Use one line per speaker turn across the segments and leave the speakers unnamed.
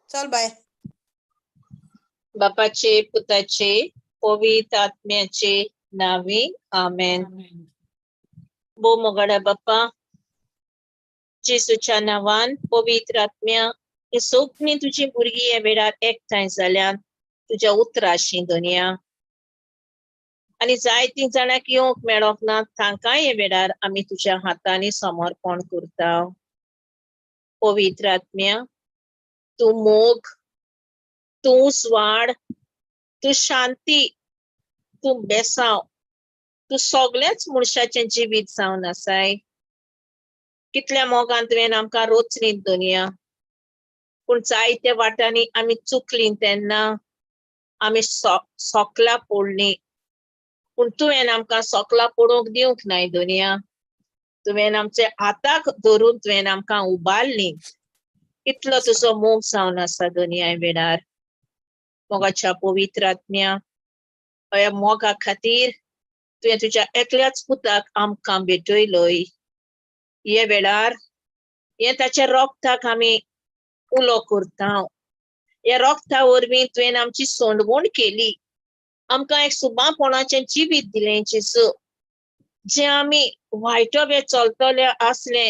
चल बाय.
बापाचे, पुताचे, पवित्र आत्म्याचे नावे आमेन. बो मोगाडा बाप्पा जेसूच्या नावान पवित्र आत्म्या हे सगळी तुझी भुरगी ह्या वेळार एकठांय जाल्यान तुझ्या उतराशी दुनिया आणि जायती जाणांक येवंक मेळोक ना तांकांय हे वेळार आमी तुझ्या हातांनी समर्पण करता. पवित्र आत्म्या तू मोग, तू स्वाड, तू शांती, तू बेसांव, तू सगळ्याच मनशाचें जिवीत जावन आसाय. कितल्या मोगान तुवें आमकां रोचणीत दुनिया पूण जायत्या वाटांनी आमी चुकलीं तेन्ना आमी सोकला पडलीं पूण तुवें आमकां सोकला पडोवंक दिवंक नाय दुनिया. तुवें आमचे हाताक धरून तुवें आमकां उबारलीं. इतलो तुजो मोग जावन आसा दुनिया वेळार. मोगाच्या पवित्र आत्म्या ह्या मोगा खातीर तुवें तुज्या एकल्याच पुताक आमकां भेटयलोय. हे वेळार हे ताच्या रोगताक आमी उलो करता. हे रोगता वरवीं तुवें आमची सोडवण केली. आमकां एक सुबापणाचें जिवीत दिलें जेसू. जे आमी वायटो बे चलतले आसले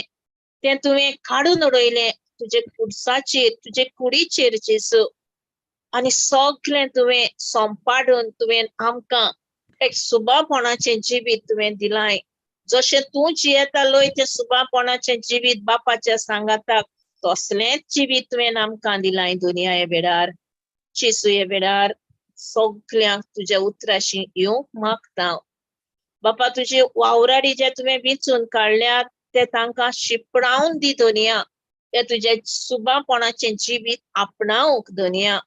तें तुवें काडून उडयलें तुजे कुडसाचेर, तुजे कुडीचेर जेसू. आनी सगळें तुवें संपाडून तुवें आमकां एक सुबापणाचें जिवीत तुवें दिलाय. जशें तूं जियेतालोय तें सुबापणाचें जिवीत बापाच्या सांगाताक तसलेंच जिवीत तुवें आमकां दिलाय दुनिया हे वेळार. जेसू हे वेळार सगळ्यांक तुज्या उतराशी येवंक मागता. बापा तुजे वावराडी जे तुवें विचून काडल्यात ते तांकां शिपडावन दी दुनिया. ते तुजे सुबापणाचें जिवीत आपणावंक दुनिया.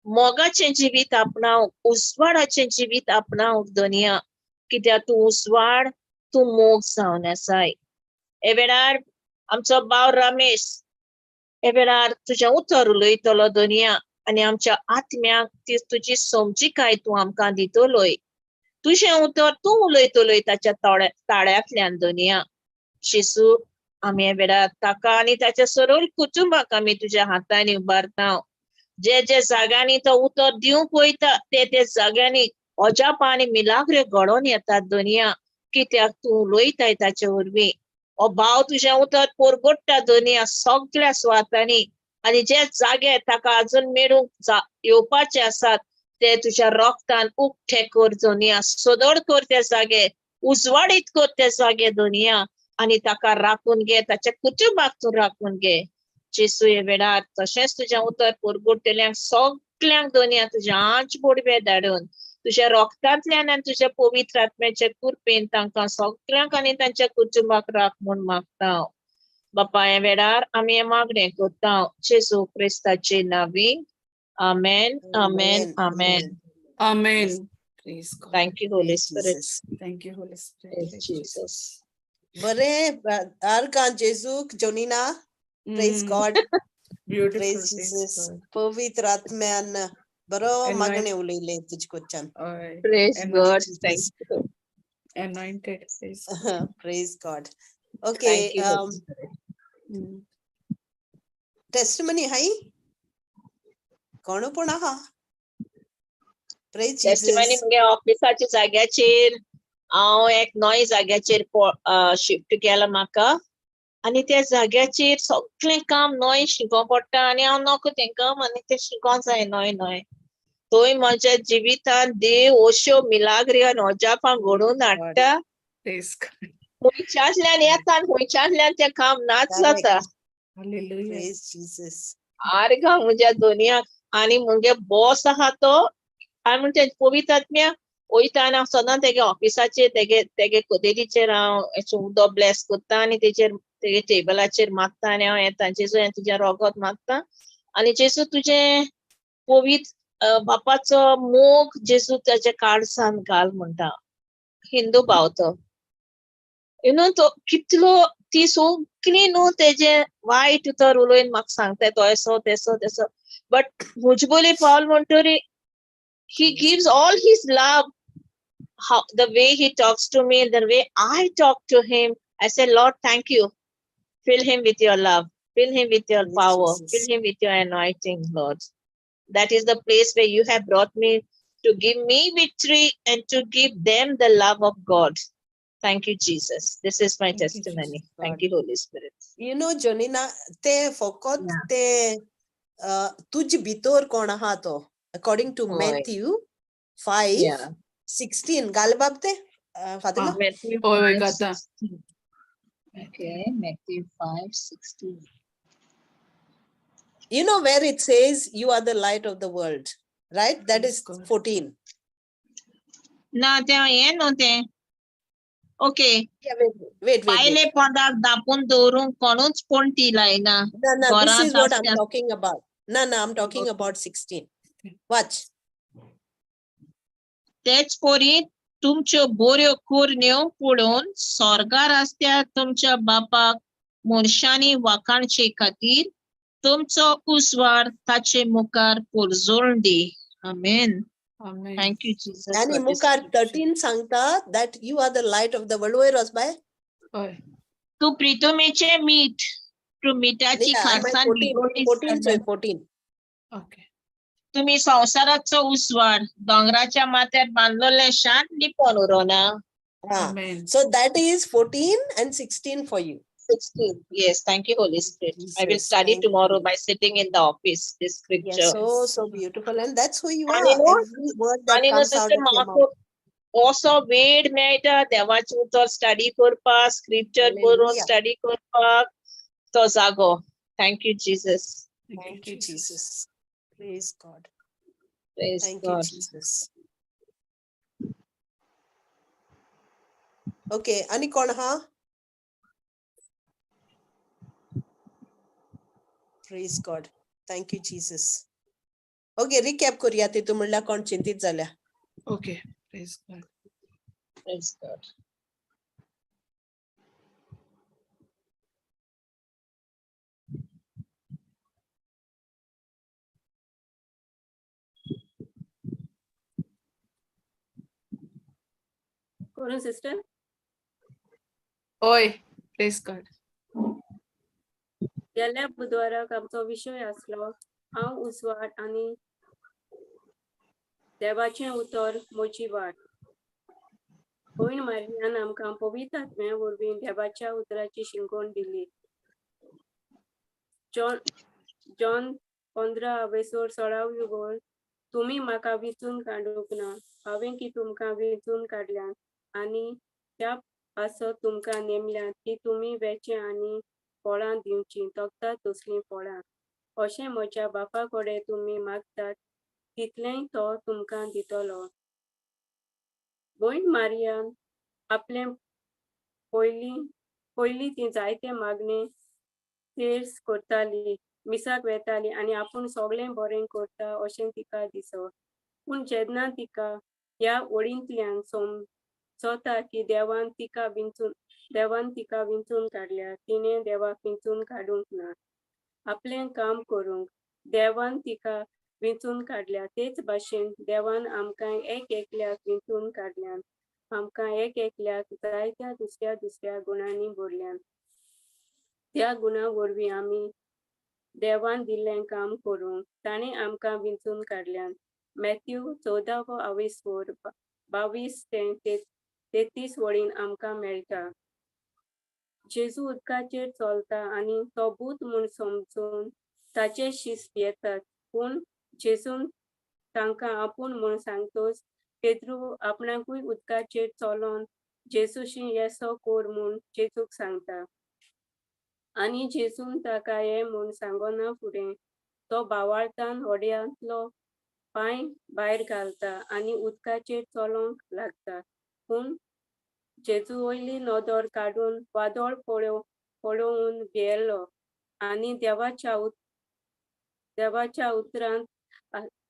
मोगाचें जिवीत आपणावंक, उजवाडाचें जिवीत आपणावंक दुनिया. कित्याक तूं उजवाड, तूं मोग जावन आसाय. हे वेळार आमचो भाव रमेश हे वेळार तुजें उतर उलयतलो दुनिया आनी आमच्या आत्म्याक ती तुजी समजीकाय तूं आमकां दितलोय. तुजें उतर तूं उलयतलोय ताच्या ताळ्यांतल्यान दुनिया. जेसू आमी हे वेळार ताका आनी ताच्या सगळ्या कुटुंबाक आमी तुज्या हातांनी उबारता. जे जे जाग्यांनी तो उतर दिवंक वयता ते जाग्यांनी अजाप आनी मिलाग्रे घडोवन येतात दुनिया. कित्याक तूं उलयताय ताचे वरवीं. हो भाव तुजें उतर पोरगोडटा दुनिया सगळ्या सुवातांनी. आनी जे जागे ताका अजून मेळूंक येवपाचे आसात ते तुज्या रोगतान उक्ते कर दुनिया. सोदोड कर ते जागे, उजवाडीत कर ते जागे दुनिया. आनी ताका राखून घे, ताच्या कुटुंबाक तूं राखून घे. जेसू हे वेळार तशेंच तुजें उतर पोरगोडटेल्यांक सगळ्यांक दुनिया तुज्या आंच बोडवे धाडून तुज्या रोगतांतल्यान आनी तुज्या पवित्र आत्म्याचे कृपेन तांकां सगळ्यांक आनी तांच्या कुटुंबाक राख म्हूण मागता. बापा हे वेळार आमी हें मागणें करता जेसू क्रिस्ताचे नांवीं. आमेन, आमेन, आमेन.
Amen. Praise God.
Thank you, Holy
Praise
Spirit.
Jesus.
Thank you, Holy Spirit.
Praise
Praise
Jesus.
बरे आरकान जेजू जोनीना. Praise God.
Beautiful.
Praise Jesus. पवित्र आत्म्यान बरो
Anoint-
मागणे उलयले तुजकोच्यान.
God.
Praise
And
God.
Jesus.
Thank you.
Anointed. Praise God.
Praise God. Okay.
Thank you, Holy Spirit.
Testimony hai? कोण पण आहा? Praise
testimony
Jesus.
म्हणजे ऑफिसाच्या जाग्याचेर हांव एक नॉय जाग्याचेर शिफ्ट केला म्हाका. आनी त्या जाग्याचेर सगळें काम नॉय शिकोवंक पडटा आनी हांव नॉको तें काम आनी तें शिकोवंक जाय नॉय. थंय म्हज्या जिवितान देव अश्यो मिलाग्री आनी अजापां घडोवन हाडटा.
Praise God.
खंयच्यातल्यान येता आनी खंयच्यातल्यान तें काम नाच जाता.
Hallelujah.
Praise Jesus.
आर्गा म्हज्या दोनयाक. आनी मुगे बॉस आहा तो हांव म्हणटा पवित्र आत्म्या वयता आनी हांव सदां तेगे ऑफिसाचेर तेगे कोदेलीचेर हांव उदक ब्लेस करता आनी तेगे टेबलाचेर मागता आनी हांव येता. जेजू हांवें तुज्या रोगोत मागता आनी जेजू तुजें पवित्र बापाचो मोग जेजू ताच्या काळजान घाल म्हणटा. हिंदू भाव तो तो कितलो ती सगळी न्हू तेजे वायट उतर उलोवन म्हाका सांगता तो असो तेसो बट मुजबोली पावल म्हणटरी he gives all his love. How the way he talks to me, the way I talk to him, I say, Lord, thank you. Fill him with your love. Fill him with your
Yes,
power.
Jesus.
Fill him with your anointing, Lord. That is the place where you have brought me to give me victory and to give them the love of God. Thank you, Jesus. This is my
Thank you,
testimony.
Jesus.
Thank you, Holy Spirit.
You know, Jonina, te fokot
Yeah.
te tuj bitor kona hato. According to
Oy.
Matthew 5,
Yeah.
16. Galbab te? Fatima?
Matthew
Oy,
5,
gata.
16. Okay, Matthew 5:16.
You know where it says you are the light of the world, right? That
Praise
is
God.
14.
Na तेव्हा ये नव्हते. Okay.
Yeah, wait.
पाहिले पदार्थ दापून दवरून कोणूच कोणती लायना.
No, this is
घरांत
what I'm
असल्या
talking about. No, I'm talking about 16. Watch.
तेच पोरी तुमच्यो बऱ्यो कुरण्यो पडून स्वर्गार आसत्या तुमच्या बापाक मनशांनी वाखाणचे खातीर तुमचो उजवाड ताचे मुखार परजोळून दी. Amen.
Amen.
Thank you, Jesus.
And
for
in
this
Mukar
scripture.
13 sangta that you are the light of the world. Where was by?
Oy.
तू प्रितुमेचे मीठ, तू मिठाची
Yeah, I'm at
खारसाण
14.
निगोटी
14,
झाल्या.
so 14.
Okay.
तुम्ही संसाराचो उजवाड दोंगराच्या माथ्यार बांदलेले शान लिपोन उरोना.
Amen.
So that is 14 and 16 for you.
16. Yes, thank you, Holy Spirit. I will
Jesus,
study
thank
tomorrow
you.
by sitting in the office, this scripture.
Yes, so beautiful. And that's who you
And
are.
you know,
Every word that
आणि
comes out
sister
of your
म्हाका
mouth.
असो वेळ मेळटा देवाचे उतर study करपाक, scripture बरोवन
Hallelujah.
Study करपाक तो जागो. Thank you, Jesus.
Thank you, Jesus. Praise God.
Praise
Thank
God.
you, Jesus. Okay, आणि कोण हा? Praise God. Thank you, Jesus. Okay, recap करूया ते तू म्हणला कोण चिंतित झाल्या.
Okay. Praise God.
Praise God.
कोण सिस्टर?
Oy. Praise God.
गेल्या बुधवाराक आमचो विशय आसलो हांव उजवाड आनी देवाचें उतर म्हजी वाट. भयण मारियान आमकां पवित्र आत्म्या वरवीं देवाच्या उतराची शिंगोण दिली. जॉन 15:16 बोल, तुम्ही म्हाका विचून काडूंक ना, हांवें की तुमकां विचून काडल्यान आनी त्या पासत तुमकां नेमल्यात की तुमी वेचे आनी फळां दिवची, तगता तसलीं फळां. अशें म्हज्या बापा कडेन तुमी मागतात तितलेंय तो तुमकां दितलो. भयण मारियान आपलें पयलीं ती जायते मागणे तेर्स करताली, मिसाक वेताली आनी आपूण सगळें बरें करता अशें तिका दिसो. पूण जेन्ना तिका ह्या वळींतल्यान समजता की देवान तिका विंचून काडल्या, तिणें देवाक विंचून काडूंक ना. आपलें काम करूंक देवान तिका विंचून काडल्या, तेच भाशेन देवान आमकां एक एकल्याक विंचून काडल्यान आमकां एक एकल्याक जायत्या दुसऱ्या गुणांनी भरल्यान. त्या गुणां वरवीं आमी देवान दिल्लें काम करूंक ताणें आमकां विंचून काडल्यान. मॅथ्यू 14:22-23 वळीन आमकां मेळटा. जेजू उदकाचेर चलता आनी तो भूत म्हूण समजून ताचे शिस्त येतात. पूण जेजून तांकां आपूण म्हूण सांगतोच पेद्रू आपणाकूय उदकाचेर चलोन जेजूशी येसो कोर म्हूण जेजूक सांगता. आनी जेजून ताका हें म्हूण सांगना फुडें तो बावाळतान होड्यांतलो पांय भायर घालता आनी उदकाचेर चलोंक लागता. पूण जेजू वयली नदर काडून वादळ पळोवन भियेलो आनी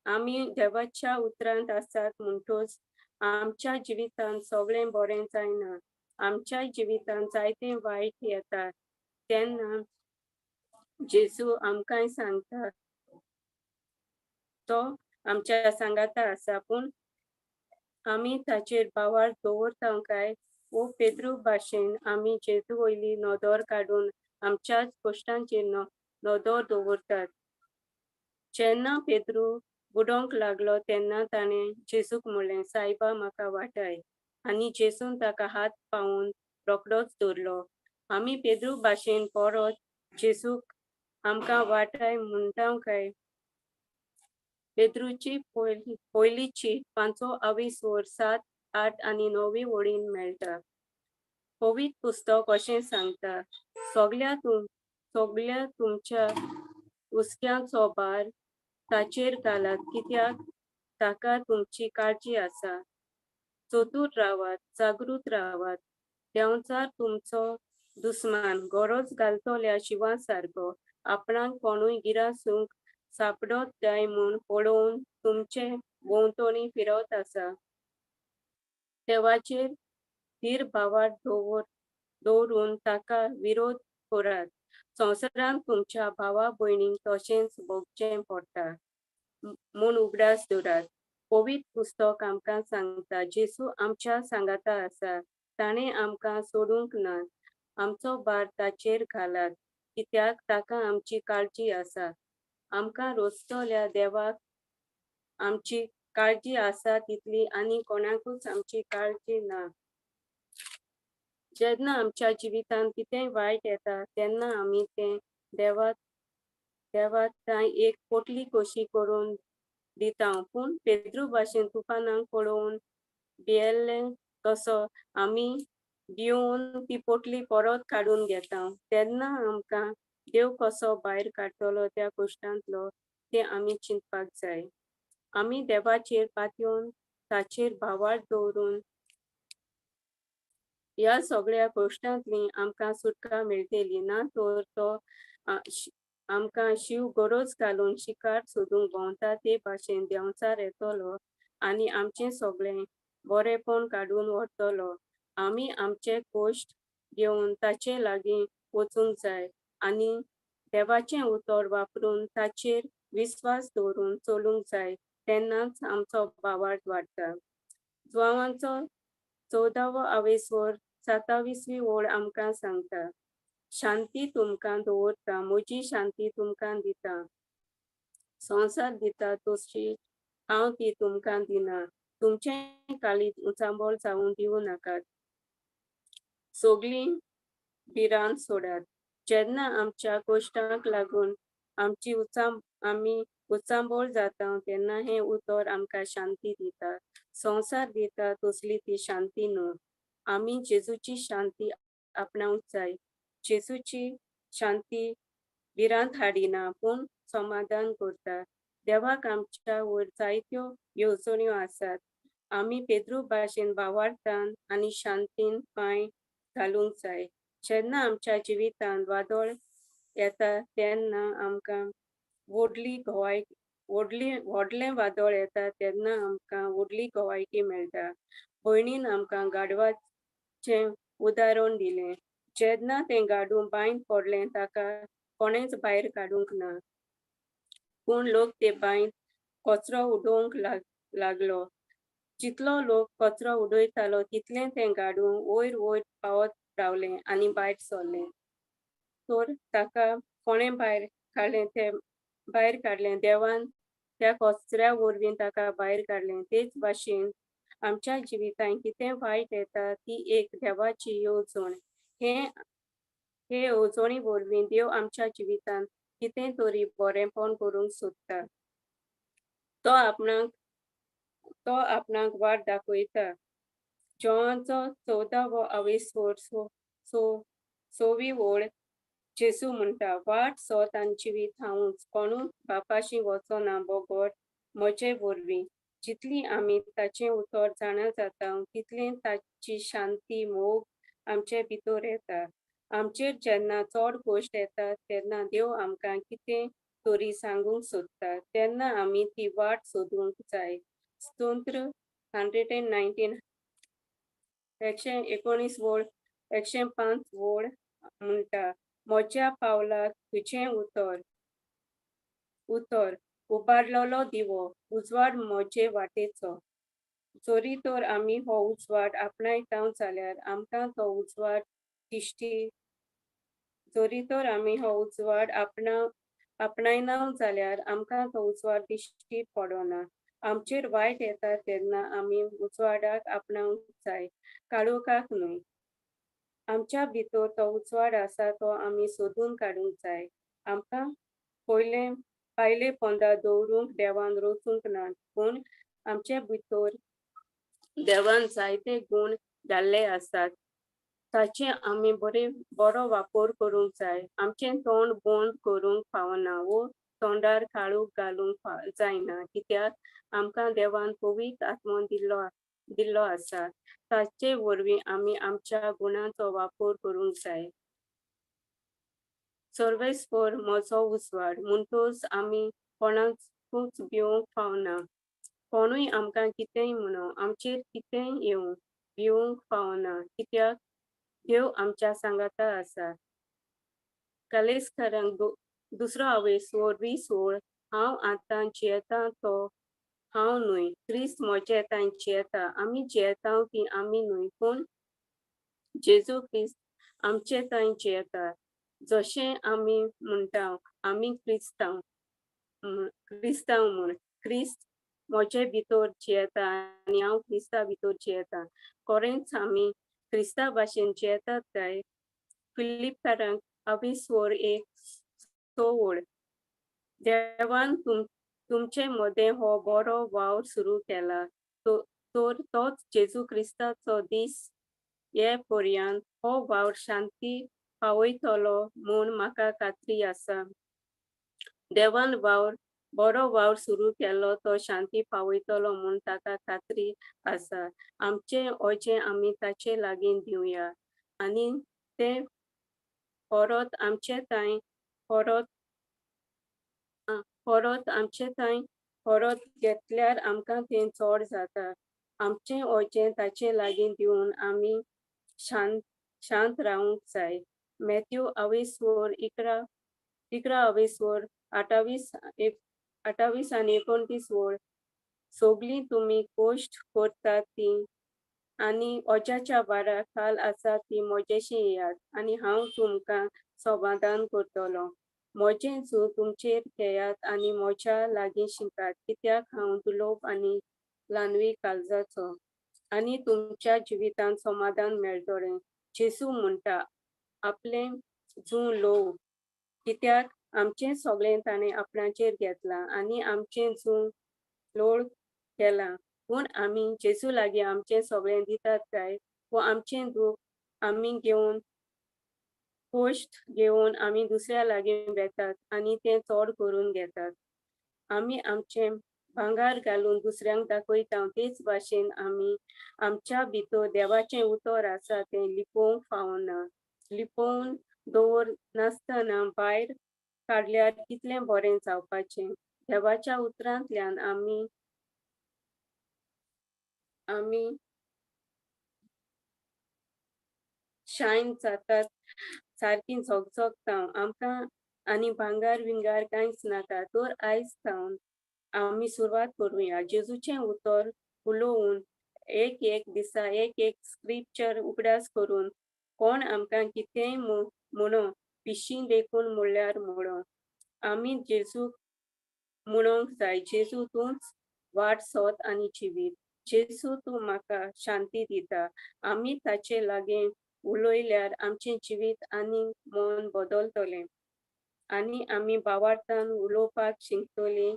आमी देवाच्या उतरांत आसात म्हणटोच आमच्या जिवितांत सगळें बरें जायना. आमच्या जिवितांत जायतें वायट येता. तेन्ना जेजू आमकांय सांगता तो आमच्या सांगाता आसा, पूण आमी ताचेर बावर दवरता काय वो पेद्रू भाशेन आमी जेजू वयली नदर काडून आमच्याच कश्टांचेर नदर दवरतात. जेन्ना पेद्रू बुडोंक लागलो तेन्ना ताणें जेजूक म्हणलें, सायबा म्हाका वाटाय. आनी जेजून ताका हात पावून रोकडोच दवरलो. आमी पेद्रू भाशेन परत जेजूक आमकां वाटाय म्हणटा काय? पेद्रूची पयलीची 5 7, 8 आनी 9 वळीन मेळटा. पवित्र पुस्तक अशें सांगता, सगल्या तुमच्या हुस्क्यांचो भार ताचेर घालात, कित्याक ताका तुमची काळजी आसा. चतूर रावात, जागृत रावात. देंवचार तुमचो दुस्मान गरज घालतल्या शिवां सारको आपणाक कोणूय गिरासूंक सापडत काय म्हूण पळोवन तुमचे भोंवतणी फिरत आसा. देवाचेर धीर भावार्थ दवरून ताका विरोध करात. संवसारांत तुमच्या भावा भयणींक तशेंच भोगचें पडटा म्हूण उगडास दवरात. पवित्र पुस्तक आमकां सांगता, जेजू आमच्या सांगाता आसा. ताणें आमकां सोडूंक ना. आमचो भार ताचेर घालात, कित्याक ताका आमची काळजी आसा. आमकां रोजतल्या देवाक आमची काळजी आसा तितली आनी कोणाकूच आमची काळजी ना. जेन्ना आमच्या जिवितांत कितेंय वायट येता तेन्ना आमी तें देवाक तांय एक पोटली कशी करून दिता. पूण पेद्रू भाशेन तुफानाक पळोवन भियेल्ले कसो आमी भिवून ती पोटली परत काडून घेता. तेन्ना आमकां देव कसो भायर काडटलो त्या कश्टांतलो तें आमी चिंतपाक जाय. आमी देवाचेर पातयेवन ताचेर भावार्थ दवरून ह्या सगळ्या कश्टांतली आमकां सुटका मेळटली. ना तर तो आमकां शिव गरज घालून शिकार सोदूंक भोंवता ते भाशेन देंवचार येतलो आनी आमचें सगळें बरेंपण काडून व्हरतलो. आमी आमचे कश्ट घेवन ताचे लागीं वचूंक जाय आनी देवाचें उतर वापरून ताचेर विस्वास दवरून चलूंक जाय. तेन्नाच आमचो भावार्थ वाडटा. जुआंवाचो 14व आवेसवर 27वी ओळ आमकां सांगता, शांती तुमकां दवरता, म्हजी शांती तुमकां दिता. संवसार दिता तशी हांव ती तुमकां दिना. तुमचें काळीज उचांबळ जावूं दिवं नाकात. सगळीं भिरांत सोडात. जेन्ना आमच्या कश्टांक लागून आमी उचांबळ जाता तेन्ना हें उतर आमकां शांती दिता. संवसार दिता तसली ती शांती न्हू. आमी जेजूची शांती आपणावंक जाय. जेजूची शांती भिरांत हाडिना पूण समाधान करता. देवाक आमच्या वयर जायत्यो येवजण्यो आसात. आमी पेद्रू भाशेन भावार्थान आनी शांतीन पांय घालूंक जाय. जेन्ना आमच्या जिवितांत वादळ येता तेन्ना आमकां व्हडलें वादळ येता तेन्ना आमकां व्हडली घोवायकी मेळटा. भयणीन आमकां गाडवाचें उदाहरण दिलें. जेन्ना तें गाडूं बांयंत पडलें ताका कोणेंच भायर काडूंक ना. पूण लोक ते बांयंत कचरो उडोवंक लागलो. जितलो लोक कचरो उडयतालो तितलें तें गाडूं वयर वयर पावत रावलें आनी भायर सरलें. तर ताका कोणें भायर काडलें. देवान त्या कचऱ्या वरवीं ताका भायर काडलें. तेच भाशेन आमच्या जिवितांत कितें वायट येता ती एक देवाची येवजण. हे येवजणी वरवीं देव आमच्या जिवितांत कितें तरी बरेंपण करूंक सोदता. तो आपणाक वाट दाखयता. जोआंचो 14वो आवेसवर 6वी ओळ जेजू म्हणटा, वाट सोत आनी जिवीत हांवूच. कोणूच बापाशी वचना बोगोट म्हजे वरवीं. जितली आमी ताचें उतर जाणा जाता तितलें ताची शांती मोग आमचे भितर येता. आमचेर जेन्ना चड कश्ट येतात तेन्ना देव आमकां कितें तरी सांगूंक सोदता. तेन्ना आमी ती वाट सोदूंक जाय. स्तोत्र 119 119 ओळ 105 ओळ म्हणटा, म्हज्या पावलाक तुजें उतर उबारलोलो दिवो, उजवाड म्हजे वाटेचो. जरी तर आमी हो उजवाड आपणायता जाल्यार आमकां तो उजवाड दिश्टी जोरी तर आमी हो उजवाड आपणायना जाल्यार आमकां तो उजवाड दिश्टी पडना. आमचेर वायट येता तेन्ना आमी उजवाडाक आपणावंक जाय, काळोखाक न्हय. आमच्या भितर तो उजवाड आसा तो आमी सोदून काडूंक जाय. आमकां पायले पोंदा दवरूंक देवान रचूंक ना, पूण आमचे भितर देवान जायते गूण घाल्ले आसात. ताचे आमी बरो वापर करूंक जाय. आमचें तोंड बंद करूंक फावना वो तोंडार काळूक घालूंक जायना, कित्याक आमकां देवान पवित्र आत्मो दिल्लो आसा. ताचे वरवीं आमी आमच्या गुणांचो वापर करूंक जाय. सर्वेस्पर म्हजो उजवाड म्हणटोच आमी कोणाकूच भिवंक फावना. कोणूय आमकां कितेंय म्हणो, आमचेर कितेंय येवं, भिवंक फावना, कित्याक देव आमच्या सांगाता आसा. कालेस्कारांक दुसरो आवेसवर 20 हांव आतां जियेतां तो हांव न्हय, क्रिस्त म्हजेतां जियेता. आमी जियेता ती आमी न्हय, पूण जेजू क्रिस्त आमचेतां जियेता. जशें आमी म्हणटा आमी क्रिस्तांव म्हूण. क्रिस्त म्हजे भितर जियेता आनी हांव क्रिस्ता भितर जियेता. खरेंच आमी क्रिस्ता भाशेन जियेतात काय? फिलिपकारांक 22:1 देवान तुमचे मदें हो बरो वावर सुरू केला, तर तोच जेजू क्रिस्ताचो दीस ये पर्यंत हो वावर शांती पावयतलो म्हूण म्हाका खात्री आसा. देवान बरो वावर सुरू केलो तो शांती पावयतलो म्हूण ताका खात्री आसा. आमचें ओजें आमी ताचे लागीं दिवया आनी तें परत आमचे ताईं घेतल्यार आमकां तें चड जाता. आमचें ओजें ताचे लागीं दिवन आमी शांत रावूंक जाय. मॅथ्यू 28 आनी 29 सगळीं तुमी कोश्ट करतात ती आनी ओजाच्या भाराक खाल आसा ती म्हजेशी येयात आनी हांव तुमकां समाधान करतलो. म्हजें जूं तुमचेर घेयात आनी म्हज्या लागीं शिकात, कित्याक हांव दुलोप आनी ल्हानवी काळजाचो आनी तुमच्या जिवितांत समाधान मेळटलें. जेजू म्हणटा आपलें जूं लोव, कित्याक आमचें सगळें ताणें आपणाचेर घेतलां आनी आमचें जूं लोळ केलां. पूण आमी जेजू लागीं आमचें सगळें दितात काय? वो आमचें दूख आमी कोश्ट घेवन आमी दुसऱ्या लागीं वेतात आनी तें चड करून घेतात. आमी आमचें भांगार घालून दुसऱ्यांक दाखयता तेच भाशेन आमी आमच्या भितर देवाचें उतर आसा तें लिपोवंक फावना. लिपोवन दवरनासतना भायर काडल्यार कितलें बरें जावपाचें. देवाच्या उतरांतल्यान आमी शायन जातात, सारकीं झगझगता. आमकां आनी भांगार विंगार कांयच नाका, तर आयज सावन आमी सुरवात करुया. जेजूचें उतर उलोवन एक दिसा एक स्क्रिप्चर उगडास करून कोण आमकां कितेंय म्हणो, पिशीं देखून म्हणल्यार म्हणो. आमी जेजूक म्हणोंक जाय, जेजू तूंच वाट, सोत आनी जिवीत. जेजू तूं म्हाका शांती दिता. आमी ताचे लागीं उलयल्यार आमचें जिवीत आनी मन बदलतलें आनी आमी भावार्थान उलोवपाक शिकतलीं.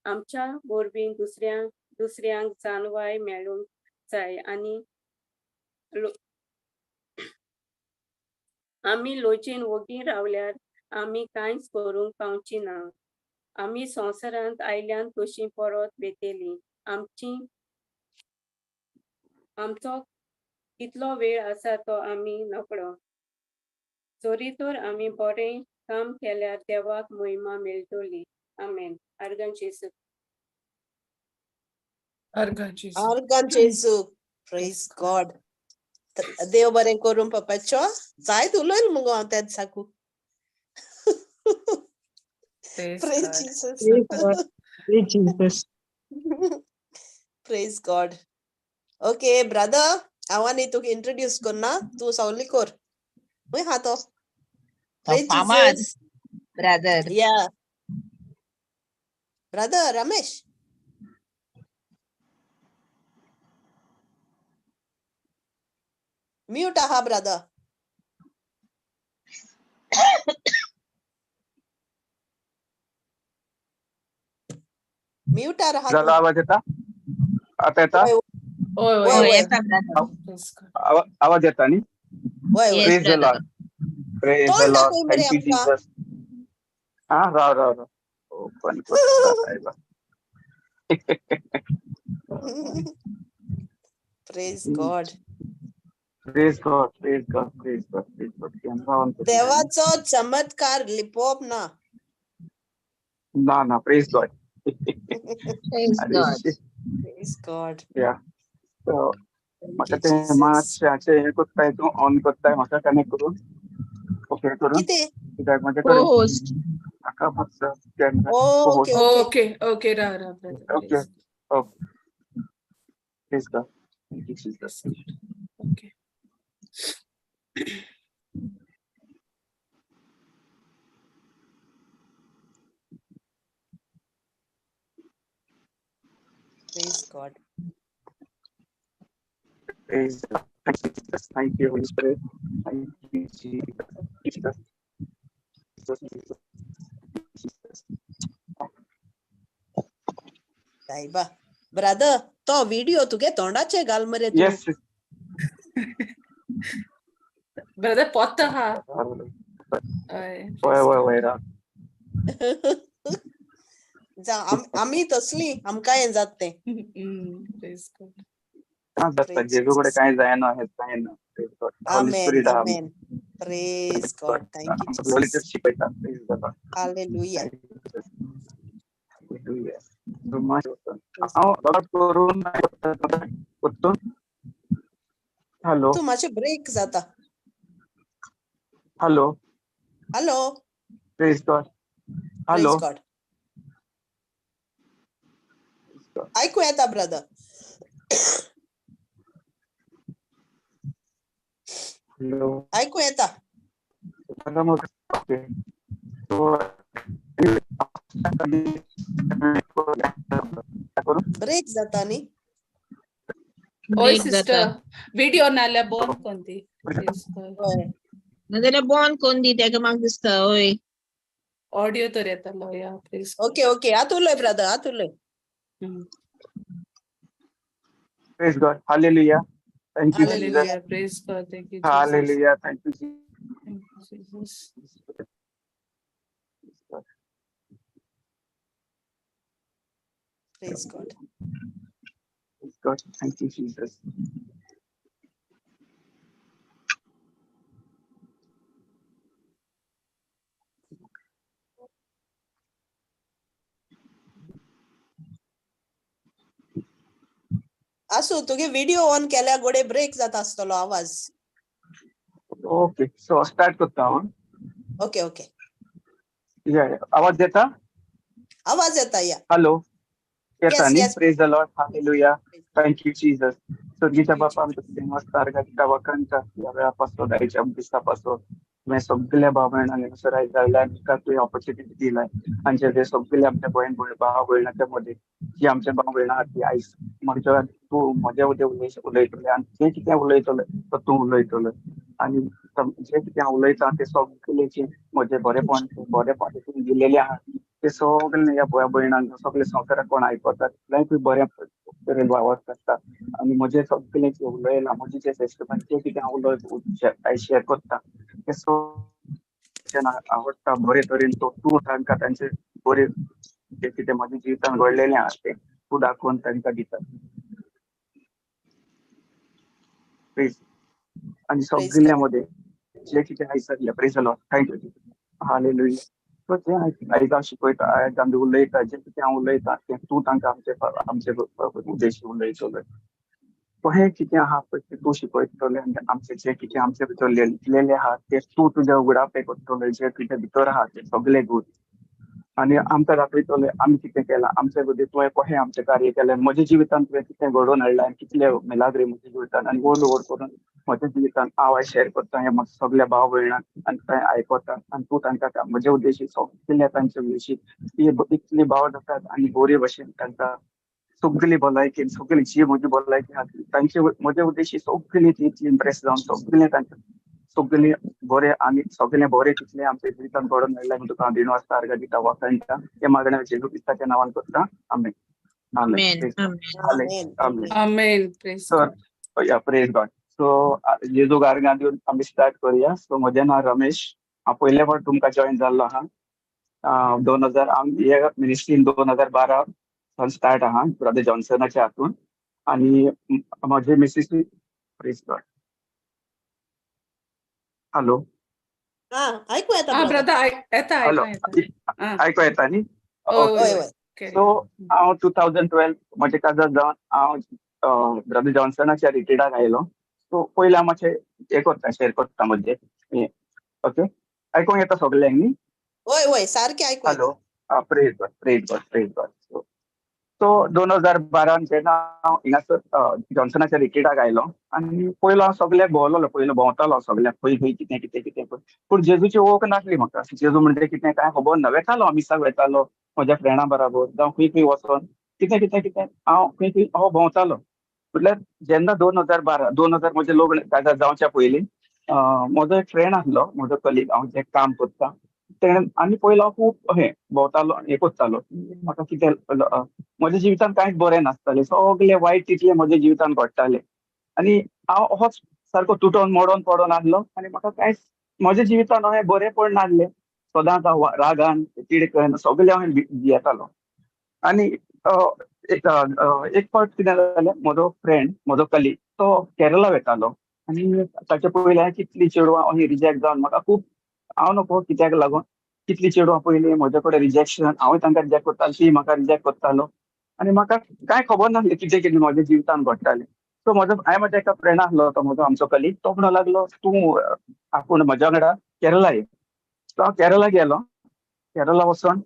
आमच्या वरवीं दुसऱ्यांक जानवाय मेळूंक जाय आनी आमी लोचेन वोगी रावल्यार आमी कांयच करूंक पावची ना. आमी संवसारांत आयल्यान तशीं परत वेतेलीं. आमचो कितलो वेळ आसा तो आमी नकळो. जोरी तर आमी बरें काम केल्यार देवाक महिमा मेळटली. आमेन. आर्गां जेजू.
आर्गां जेजू. Praise God. देव बरें करूं पप्पाचो. जायत उलयलें मुगो हांव त्या दिसाकू. Praise Jesus. Praise God. Okay brother, हांव न्ही तुका इंट्रोड्यूस करना, तूं सगळी कर. हूंय हा तो. Praise
फामाद
Jesus.
Brother.
Yeah. Brother Ramesh. Mute aha, brother. Mute रहा
झाला आवाज येता आता येता
होय
होय
होय
हो
होय
होय
येता ब्रदर.
Praise God.
आवाज येता नी
होय होय
yes
praise the
brother.
Lord praise the
तोंड
लॉर्ड
दाखव मरे
थँक यू
आमका
जीसस हा राव ओपन करता साहेबा
Praise God.
Praise God praise God praise God praise God camera on
देवाचो चमत्कार लिपोवप ना.
ना प्रेज गॉड
Praise
अरे
God.
shit.
Praise God.
या so
Thank
म्हाका
you,
ते
Jesus.
मातशे हे कोत्ताय तूं ऑन कोत्ताय म्हाका कनेक्ट करून ओके करून
किती?
कित्याक म्हजे
को
कडेन
होस्ट.
म्हाका फक्त camera
Oh, okay, okay.
Okay, okay, brother.
Okay
Praise
okay praise God thank you Jesus
God. Okay.
Praise God.
Praise God. Thank you, Jesus. Thank you, Holy Spirit. Thank you, Jesus. Jesus. Jesus. Jesus.
सायबा brother तो video तुगे तोंडाचे घाल मरे तू.
Yes.
Brother Potter ha.
Why,
Praise God.
why, why,
आम्ही तसली आमका हें जात ते.
Praise God.
Praise
जेजूकडे
Jesus.
काय जायना हे जायना. Praise God. Holy
Amen.
Spirit आहा.
Amen. Praise God. Thank you,
आम्हाला
Jesus.
शिकवता. Praise God.
Hallelujah.
Hallelujah. So much. Lot करून उत्तम. हॅलो
तू मातशें ब्रेक जाता.
Hello
hello.
Praise God hello
Praise God. ऐकू येता ब्रदर.
हॅलो
ऐकू येता.
ओके
ब्रेक जाता नी.
Oi,
Break
sister.
जाता.
Video नाल्या बंद कोणती. Praise God.
होय.
नाजाल्यार बॉन कोण दी तेका म्हाका दिसता होय.
Audio तर येतलो या. Praise God.
ओके ओके आत उलय ब्रदर आत उलय.
Praise God. Hallelujah. Thank you, Jesus.
Hallelujah. Praise God. Thank you, Jesus.
Hallelujah. Thank you, Jesus.
Thank you, Jesus.
Praise God.
Praise God. Thank you, Jesus.
असो तुगे video on केल्या गोडे break जात आसतलो आवाज.
Okay. So start करता हांव.
Okay okay.
आवाज येता?
आवाज येता या.
हॅलो येता
Yes,
न्ही?
yes.
Praise the Lord. Hallelujah. Thank you, Jesus. स्वर्गीच्या
Thank you,
बापा आमचं नमस्कार करता वखंडच्या या वेळापासून आयच्या दिसापासून तुम्ही सगळ्या भाव भयणांनी सराय जायला तुका तुवें ऑपॉर्च्युनिटी दिलाय आणि जे सगळे आमच्या भयण भाव भयणाच्या मध्ये जी आमच्या भाव भयणां आहात ती आयज म्हज्या तूं म्हज्या उलयतले आनी जें कितें उलयतले तो तूं उलयतले आनी जें कितें हांव उलयतां तें सगळें म्हजे बरेपण तुवें दिलेलें आहा ते सगळे ह्या भया भयणांक सगळे संवसाराक कोण आयकतात तुवें बरें तरेन वावर करता आनी म्हजे सगळे जे उलयलां म्हजे जे टेस्टमेंट जें कितें हांव उलय शेअर करता तें सगळें आवडटा बरे तरेन तो तूं तांकां तांचे बरे जे कितें म्हज्या जिवितांत घडलेलें आहा तें तूं दाखोवन तांकां दिता आनी
Praise
सगळ्या
God.
मध्ये जे कितें आयसरलें praise the lord thank you hallelujah so जें आयज हांव शिकयता आयज आमी उलयता जें कितें हांव उलयतां तें तूं तांकां आमचे उद्देश उलयतले हें कितें आहा पळय तें तूं शिकयतलें आनी आमचें जें कितें आमचे भितर लिहिलेलें आहा तें तूं तुज्या उगडापे करतलें जें कितें भितर आहा तें सगळें गूड आनी आमकां दाखयतलें आमी कितें केलां आमचे भितर तुवें कशें आमचें कार्य केलें म्हज्या जिवितांत तुवें कितें घडोवन हाडलां कितले मिलाग्री म्हज्या जिवितांत आनी वयर करून म्हज्या जिवितान हांव शेअर करता हे म्हाका सगळ्या भाव भयणांक आनी ते आयकता आनी तूं तांकां म्हजे उद्देशी सगळ्या तांचे विशीं इतली भाव जातात आनी बरे भशेन तांकां सगळी भलायकी सगळी जी म्हजी भलायकी आहा तांचे म्हजे उद्देशी सगळी इतली इम्प्रेस जावन सगळे तांकां सगळे बरे आनी सगळे बरे तितले आमच्या जिवितान घडोवन हाडल्या म्हणून तुका हांव दिनवासता अर्घ दिता वखणटा हे मागण्या जेजू क्रिस्ताच्या नांवान करता आमेन
Amen.
Amen.
आमेन
Amen. Praise
So,
God.
yeah, praise God. So, जेजू गार्गां दिवन आमी स्टार्ट करूया. सो म्हजें नांव रमेश. हांव पयले फावट तुमकां जॉइन जाल्लो आहा. 2000 हांव हे मिनिस्ट्रीन 2012 सावन स्टार्ट आहा ब्रदर जॉन्सनाच्या हातून आनी म्हजे मिसीस प्रेज गॉड. हॅलो
ऐकू येता
हा
brother?
ब्रदर येता
हॅलो
येता
आयको येता न्ही
होय
होय.
सो हांव 2012 म्हजें काजार जावन हांव ब्रदर जॉन्सनाच्या रिट्रीटाक आयलो. सो पयलीं हांव मातशें हें करता शेअर करता म्हणजे ओके आयकूंक येता सगळ्यांक न्ही
होय सारकें आयकू
हॅलो
येता.
प्रेज गॉड सो 2012 जेन्ना हांव हिंगासर जॉन्सनाच्या रिट्रीटाक आयलो आनी पयलो हांव सगळ्याक भोंवलोलो पयलो भोंवतालो सगळ्याक खंय खंय कितें पूण जेजूची वळख नासली म्हाका जेजू म्हणजे कितें काय खबर ना वेतालो हांव मिसाक वेतालो म्हज्या फ्रेंडा बरोबर जावं खंय खंय वचोन कितें हांव खंय खंय हांव भोंवतालो म्हटल्यार जेन्ना 2012 म्हजें लग्न काजार जावच्या पयलीं म्हजो एक फ्रेंड आसलो म्हजो कलीग हांव जें काम करता आनी पयलो हांव खूब भोंवतालो हें करतालो म्हाका कितें म्हज्या जिवितान कांयच बरें नासतालें सगळें वायट तितलें म्हज्या जिवितान घडटालें आनी हांव होच सारको तुटोन मोडोन पडोन आसलो आनी म्हाका कांयच म्हज्या जिवितान हांवें बरें पड नासलें सदांच हांव रागान तिडकन सगळें हांवें भियेतालो आनी एक फावट कितें जालें म्हजो फ्रेंड म्हजो कलीग तो केरला वेतालो आनी ताचे पयलीं हांवें कितलीं चेडवां रिजेक्ट जावन म्हाका खूब हांव नको कित्याक लागून कितलीं चेडवां पयलीं म्हजे कडेन रिजेक्शन हांवूय तांकां रिजेक्ट करतालो ती म्हाका रिजेक्ट करतालो आनी म्हाका कांय खबर नासलें कितें म्हज्या जिवितान घडटालें सो हांवें म्हज्या एका फ्रेंड आसलो तो म्हजो आमचो कलीग तो म्हणूंक लागलो तूं आपूण म्हज्या वांगडा केरला ये सो हांव केरला गेलो केरला वचोन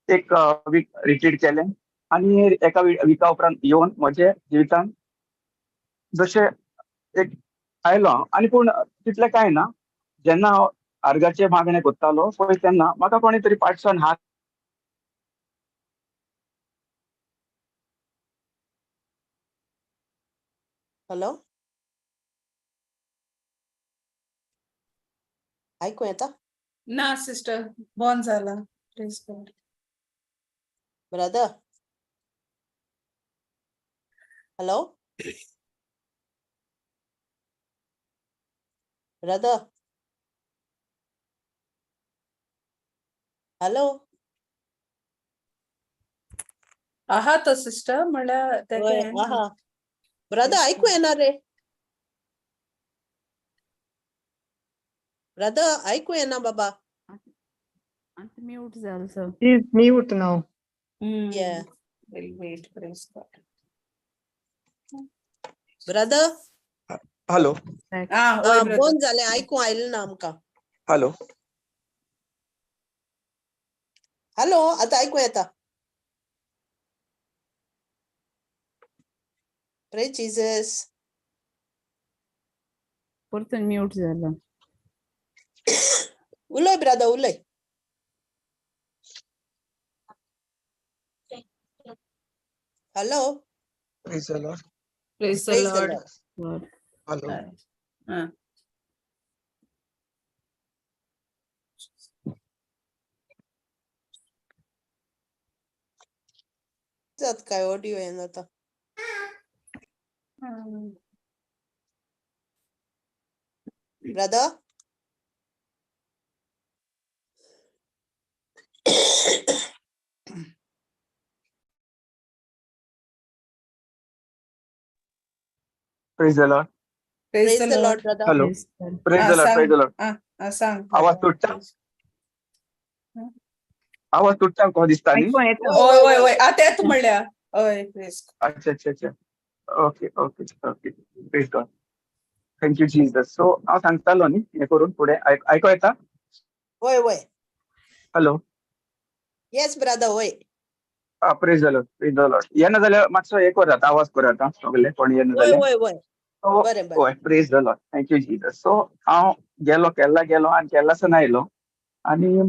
एक वीक रिट्रीट केलें आनी एका विका उपरांत येवन म्हजे जिवितान जशें एक आयलो हांव आनी पूण तितलें कांय ना जेन्ना हांव अर्गाचे मागणें करतालो पळय तेन्ना म्हाका कोणी तरी फाटच्यान हात
हॅलो ऐकू येता
ना सिस्टर बंद जाला please God
brother hello brother hello
आहा तो सिस्टर म्हळ्यार
होय आहा ब्रदर ऐकू येणार रे ब्रदर ऐकू येना बाबा
म्यूट झालं sir
He's mute now.
Yeah.
We'll wait, praise God.
Brother
hello
होय brother.
बंद झाले ऐकू आयलं ना आमकां
हॅलो
हॅलो आता ऐकू येता प्रेज जीसस
परतून म्यूट झालं
उलय ब्रदर उलय hello
praise the lord
praise the
Praise the
Lord
Lord.
Hello
जात काय ऑडिओ येना आता brother
praise the Lord
Praise the Lord, brother.
Hello praise the Lord
सांग
आवाज तुटता आवाज तुटता को दिसता न्ही
ऐकू येता
होय होय होय आता येत म्हणल्या होय प्लीज
अच्छा okay praise God thank you Jesus so हांव सांगतालो न्ही हें करून फुडें आयको येता
होय
हॅलो
येस ब्रदर होय
प्रेज द लॉर्ड येना जाल्यार मातसो हें करात आवाज करात सगळे कोण येना
होय
जाल्यार
होय होय
सो
बरें बरें
हय praise the lord thank you Jesus. So हांव गेलो आनी केन्नासून आयलो आनी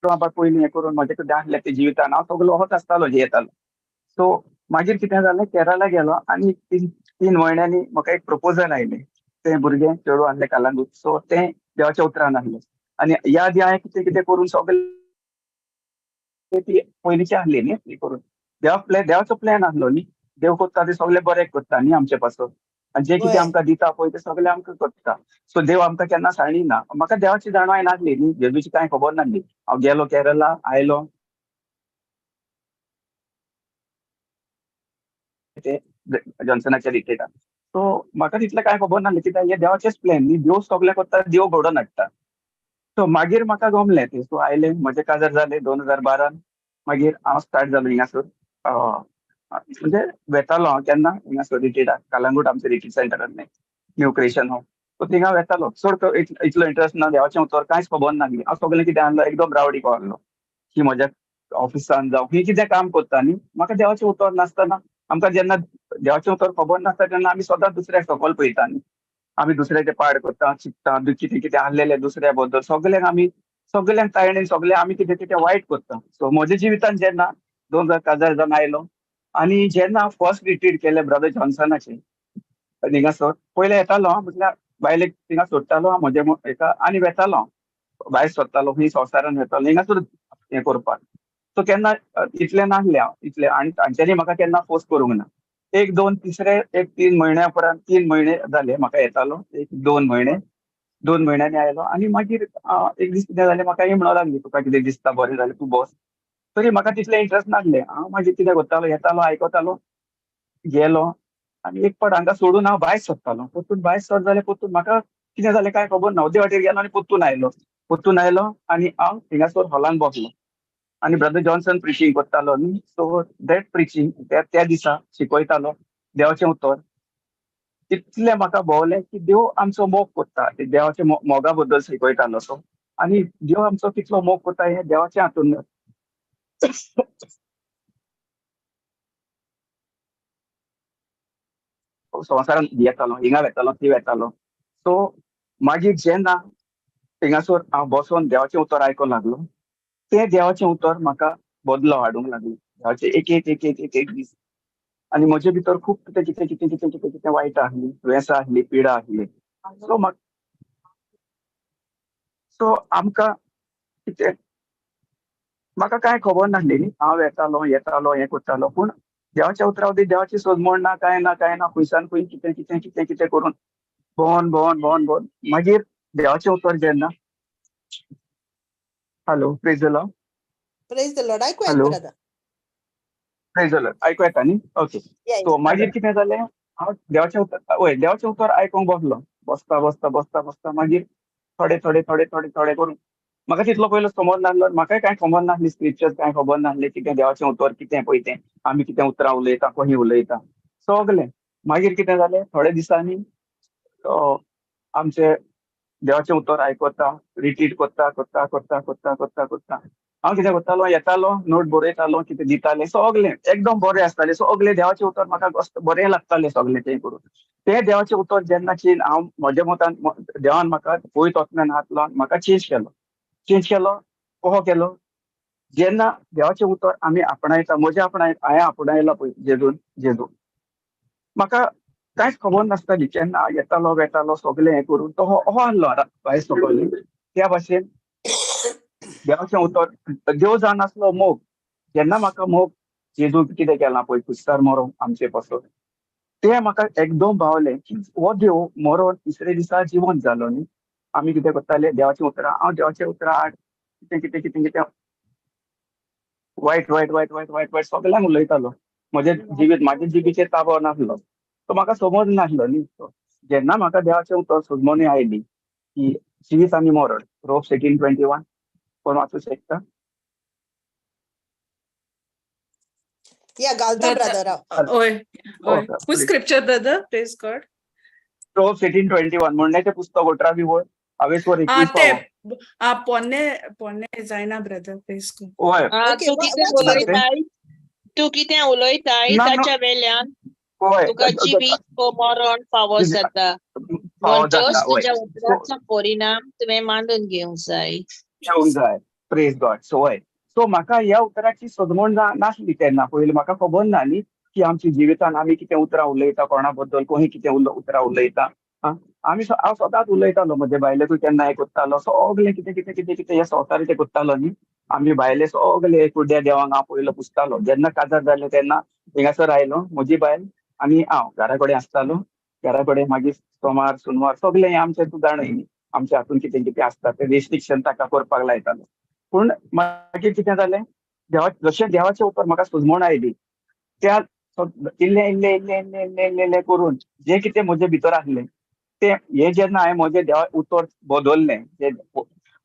बाबा पयलीं हें करून म्हजे कडेन आसलें ते जिवितान हांव सगळो होच आसतालो जे येतालो. सो मागीर कितें जालें केरळा गेलो आनी 3 म्हयन्यांनी म्हाका एक प्रपोजल आयलें. तें भुरगें चेडूं आसलें कलांगूट. सो तें देवाच्या उतरान आसलें आनी ह्या आदी हांवें कितें कितें करून सगळें ती पयलींची आसली न्ही ती करून देवाचो प्लॅन आसलो न्ही. देव करता ते सगळें बरें करता न्ही आमचे पासून आनी जे कितें
होय
आमकां दिता पळय ते सगळें आमकां करता. सो देव आमकां केन्ना साणिना. म्हाका देवाची जाणवाय नासली न्ही, जेजूची कांय खबर नासली. हांव गेलो केरळा आयलो ते जॉन्सनाच्या रिट्रीटाक. सो म्हाका तितलें कांय खबर नासलें कित्याक हे देवाचेच प्लॅन न्ही. देव सगळें करता, देव घडोवन हाडटा. सो मागीर म्हाका गमलें ते. सो आयलें म्हजें काजार जालें 2012 मागीर हांव स्टार्ट जालो हिंगासर म्हणजे वेतालो हांव केन्ना हिंगासर रिट्रीटाक कलंगूट आमचें रिट्रीट सेंटर आसलें न्यू क्रिएशन होम. सो थिंगा वेतालो. चड इतलो इंट्रस्ट ना देवाचें उतर कांयच खबर नासली. हांव सगळें कितें आसलो एकदम रावडी कहो की म्हज्या ऑफिसान जावं खंय कितें काम करता न्ही म्हाका देवाचें उतर नासतना आमकां जेन्ना देवाचें उतर खबर नासता तेन्ना आमी सदांच दुसऱ्याक सकयल पळयता न्ही. आमी दुसऱ्याचे पाड करता चिंतता कितें कितें आसलेलें दुसऱ्या बद्दल सगळ्यांक तायणेन सगळें आमी कितें कितें वायट करता. सो म्हज्या जिवितान जेन्ना 2014 आयलो आनी जेन्ना फर्स्ट रिट्रीट केलें ब्रदर जॉन्सनाचें हिंगासर पयलें येतालो हांव म्हटल्यार बायलेक थिंगा सोडटालो हांव म्हज्या हेका आनी वेतालो हांव भायर सरतालो खंय संवसारान वेतालो हिंगासर हें करपाक. सो केन्ना इतलें नासलें हांव इतलें आनी तांच्यांनी म्हाका केन्ना फोर्स करूंक ना. 3 म्हयन्या उपरांत 3 म्हयने जाले म्हाका येतालो 2 म्हयन्यांनी आयलो आनी मागीर एक दीस कितें जालें म्हाका ही म्हणूंक लागली तुका कितें दिसता बरें जालें तूं बस. तरी म्हाका तितलें इंट्रस्ट नासलें. हांव मागीर कितें करतालो येतालो आयकतालो गेलो आनी एक फावट हांगा सोडून हांव भायर सरतालो. परतून भायर सर जाल्यार परतून म्हाका कितें जालें काय खबर ना. अर्दे वाटेर गेलो आनी परतून आयलो आनी हांव हिंगासर हॉलान बसलो आनी ब्रदर जॉन्सन प्रिचींग करतालो न्ही. सो दॅट प्रिचींग त्या दिसा शिकयतालो देवाचें उतर. इतलें म्हाका भोवलें की देव आमचो मोग करता. देवाच्या मोगा बद्दल शिकयतालो तो आनी देव आमचो कितलो मोग करता हें देवाच्या हातून संवसारान येतालो हिंगा वेतालो ती वेतालो. सो मागीर जेन्ना हिंगासर हांव बसोन देवाचें उतर आयको लागलो तें देवाचें उतर म्हाका बदलो हाडूंक लागलें. देवाचे एक दीस आनी म्हजे भितर खूब कितें वायट आसली दुयेंसां आसली पिडा आसली. सो आमकां कितें म्हाका कांय खबर नासली न्ही. हांव येतालो हें करतालो पूण देवाच्या उतरा वरवीं देवाची सोजमोण ना कांय ना खंयसान खंय कितें करून भोंवन मागीर देवाचें उतर जेन्ना hello praise the lord
praise the lord ऐकू येता
hello
brother.
Praise the lord आयकूं येता न्ही. ओके. सो मागीर कितें जालें हांव देवाचें उतर आयकूंक बसलो. बसता मागीर थोडे करून म्हाका तितलो पयलो समज नासलो. म्हाकाय कांय खबर नासली स्क्रिप्चर्स कांय खबर नासलें कितें देवाचें उतर कितें पळय तें आमी कितें उतरां उलयता कोणी उलयता सगलें. मागीर कितें जालें थोड्या दिसांनी आमचे देवाचें उतर आयकता रिट्रीट करता हांव कितें करतालो येतालो नोट बरयतालो कितें दितालें सगलें एकदम बरें आसतालें. सगलें देवाचें उतर म्हाका बरें लागतालें सगलें तें करून. तें देवाचें उतर जेन्ना हांव म्हज्या मतान देवान म्हाका पयत वचनान हात लावन म्हाका चेंज केलो. कहो केलो जेन्ना देवाचें उतर आमी आपणायता हांवें आपणायला पळय जेजू म्हाका कांयच खबर नासताली. केन्ना येतालो वेतालो सगलें हें करून तो हो आहलो भायर सकयल. त्या भाशेन देवाचें उतर देव जावन आसलो मोग. जेन्ना म्हाका मोग जेजू कितें केलां पळय कुस्तार मरो आमचे पासून तें म्हाका एकदम भावलें की हो देव मरोन तिसरे दिसा जिवंत जालो न्ही. आमी कितें करताले देवाचें उतरां हांव देवाचें उतरां हाड कितें वायट सगल्यांक उलयतालो. म्हाज्या जिबीचेर ताबो नासलो. सो म्हाका समज नासलो न्ही. जेन्ना म्हाका देवाचें उतर सोजमोनी आयली की जिवीत आनी मरण रोप 18:21 कोण वाचूं शकता?
या घालता ब्रदर हांव.
ओय Who's scripture, brother? Praise God.
रोप 18:21 म्हणण्याचें पुस्तक 18 हावेसवर 21
पोन्ने जायना ब्रदर. Praise God.
हय
ओके
तू कितें
वाच ब्रदर.
उलयताय ताच्या वेल्यान
होय
तुका जिवीत को मरण फावो जाता
फावो
म्हणटच
जाता होय
तुझ्या
सो
उतराचो परिणाम तुवें मांडून घेवंक जाय.
घेवंक जाय प्रेज गॉड सो हय सो म्हाका ह्या उतराची सदमण नासली तेन्ना पयलीं म्हाका खबर ना न्ही की आमच्या जिवितान आमी कितें उतरां उलयता कोणा बद्दल कोणी कितें उतरां उलयता आमी हांव सदांच उलयतालो म्हजे बायलेकूय केन्ना हें कोत्तालो सगलें कितें कितें कितें कितें हें संवसार तें कोत्तालो न्ही आमी बायले सगले कुड्ड्या देवाक हांव पयलो पुजतालो जेन्ना काजार जालें तेन्ना हिंगासर आयलो म्हजी बायल आनी हांव घरा कडेन आसतालो घरा कडेन मागीर सोमार सुनवार सगलें हें आमचें तूं जाणय न्ही आमच्या हातून कितें कितें आसता तें रेस्ट्रिक्शन ताका करपाक लायतालो पूण मागीर कितें जालें जशें देवाचें उतर म्हाका सुजमण आयली त्या इल्लें इल्लें इल्लें इल्लें इल्लें इल्लें इल्लें करून जें कितें म्हजे भितर आसलें तें हें जेन्ना हांवें म्हजें देवा उतर बदललें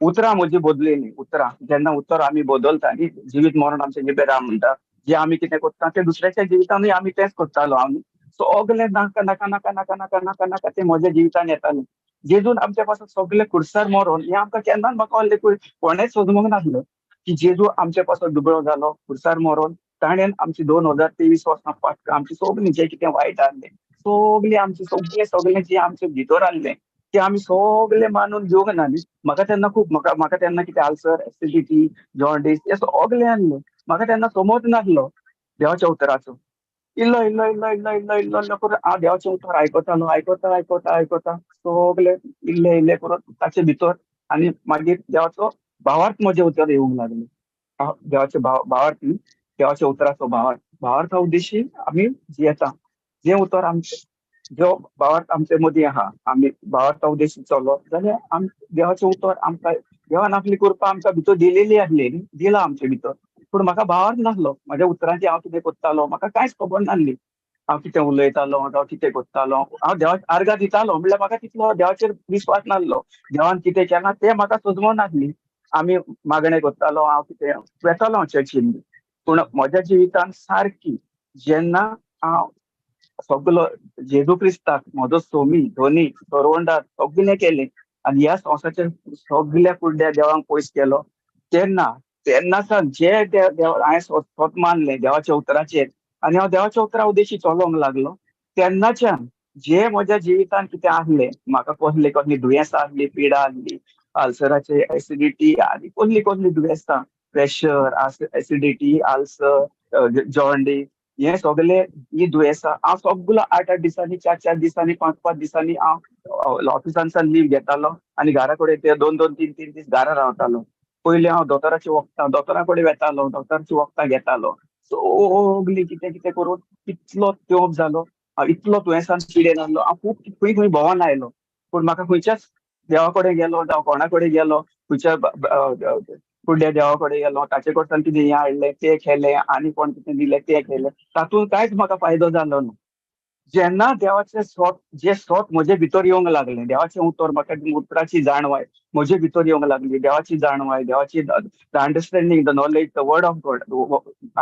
उतरां म्हजी बदलिल्लीं उतरां जेन्ना उतर आमी बदलता न्ही जिवीत मरण आमचें जिबेराम म्हणटा जें आमी कितें करता तें दुसऱ्याच्या जिवितानूय आमी तेंच करतालो आमी सगलें नाका नाका नाका नाका नाका नाका नाका तें म्हज्या जिवितान येतालें जेजून आमच्या पासून सगळें खुरसार मरण हें आमकां केन्नाच म्हाका कळ्ळें कोणेच सोदमूंक नासलो की जेजू आमच्या पासून दुबळो जालो खुरसार मरण ताणें आमची 2023 वर्सां पाटका आमची सगलीं जें कितें वायट आसलें सगलीं आमचें सगळें सगळें जें आमचें भितर आसलें तें आमी सगलें मानून घेवंक ना न्ही म्हाका तेन्ना खूब म्हाका तेन्ना कितें आल्सर एसिडिटी जॉन्डीस हें सगलें आसलें म्हाका तेन्ना समज नासलो देवाच्या उतराचो इल्लो इल्लो इल्लो इल्लो इल्लो इल्लो इल्लो करून हांव देवाचें उतर आयकतालो आयकता आयकता आयकता सगलें इल्लें इल्लें करून ताचे भितर आनी मागीर देवाचो भावार्थ म्हजे उतर येवंक लागले देवाचे भावार्थ न्ही देवाच्या उतराचो भावार्थ उद्देशी आमी जियेता जें उतर आमचें जो भावार्थ आमचे मदीं आहा आमी भावार्था उद्देशी चलो जाल्यार देवाचें उतर आमकां देवान आपली कृपा आमकां भितर दिलेली आसली न्ही दिला आमचे भितर पूण म्हाका भावार्थ नासलो म्हाज्या उतरांची हांव कितें कोत्तालो म्हाका कांयच खबर नासली हांव कितें उलयतालो जावं कितें कोत्तालो हांव देवाक आर्गां दितालो म्हणल्यार म्हाका तितलो देवाचेर विस्वास नासलो देवान कितें केलां तें म्हाका सजमो नासली आमी मागणें कोत्तालो हांव कितें वेतालो हांव चर्चीन पूण म्हज्या जिवितान सारकी जेन्ना हांव सगलो जेजू क्रिस्ताक म्हजो सोमी धोनी सरवंडार सगलें केलें आनी ह्या संवसाराच्या सगल्या कुड्ड्या देवाक पयस केलो तेन्नासान जे हांवें स्वत मानलें देवाच्या उतराचेर आनी हांव देवाच्या उतरा उद्देशी चलोंक लागलो तेन्नाच्यान जे म्हज्या जिवितान कितें आसलें म्हाका कसली कसली दुयेंसां आसली पिडा आसली आल्सराचे एसिडिटी आनी कसली कसली दुयेंसां प्रेशर एसिडिटी आल्सर जॉन्डीस हे सगळे ही दुयेंसां हांव सगलो 8-8 दिसांनी 4-4 दिसांनी 5-5 दिसांनी हांव ऑफिसांसान लीव घेतालो आनी घरा कडेन ते 2-2 3-3 दीस घरा रावतालो पयलीं हांव दोतोरा कडेन वेतालो दोतोराची वखदां घेतालो सगलीं कितें कितें करून इतलो तेंप जालो हांव इतलो दुयेंसान पिडेन आसलो हांव खूब खंय खंय भोंवोन आयलो पूण म्हाका खंयच्याच देवा कडेन गेलो जावं कोणा कडेन गेलो खंयच्या कुड्ड्या देवा कडेन गेलो ताचे कडच्यान कितें हें हाडलें तें केलें आनी कोण कितें दिलें तें केलें तातूंत कांयच म्हाका फायदो जालो ना जेन्ना देवाचें स्वत म्हजे भितर येवंक लागलें देवाचें उतर म्हाका उतराची जाणवाय म्हजे भितर येवंक लागली देवाची जाणवाय देवाची understanding the knowledge the word of God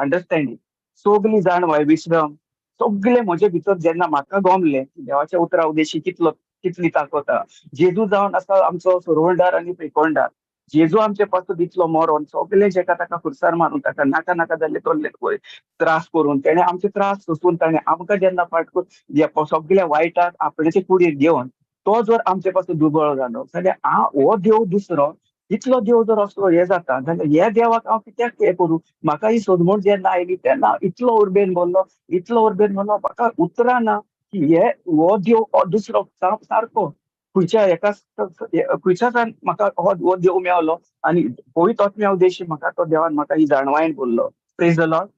understanding सगली जाणवाय विश्रम सगळे म्हजे भितर जेन्ना म्हाका गमलें देवाच्या उतरा उद्देशी कितली ताकद आहा जेजू जावन आसा आमचो सुरवंडार आनी प्रिकोंडार जेजू आमचे पासून दितलो मरण सगळे जेका ताका खुरसार मारून ताका नाका नाका जाल्ले तोरले पळय त्रास करून तेणे आमचे त्रास सोंसून ताणें आमकां जेन्ना फाट करून सगळ्या वायटाक आपणाचे कुडीर घेवन तो जर आमचे पासून दुबळो जालो जाल्यार हो देव दुसरो इतलो देव जर असलो हे जाता जाल्यार ह्या देवाक हांव कित्याक हें करूं म्हाका ही सोदमूण जेन्ना आयली तेन्ना इतलो उर्बेन बोल्लो म्हाका उतरां ना की हो देव दुसरो सारको खंयच्यान म्हाका हो देव मेवलो आनी पवित्र आत्म्या उद्देशी म्हाका तो देवान म्हाका ही जाणवायेन बोल्लो praise the lord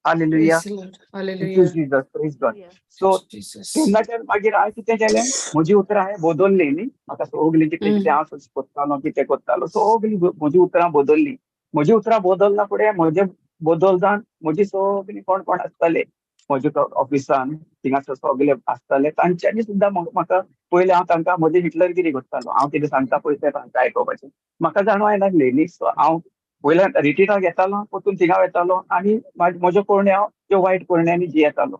hallelujah
Praise the Lord.
Thank you
Hallelujah.
Jesus praise God
Yeah.
So
Jesus.
तेन्नाच्यान मागीर हांवें कितें केलें म्हजी उतरां हांवें बदलली न्ही म्हाका सगलीं कितें कितें हांव कोत्तालो कितें कोत्तालो सगलीं म्हजी उतरां बदललीं म्हजी उतरां बदलना फुडें म्हजें बदल जावन म्हजी सगलीं कोण कोण आसताले म्हज्या ऑफिसान थिंगासर सगळे आसताले तांच्यांनी सुद्दां म्हाका पयलीं हांव तांकां म्हजी हिटलरगिरी करतालो हांव कितें सांगता पळय तें तांकां आयकोपाचें म्हाका जाणवाय नासली न्ही सो हांव वयल्यान रिट्रीटाक येतालो परतून थिंगा वयतालो आनी म्हज्यो कोरण्यो हांव त्यो वायट कोरण्यांनी जियेतालो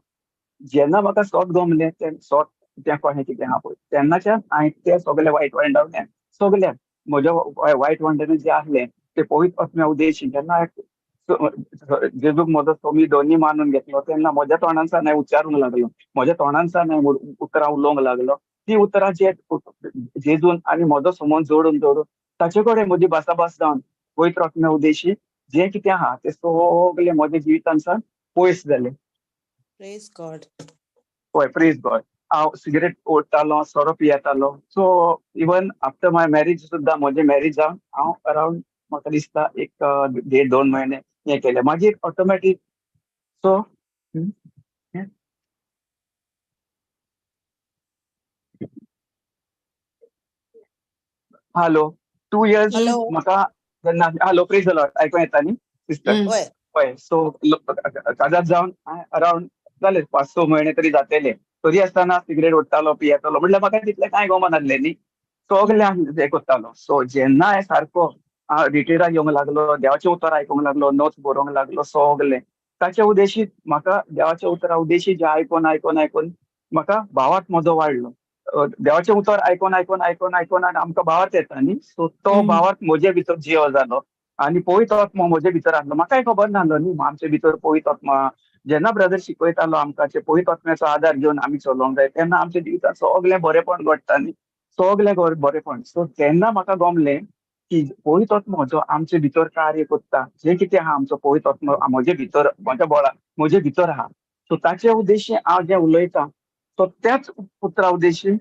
जेन्ना म्हाका सोत गमलें तें सोत तें कोणें कितें आहा पळय तेन्नाच्यान हांवें तें सगळें वायट वांयडावलें सगळ्याक म्हज्या वायट वांयड्यान जें आसलें तें पवित्र आत्म्या उद्देशी जेन्ना जेजूक म्हजो स्वामी दोन्ही मानून घेतलो तेन्ना म्हज्या तोंडांसा नाही उच्चारूंक लागलो, म्हज्या तोंडांसा नाही उतरां उलोवंक लागलो. ती उतरां जे जेजून आनी म्हजो समोर जोडून जोडून ताचे कडेन म्हजी भासाभास जावन पवित्र आत्म्या उद्देशी जे कितें आहा ते सगळे म्हज्या जिवितांसान पयस जाले.
Praise God.
हय, प्रेज गॉड. हांव सिगरेट ओडटालो, सोरो पियेतालो. सो इवन आफ्टर माय मॅरेज सुद्दां म्हजें मॅरेज जावन हांव अरावंड म्हाका दिसता एक 1.5-2 महिने हे केले. मागीर automatic so hello 2 years
hello.
म्हाका जेन्ना हॅलो प्रेज द लॉर्ड आयकूं येता न्ही सिस्टर?
होय.
हय, सो काजात जावन अरावंड जाले 5-6 महिने तरी जातले. तरी आसतना सिगरेट ओडटालो, पियेतालो. म्हणल्यार म्हाका तितलें कांय गमो नासलें न्ही. सगलें हांव हें करतालो. सो जेन्ना हांवें सारको रिटेराक येवंक लागलो, देवाचें उतर आयकूंक लागलो, नोट्स बरोवंक लागलो, सगलें ताचे उद्देशीत म्हाका देवाच्या उतरा उद्देशी जे आयकून आयकून आयकून म्हाका भावार्थ म्हजो वाडलो. देवाचें उतर आयकून आयकून आयकून आयकून आनी आमकां भावार्थ येता न्ही, सो तो भावार्थ म्हजे भितर जियो जालो आनी पवित्र आत्मा म्हजे भितर आसलो. म्हाकाय खबर नासलो न्ही आमचे भितर पवित्र आत्मा. जेन्ना ब्रदर शिकयतालो आमकां पवित्र आत्म्याचो आदार घेवन आमी चलोवंक जाय तेन्ना आमच्या जिवितांत सगलें बरेपण घडटा न्ही, सगलें बरेपण. सो तेन्ना म्हाका गमलें की पवित्र आत्मा जो आमचे भितर कार्य करता, जे कितें आहा आमचो पवित्र आत्मा म्हजे भितर म्हज्या बोळा म्हजे भितर आहा, सो ताचे उद्देशी हांव जें उलयतां सो त्याच उतरा उद्देशी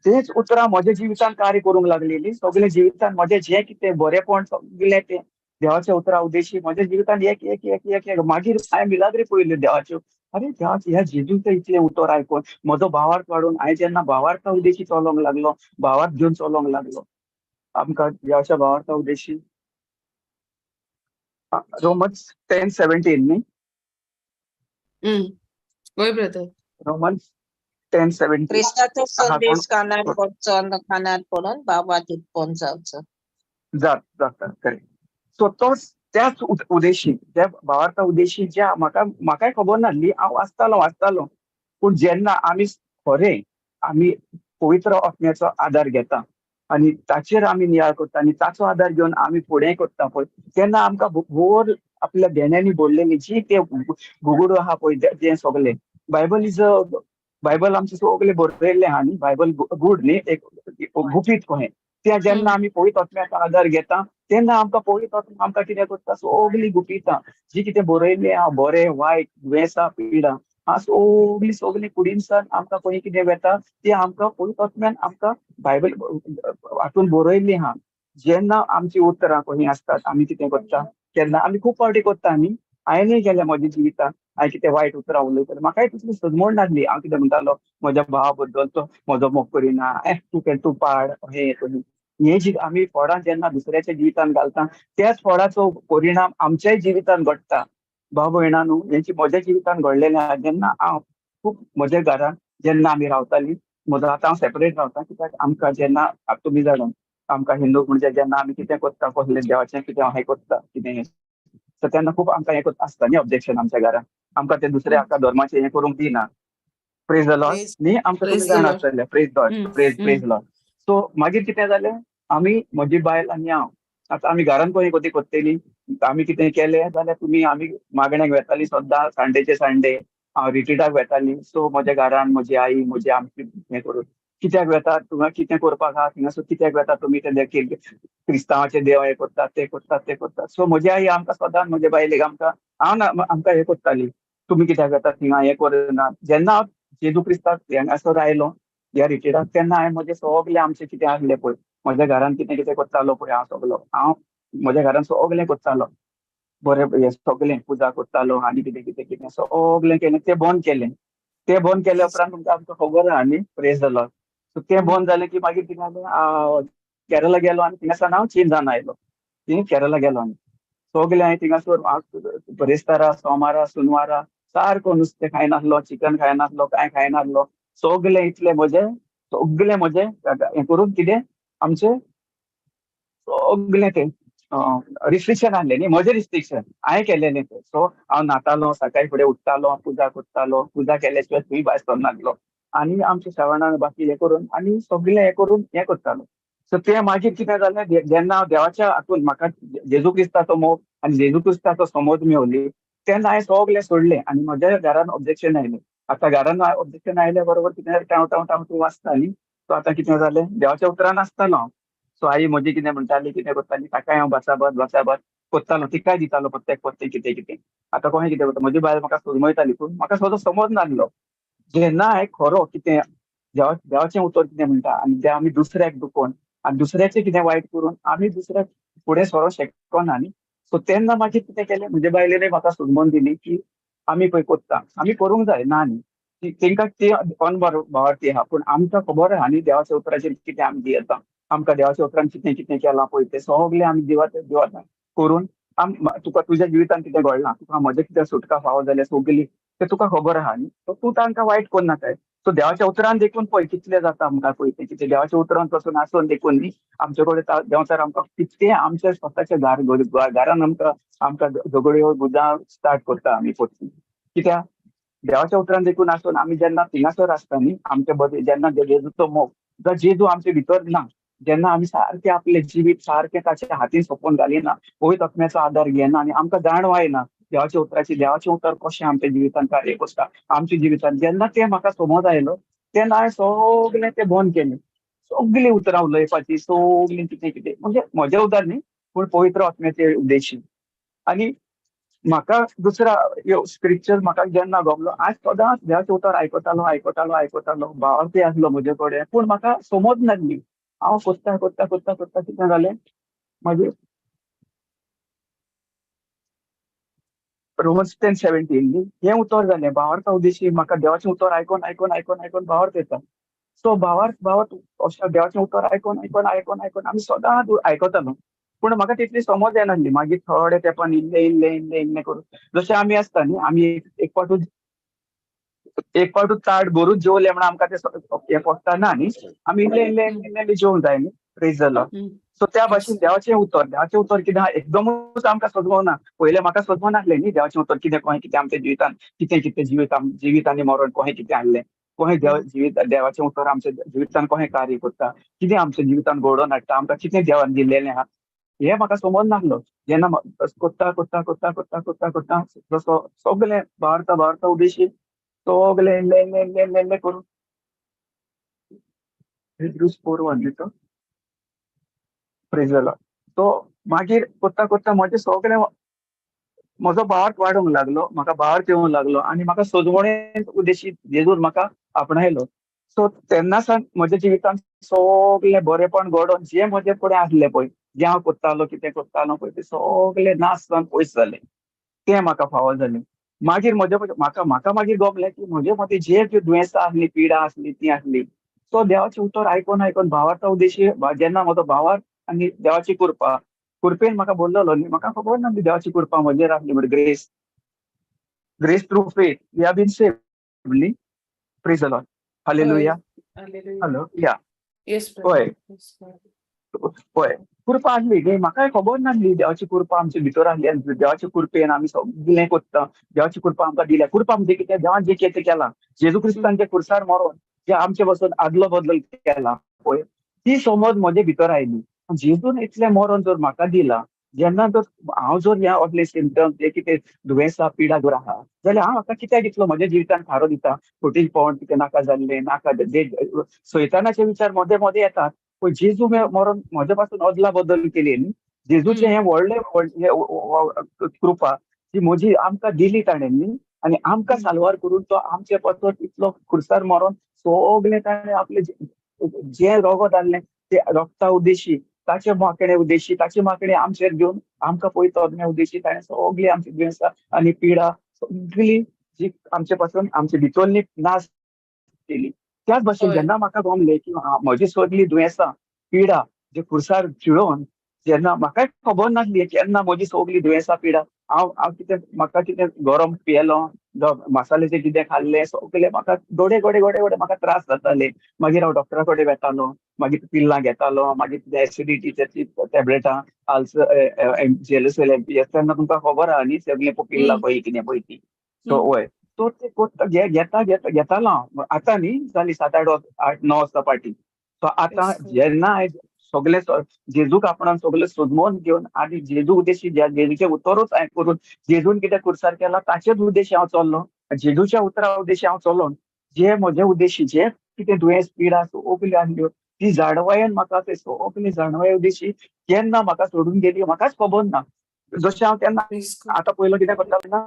तेच उतरां म्हज्या जिवितांत कार्य करूंक लागलेली. सगळे जिवितांत म्हजें जें कितें बरेपण सगलें तें देवाच्या उतरा उद्देशी म्हज्या जिवितांत एक एक एक एक एक मागीर हांवें मिलाग्री पळयल्यो देवाच्यो. अरे देवाचें ह्या जेजूचं इतलें उतर आयकून म्हजो भावार्थ वाडून हांवें जेन्ना भावार्था उद्देशी चलोवंक लागलो, भावार्थ घेवन चलोवंक लागलो, आमकां देवाच्या भावार्था उद्देशी रोमन्स 10:17 न्ही,
होय ब्रदर.
रोमन्स 10:17
क्रिस्ताचो
आहा कोण
संदेश कानार पडचो आनी कानार पडून बाबात उत्पन्न जावचो.
जाता करेक्ट. सो तोच त्याच उद्देशी त्या भावार्था उद्देशी ज्या म्हाकाय खबर नासली. हांव वाचतालो पूण जेन्ना आमी खरें आमी पवित्र आत्म्याचो आदार घेता आनी ताचेर आमी नियाळ करता आनी ताचो आदार घेवन आमी फुडें करता पळय तेन्ना आमकां भोर आपल्या देण्यांनी भरलेली जी ते गुगुडू आहा पळय जें सगलें बायबल आमचें सगलें बरयल्लें आहा न्ही. बायबल गूड न्ही, एक गुपीत कहें. त्या जेन्ना आमी पवित्र आत्म्याचो आदार घेता तेन्ना आमकां पवित्र आत्मा आमकां कितें करता, सगलीं गुपितां जी कितें बरयल्लें आहा बरें वायट दुयेंसां पिडा सगलीं कुडीनसान आमकां खंय कितें वेता ती आमकां पवित्र आत्म्यान आमकां बायबल हातून बरयल्लीं आहा. जेन्ना आमची उतरां खंय आसतात आमी कितें करता तेन्ना आमी खूब फावटी करता न्ही. हांवेंय केलें म्हज्या जिवितांत. हांवें कितें वायट उतरां उलयतां म्हाकाय तितली सजमोण नासली. हांव कितें म्हणटालो म्हज्या भावा बद्दल तो म्हजो मोग करिना, तूं पाड हें करून. हे जी आमी फळां जेन्ना दुसऱ्याच्या जिवितांत घालता त्याच फळाचो परिणाम आमच्याय जिवितांत घडटा. भाव भयणांनो, हेंची म्हज्या जिवितांत घडलेलें आहा. जेन्ना हांव खूब म्हज्या घरांत जेन्ना आमी रावतालीं, म्हजो आतां हांव सेपरेट रावता कित्याक आमकां जेन्ना तुमी जाणा आमकां हिंदू म्हणजे जेन्ना आमी कितें करता कसलें देवाचें कितें हें करता कितें सो तेन्ना खूब आमकां हें आसता न्ही ऑब्जेक्शन आमच्या घरांत. आमकां ते दुसऱ्या हाका धर्माचें हें करूंक दिना. प्रेज द लॉर्ड
प्रेज
न्ही, आमकां
Praise
तुमी
the
जाणा
Lord.
आसतलें. Praise God, praise Lord. So मागीर कितें जालें, आमी म्हजी बायल आनी हांव आतां आमी घरांत खंय कोती करतलीं आमी कितें केलें जाल्यार आमी मागण्याक वेतालीं सद्दां संडेचे संडे हांव रिट्रीटाक वेतालीं. सो म्हज्या घरांत म्हजी आई म्हजी आमची हें करून कित्याक वेतात तुका कितें करपाक आहा थिंगासर कित्याक वेता तुमी ते क्रिस्तांवाचे देव हें करतात ते करतात. सो म्हजी आई आमकां सदां म्हजे बायलेक आमकां हें करताली तुमी कित्याक वेतात थिंगा हें करना. जेन्ना हांव जेजू क्रिस्ताक हांगासर आयलो ह्या रिट्रीटाक तेन्ना हांवें म्हजें सगलें आमचें कितें आसलें पळय म्हज्या घरांत कितें कितें करतालो पळय हांव म्हज्या घरांत सगलें करतालो. बरें हें सगलें पुजा करतालो आनी कितें कितें कितें सगलें केलें तें बंद केलें. तें बंद केल्या उपरांत तुमकां आमकां खबर आहा न्ही. Praise the Lord. सो तें बंद जालें की मागीर कितें जालें, केरला गेलो आनी थिंगासान हांव चेंज जावन आयलो. केरला गेलो आनी सगलें हांवें थिंगासर बरेस्तारा सोमारा सुनवारा सारको नुस्तें खायनासलो, चिकन खायनासलो, कांय खायनासलो. सगलें इतलें सगलें म्हजें हें करून कितें आमचें सगलें तें रिस्ट्रिक्शन आहलें न्ही, म्हजें रिस्ट्रिक्शन हांवें केलेलें तें. सो हांव न्हातालों, सकाळी फुडें उठ्ठालो, पुजा करतालो, पुजा केल्या शिवाय खंय भायर सरनासलो आनी आमच्या श्रावणान बाकी हें करून आनी सगलें हें करून हें करतालो. सो ते मागीर कितें जालें जेन्ना हांव देवाच्या हातून म्हाका जेजू क्रिस्ताचो मोग आनी जेजू क्रिस्ताचो समज मेवली तेन्ना हांवें सगळें सोडलें आनी म्हज्या घरान ऑब्जेक्शन आयलें. आतां घरान ऑब्जेक्शन आयल्या बरोबर कितें टाव टाव टाव तूं वाचता न्ही. सो आतां कितें जालें देवाच्या उतरान आसतालो हांव. सो आई म्हजी कितें म्हणटाली कितें करताली ताकाय हांव बचाबत कोत्तालो तिकाय दितालो प्रत्येक पत्ते कितें कितें. आतां कोणें कितें करता म्हजी बायल म्हाका सोजमयताली पूण म्हाका सगळो समज नासलो. जेन्ना हांवें खरो कितें देवाचें उतर कितें म्हणटा आनी तें आमी दुसऱ्याक दुखोवन आनी दुसऱ्याचें कितें वायट करून आमी दुसऱ्याक फुडें सरो शकना न्ही. सो तेन्ना मागीर कितें केलें म्हजे बायलेनय म्हाका सुजमोवन दिली की आमी पळय कोत्ता आमी करूंक जाय ना न्ही. तेंकां ती भावार्थी आहा पूण आमकां खबर आहा न्ही देवाच्या उतराचेर कितें आमी दियेता. आमकां देवाच्या उतरान कितें कितें केलां पळय तें सगळें आमी दिवता करून तुका तुज्या जिवितान कितें घडलां तुका म्हजें कितें सुटका फावो जाल्यार सगळी तें तुका खबर आहा न्ही. सो तूं तांकां वायट कोन्नाकाय. सो देवाच्या उतरान देखून पळय कितलें जाता आमकां पळय तें कितें देवाच्या उतरान पासून आसून देखून न्ही आमचे कडेन देंवचार आमकां कितें आमच्या स्वताच्या घरान आमकां झगड्यो गुजां स्टार्ट करता आमी पळय कित्याक देवाच्या उतरान देखून आसून आमी जेन्ना थिंगासर आसता न्ही आमचे बदल जेन्ना जेजूचो मोग जो जेजू आमचे भितर ना जेन्ना आमी सारकें आपलें जिवीत सारकें ताच्या हातीन सोपोवन घालिना पळयत आत्म्याचो आदार घेना आनी आमकां जाणवा येना देवाच्या उतर कशें आमच्या जिवितान कार्य करता आमच्या जिवितान जेन्ना तें म्हाका समज आयलो तेन्ना हांवें सगळें तें बंद केलें. सगळीं उतरां उलोवपाची सगळीं कितें कितें म्हणजे म्हजें उदार न्ही पूण पवित्र आत्म्याचे उद्देशी. आनी म्हाका दुसरा स्क्रिप्चर म्हाका जेन्ना गमलो हांव सदांच देवाचें उतर आयकतालो भावार्थी आसलो म्हजे कडेन पूण म्हाका समज नासली. हांव कोत्ता कितें जालें मागीर रोमन्स 10:17 न्ही हें उतर जालें भावार्था उद्देशी म्हाका देवाचें उतर आयकोन भावार्थ येता. सो भावार्थ अशें देवाचें उतर आयकोन आमी सदांच आयकतालो पूण म्हाका तितली समज येनासली. मागीर थोड्या तेंपान इल्लें करून जशें आमी आसता न्ही आमी एक पावटूच ताट भरून जेवलें म्हणून आमकां तें हें पडटा ना न्ही आमी इल्लें जेवंक जाय न्ही. Praise the Lord. सो त्या भाशेन देवाचें उतर कितें एकदमूच आमकां सजमवना पयलें म्हाका सजमवनासलें न्ही देवाचें उतर कितें आमच्या जिवितान कितें जिवीत आनी मरण कोहें कितें हाडलें कोहें देवाचें उतर आमच्या जिवितान कोहें कार्य करता कितें आमच्या जिवितान घडोवन हाडटा आमकां कितें देवान दिल्लेलें आहा हें म्हाका समज नासलो. जेन्ना कोत्ता जसो सगळें भावार्था उद्देशी सगळें इल्लें करून प्रेज द लॉर्ड. सो मागीर कोत्ता म्हजें सगळें म्हजो भावार्थ वाडूंक लागलो म्हाका भावार्थ येवंक लागलो आनी म्हाका सजमोणें उद्देशीत जेजून म्हाका आपणायलो. सो तेन्ना सावन म्हज्या जिवितान सगळें बरेंपण घडोवन जें म्हजे फुडें आसलें पळय जें हांव कोत्तालो कितें करतालो पळय तें सगळें नाश जावन पयस जालें तें म्हाका फावो जालें. मागीर म्हाका मागीर गमलें की म्हजे मदीं जे दुयेंसां आसलीं पिडा आसली ती आसली सो देवाचें उतर आयकोन भावार्था उद्देशी जेन्ना म्हजो भावार्थ आनी देवाची कृपेन म्हाका बोल्लोलो न्ही म्हाका खबर नासली देवाची कृपा म्हजेर आसली म्हणजे grace through faith we have been saved न्ही. Praise the lord. Hallelujah. Hello या
Yes,
होय
brother.
होय कृपा आसली न्ही म्हाकाय खबर नासली देवाची कृपा आमच्या भितर आसली आनी देवाच्या कृपेन आमी सगळें कोत्ता देवाची कृपा आमकां दिल्या. कृपा म्हणजे कितें देवान जें कितें केलां जेजू क्रिस्तान जे खुर्सार मरोन जे आमचे पासून आदलो बदल केला पळय ती समज म्हजे भितर आयली. जेजून इतलें मरण जर म्हाका दिलां जेन्ना जर हांव जर ह्या असले सिम्पटम्स जे कितें दुयेंसां पिडा जर आहा जाल्यार हांव म्हाका कित्याक इतलो म्हज्या जिवितान थारो दिता फटींगपण कितें नाका जाल्लें नाका सैतानाचे विचार मदें येतात पण जेजू मरण म्हज्या पासून अदला बदल केली न्ही जेजूचें हें व्हडलें कृपा ती म्हजी आमकां दिली ताणें न्ही आनी आमकां साल्वार करून तो आमचे पासून इतलो खुर्सार मरण सगळें ताणें आपलें जें रगत आहलें तें रक्ता उद्देशी ताचे माकणे उद्देशी ताची माकणे आमचेर घेवन आमकां पळयत अग्ने उद्देशी ताणें सगळीं आमची दुयेंसां आनी पिडा सगळी जी आमचे पासून आमचे भितरली नाश केली. त्याच भाशेन जेन्ना म्हाका गमलें की म्हजी सगळीं दुयेंसां पिडा जे खुर्सार चिळोवन जेन्ना म्हाकाय खबर नासली केन्ना म्हजी सगळीं दुयेंसां पिडा हांव कितें म्हाका कितें गरम पियेलो मसाल्याचें कितें खाल्लें सगळें म्हाका गोडे म्हाका त्रास जाताले. मागीर हांव डॉक्टरा कडेन वेतालो मागीर पिल्लां घेतालो मागीर एसिडिटीची टॅबलेटां जेलसोल एमपीएस तेन्ना तुमकां खबर आहा न्ही सगळें पिल्लां पळय कितें पळय ती. सो वय तो ते घेतालो हांव आतां न्ही जाली 7-8-9 वर्सां फाटीं. सो आतां जेन्ना सगळे जेजूक आपण सगळे सोदमोन घेऊन आणि जेजू उद्देशी जेजूचे उतरूच करून जेजून कितें कुर्सार केला ताचेच उद्देशी हांव चल्लो. जेजूच्या उतरा उद्देशी हांव चलोन जे म्हजे उद्देशी जे कितें दुयेंस पिडा सगळ्यो आहल्यो ती जाणवायन म्हाका ते सगळे जाणवाय उद्देशी केन्ना म्हाका सोडून गेली म्हाकाच खबर ना. जशें हांव तेन्ना
Praise God.
आतां पयलो कितें करतालो ना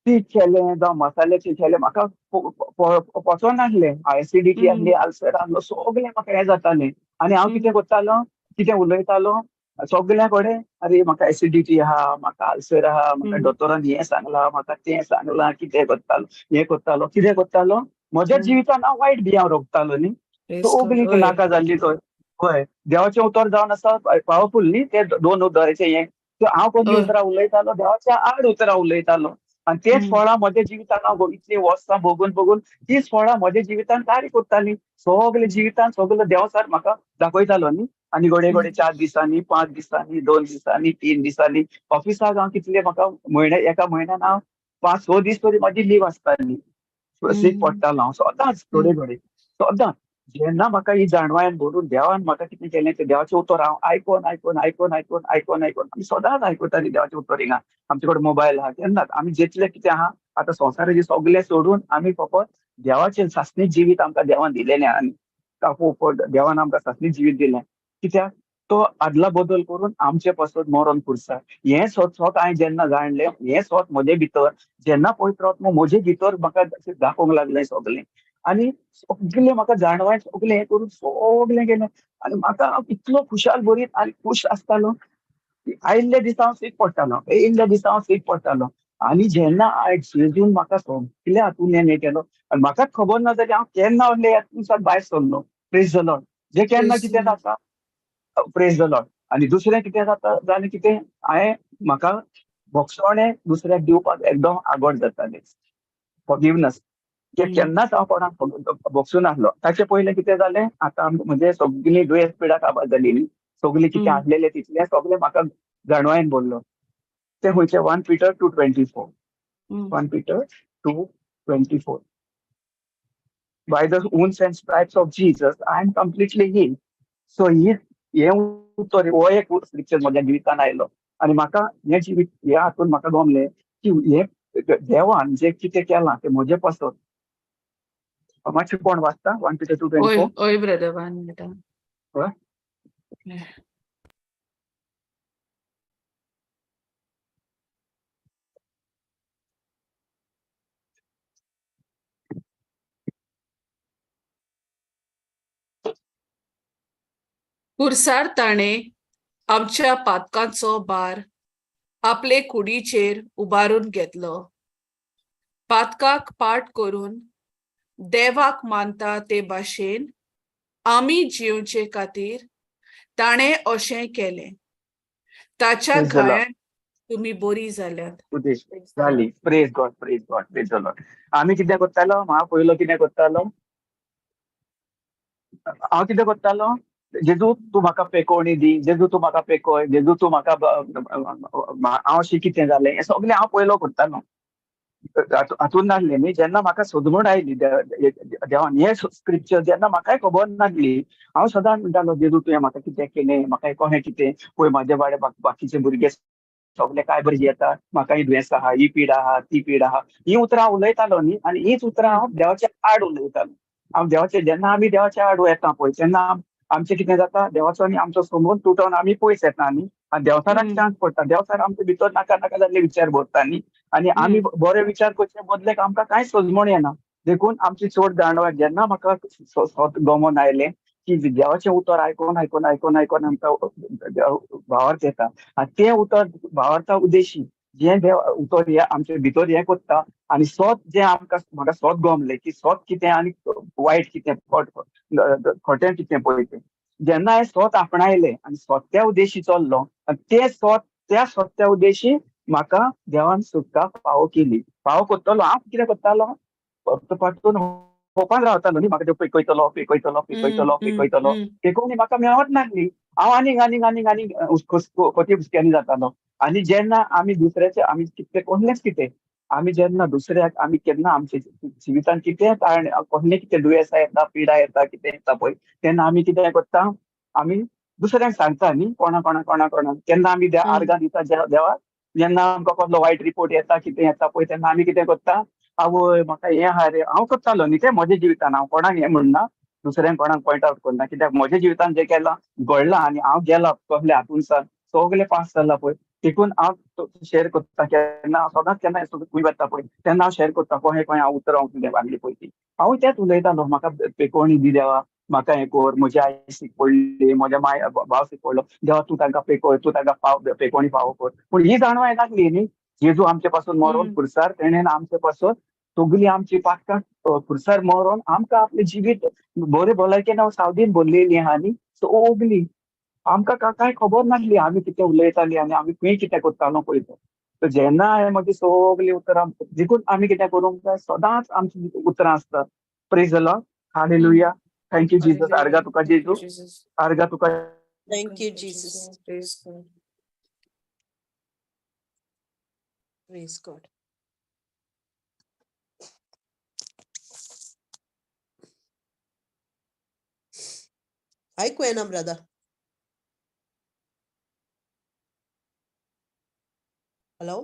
ती केलें जावं मसाल्याचे केलें म्हाका पचोनासलें. एसिडिटी आहली, आल्सर आहलो, सगळें म्हाका हें जातालें. आनी हांव कितें करतालो, कितें उलयतालो सगळ्या कडेन अरे म्हाका एसिडिटी आहा, म्हाका आल्सर आहा, म्हाका डॉक्टरान हें सांगलां, म्हाका तें सांगलां, कितें करतालो हें करतालो कितें करतालो. म्हज्या जिवितान हांव वायट बी हांव रोखतालो न्ही.
Praise God.
सगळीं
होय.
नाका जाल्ली थंय. हय, देवाचें उतर जावन आसा पावरफुल न्ही ते 2 उतरांचें हें. सो हांव कसलीं
हय.
उतरां उलयतालो देवाच्या आड उतरां उलयतालो. आणि तेच फळां म्हज्या जिवितान हांव इतलीं वर्सां बघून तीच फळां म्हज्या जिवितान कार्य करतालीं. सगळे जिवितान सगळो देवसार म्हाका दाखयतालो न्ही. आनी घडये 4 दिसांनी 5 दिसांनी 2 दिसांनी 3 दिसांनी ऑफिसाक हांव कितले म्हाका एका म्हयन्यान हांव 5-6 दीस तरी म्हाजी लीव आसताली. सीक पडटालो हांव सदांच घडये सदांच. जेन्ना म्हाका ही जाणवायन भरून देवान म्हाका कितें केलें तें देवाचें उतर हांव आयकोन आमी सदांच आयकतालीं देवाचें उतर हिंगा. आमचे कडेन मोबायल आहा केन्नाच आमी जितले कितें आहा आतां संवसाराचें सगळें सोडून आमी फकत देवाचें सासणी जिवीत आमकां देवान दिलेलें आनी देवान आमकां सासणी जिवीत दिलें. कित्याक तो आदला बदल करून आमचे पासून मरण कुर्सा हें स्वत हांवें जेन्ना जाणलें हें स्वत म्हजे भितर जेन्ना पवित्र आत्मा म्हजे भितर म्हाका दाखोवंक लागलें सगळें आनी सगळें म्हाका जाणवाय सगळें हें करून सगळें गेलें. आनी म्हाका इतलो खुशाल भरीत आनी खूश आसतालो. आयिल्ल्या दिसा हांव सीक पडटालो, येयल्ल्या दिसा हांव सीक पडटालो. आनी जेन्ना जेजून म्हाका सगळे हातून हें केलो आनी म्हाकाच खबर ना जाल्यार हांव केन्ना असले हातूंतल्यान भायर सरलो. Praise the Lord. जे केन्ना
Praise
कितें
God.
जाता प्रेज द लॉर्ड. आनी दुसरें कितें जाता जाल्यार कितें हांवें म्हाका भोगसोणें दुसऱ्याक दिवपाक एकदम आगोड जातालें. फॉरगिवनेस जे केन्नाच हांव कोणाक भोगसूं नासलो. ताचे पयलें कितें जालें आतां म्हणजे सगळीं दुयेंस पिडा काबार जाली न्ही. सगळीं कितें आसलेलें तितलें सगळें म्हाका जाणवायन बोल्लो. ते खंयचे 1 Peter 2:24. 1 Peter 2:24. By the wounds and stripes of Jesus, I am completely healed. So हे उतर हो एक स्क्रिप्चर म्हज्या जिवितान आयलो आनी म्हाका हें जिवीत ह्या हातून म्हाका गमलें की हे देवान जे कितें केलां तें म्हजे पासून. मातशें कोण वाचता 1 Peter 2:24?
ओय ब्रदर 1 minute.
हय?
कुर्सार ताणें आमच्या पातकांचो भार आपले कुडीचेर उबारून घेतलो. पातकाक पाट करून देवाक मानता ते भाशेन आमी जिवचे खातीर ताणें अशें केलें. ताच्या
Praise the Lord.
गायान तुमी बरी जाल्यात.
उद्देश जाली. Praise God praise the Lord. आमी कितें करतालो हांव पयलो कितें करतालो हांव कितें करतालो जेजू तूं म्हाका पेकोवणी दी, जेजू तूं म्हाका पेकोय, जेजू तूं म्हाका हांव अशें कितें जालें हें सगळें हांव पयलो करतालो. हातून नासलें न्ही. जेन्ना म्हाका सोदमण आयली देवान हें स्क्रिप्चर जेन्ना म्हाकाय खबर नासली हांव सदांच म्हणटालो जेजू तुवें म्हाका कितें केलें, म्हाका कशें कितें पळय म्हाजे बारे बाकीचे भुरगे सगळे काय बरें येता, म्हाका ही दुयेंस आहा, ही पीड आहा, ती पीड आहा, ही उतरां हांव उलयतालो न्ही आनी हीच उतरां हांव देवाच्या आड उलयतालो. हांव देवाचे जेन्ना आमी देवाच्या आड येता पळय तेन्ना आमचें कितें जाता देवाचो आनी आमचो संबंद तुटोन आमी पयस येता न्ही आनी देवसाराक चान्स पडटा. देवसार आमच्या भितर नाका नाका जाल्ले विचार भरता न्ही आनी आमी बरे विचार करचे बदलेक आमकां कांयच सजमण येना. देखून आमची चड जाणवाय जेन्ना म्हाका स्वत गमन आयलें की देवाचें उतर आयकोन आयकोन आयकोन आयकोन आमकां भावार्थ येता आनी तें उतर भावार्था उद्देशी जें देव उतर हें आमचे भितर हें करता आनी स्वत जें आमकां म्हाका स्वत गमलें की स्वत कितें आनी वायट कितें खोटें कितें पळय तें जेन्ना हांवें स्वत आपणायलें आनी स्वत्या उद्देशी चल्लो आनी तें स्वत त्या स्वत्या उद्देशी म्हाका देवान सुटका फावो केली. फावो करतलो हांव कितें करतालो पाटून होपान रावतालो न्ही. म्हाका पेकयतलो पेकोवणी म्हाका मेळत नासली. हांव आनीक खोटी हुस्क्यानी जातालो. आनी जेन्ना आमी दुसऱ्याचे आमी कितें कोणलेंच कितें आमी जेन्ना दुसऱ्याक आमी केन्ना आमच्या जिवितान कितें कसले कितें दुयेंसां येता, पिडा येता, कितें येता पळय, तेन्ना आमी कितें करता, आमी दुसऱ्यांक सांगता न्ही, कोणाक केन्ना आमी आर्गां दिता देवाक. जेन्ना आमकां कसलो वायट रिपोर्ट येता, कितें येता पळय, तेन्ना आमी कितें करता, आवय म्हाका हें आहा रे, हांव करतालो न्ही तें म्हज्या जिवितान, हांव कोणाक हें म्हणना, दुसऱ्यांक कोणाक पॉयंट आवट करना, कित्याक म्हज्या जिवितान जें केलां घडलां आनी हांव गेलां कसल्या हातूंतसान सगलें पास जालां पळय, देखून हांव शेअर करता. केन्ना सदांच केन्ना खूंय वता पळय तेन्ना हांव शेअर करता, कोहे हांव उतर हांव कितें वागली पळय ती, हांव तेंच उलयतालो, म्हाका पेकोवणी दी देवा, म्हाका हें कर, म्हजी आई शिकपडली, म्हज्या भाव शिकपडलो, देवा तूं तांकां पेकोय, तूं तांकां पेकोवणी फावो कर. पूण ही जाणवाय नासली न्ही, जेजू आमचे पासून मरोन खुरसार तेणेन आमचे पासून सगळी आमची पातकां खुरसार मरोन आमकां आपलें जिवीत बरे भलायकेन हांव सावदीन भरलेली आहा न्ही, सगली आमकां कांय खबर नासली आमी कितें उलयताली आनी आमी खंय कितें करतालो पळय तो. तर जेन्ना हांवें म्हजी सगळीं उतरां देखून आमी कितें करूंक जाय, सदांच आमची उतरां आसतात. Praise the lord, hallelujah, thank you Jesus, आर्गा तुका जेजू, आर्गा तुका.
Thank you, Jesus.
Praise God.
Praise God. ऐकू येना brother. Hello.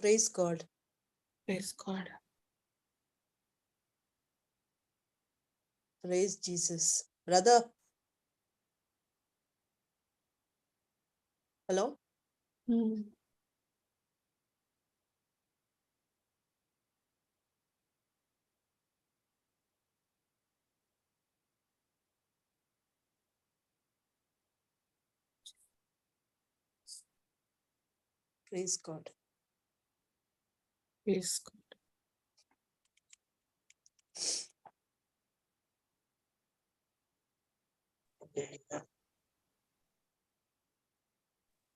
Praise God.
Praise God.
Praise Jesus. Brother. Hello. Praise God.
Praise God.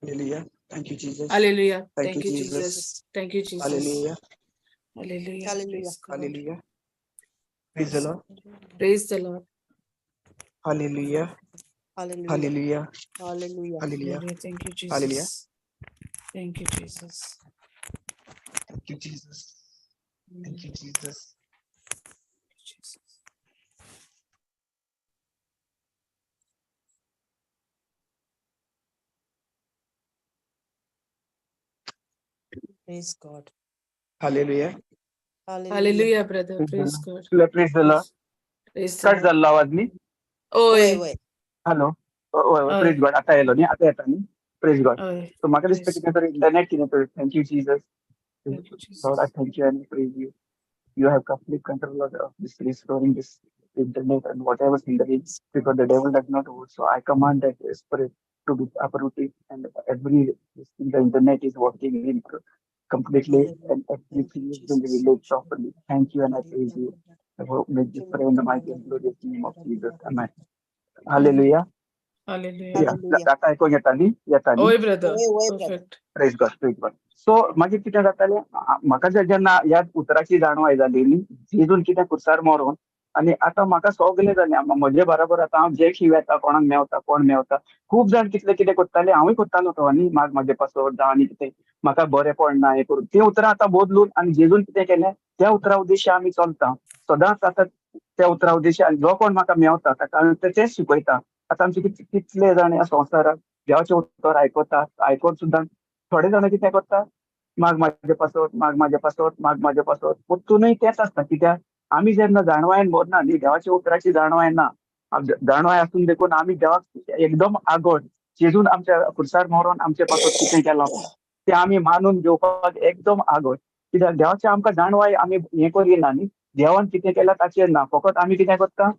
Hallelujah, thank you Jesus,
Hallelujah.
Thank
Thank
you,
you,
Jesus.
Jesus. Thank you, Jesus.
hallelujah,
Hallelujah.
Hallelujah.
Praise God.
hallelujah, praise the Lord,
Praise the Lord.
hallelujah,
Hallelujah.
hallelujah,
Hallelujah.
hallelujah,
Hallelujah. Thank you, Jesus.
Hallelujah.
Thank you, Jesus.
thank you Jesus, thank you Jesus.
Jesus.
Praise God.
Hallelujah.
Hallelujah.
Hallelujah, brother.
Praise
Praise
the
God.
Praise the Lord.
Praise the
cut
Lord.
झाला आवाज नी.
Wait,
Oi.
wait.
Hello.
Oi.
Praise God, आता yellow न्ही, आता येता न्ही. Praise God.
Oi.
So म्हाका दिसता
Praise
कितें तरी इंटरनेट कितें तरी. Thank you Jesus.
Thank you,
Lord, I
Jesus.
thank you and praise you. You have complete control of this restoring this internet and whatever hindering, because the devil does not hold. So I command that spirit to be uprooted, and every the internet is working in completely and everything is being relayed properly. Thank you and I praise you. I hope make this prayer in the mighty and glorious name of Jesus. Amen. Hallelujah.
Hallelujah.
Yeah.
Hallelujah.
आता ऐकून येता न्ही.
Oi, brother.
Wait, brother.
Perfect.
Praise God, praise God. So मागीर कितें जातालें, म्हाका जेन्ना ह्या उतराची जाणवाय जाली न्ही, जेजून कितें खुरसार मरोन, आनी आतां म्हाका सगलें जालें, म्हजे बराबर आतां हांव जे खीव येता, कोणाक मेवता, कोण मेवता, खूब जाण कितले कितें करताले, हांवूय करतालो तो न्ही, म्हाजे पासवर्ड जावं आनी कितें, म्हाका बरें पडना हें करून, ती उतरां आतां बदलून आनी जेजून कितें केलें, त्या उतरा उद्देशी आमी चलता सदांच. आतां त्या उतरा उद्देशी जो कोण म्हाका मेवता ताका हांव तेच शिकयता. आतां आमचे कितले जाण ह्या संवसाराक देवाचें उतर आयकतात, आयकोन सुद्दां थोडे जाण कितें करतात, माग म्हाजे पासवर्ड, माग म्हाजे पासवर्ड, माग म्हाजे पासवर्ड. परतूनय तेच आसता, कित्याक आमी जेन्ना जाणवायेन भरना न्ही, देवाच्या उतराची जाणवाय ना, जाणवाय आसून देखून आमी देवाक एकदम आगोड, जेजून आमच्या खुरसार मरोन आमचे पासवर्ड कितें केलां ते आमी मानून घेवपाक एकदम आगोड. कित्याक देवाची आमकां जाणवाय आमी हें करिना न्ही, देवान कितें केलां ताचेर ना, फकत आमी कितें करता,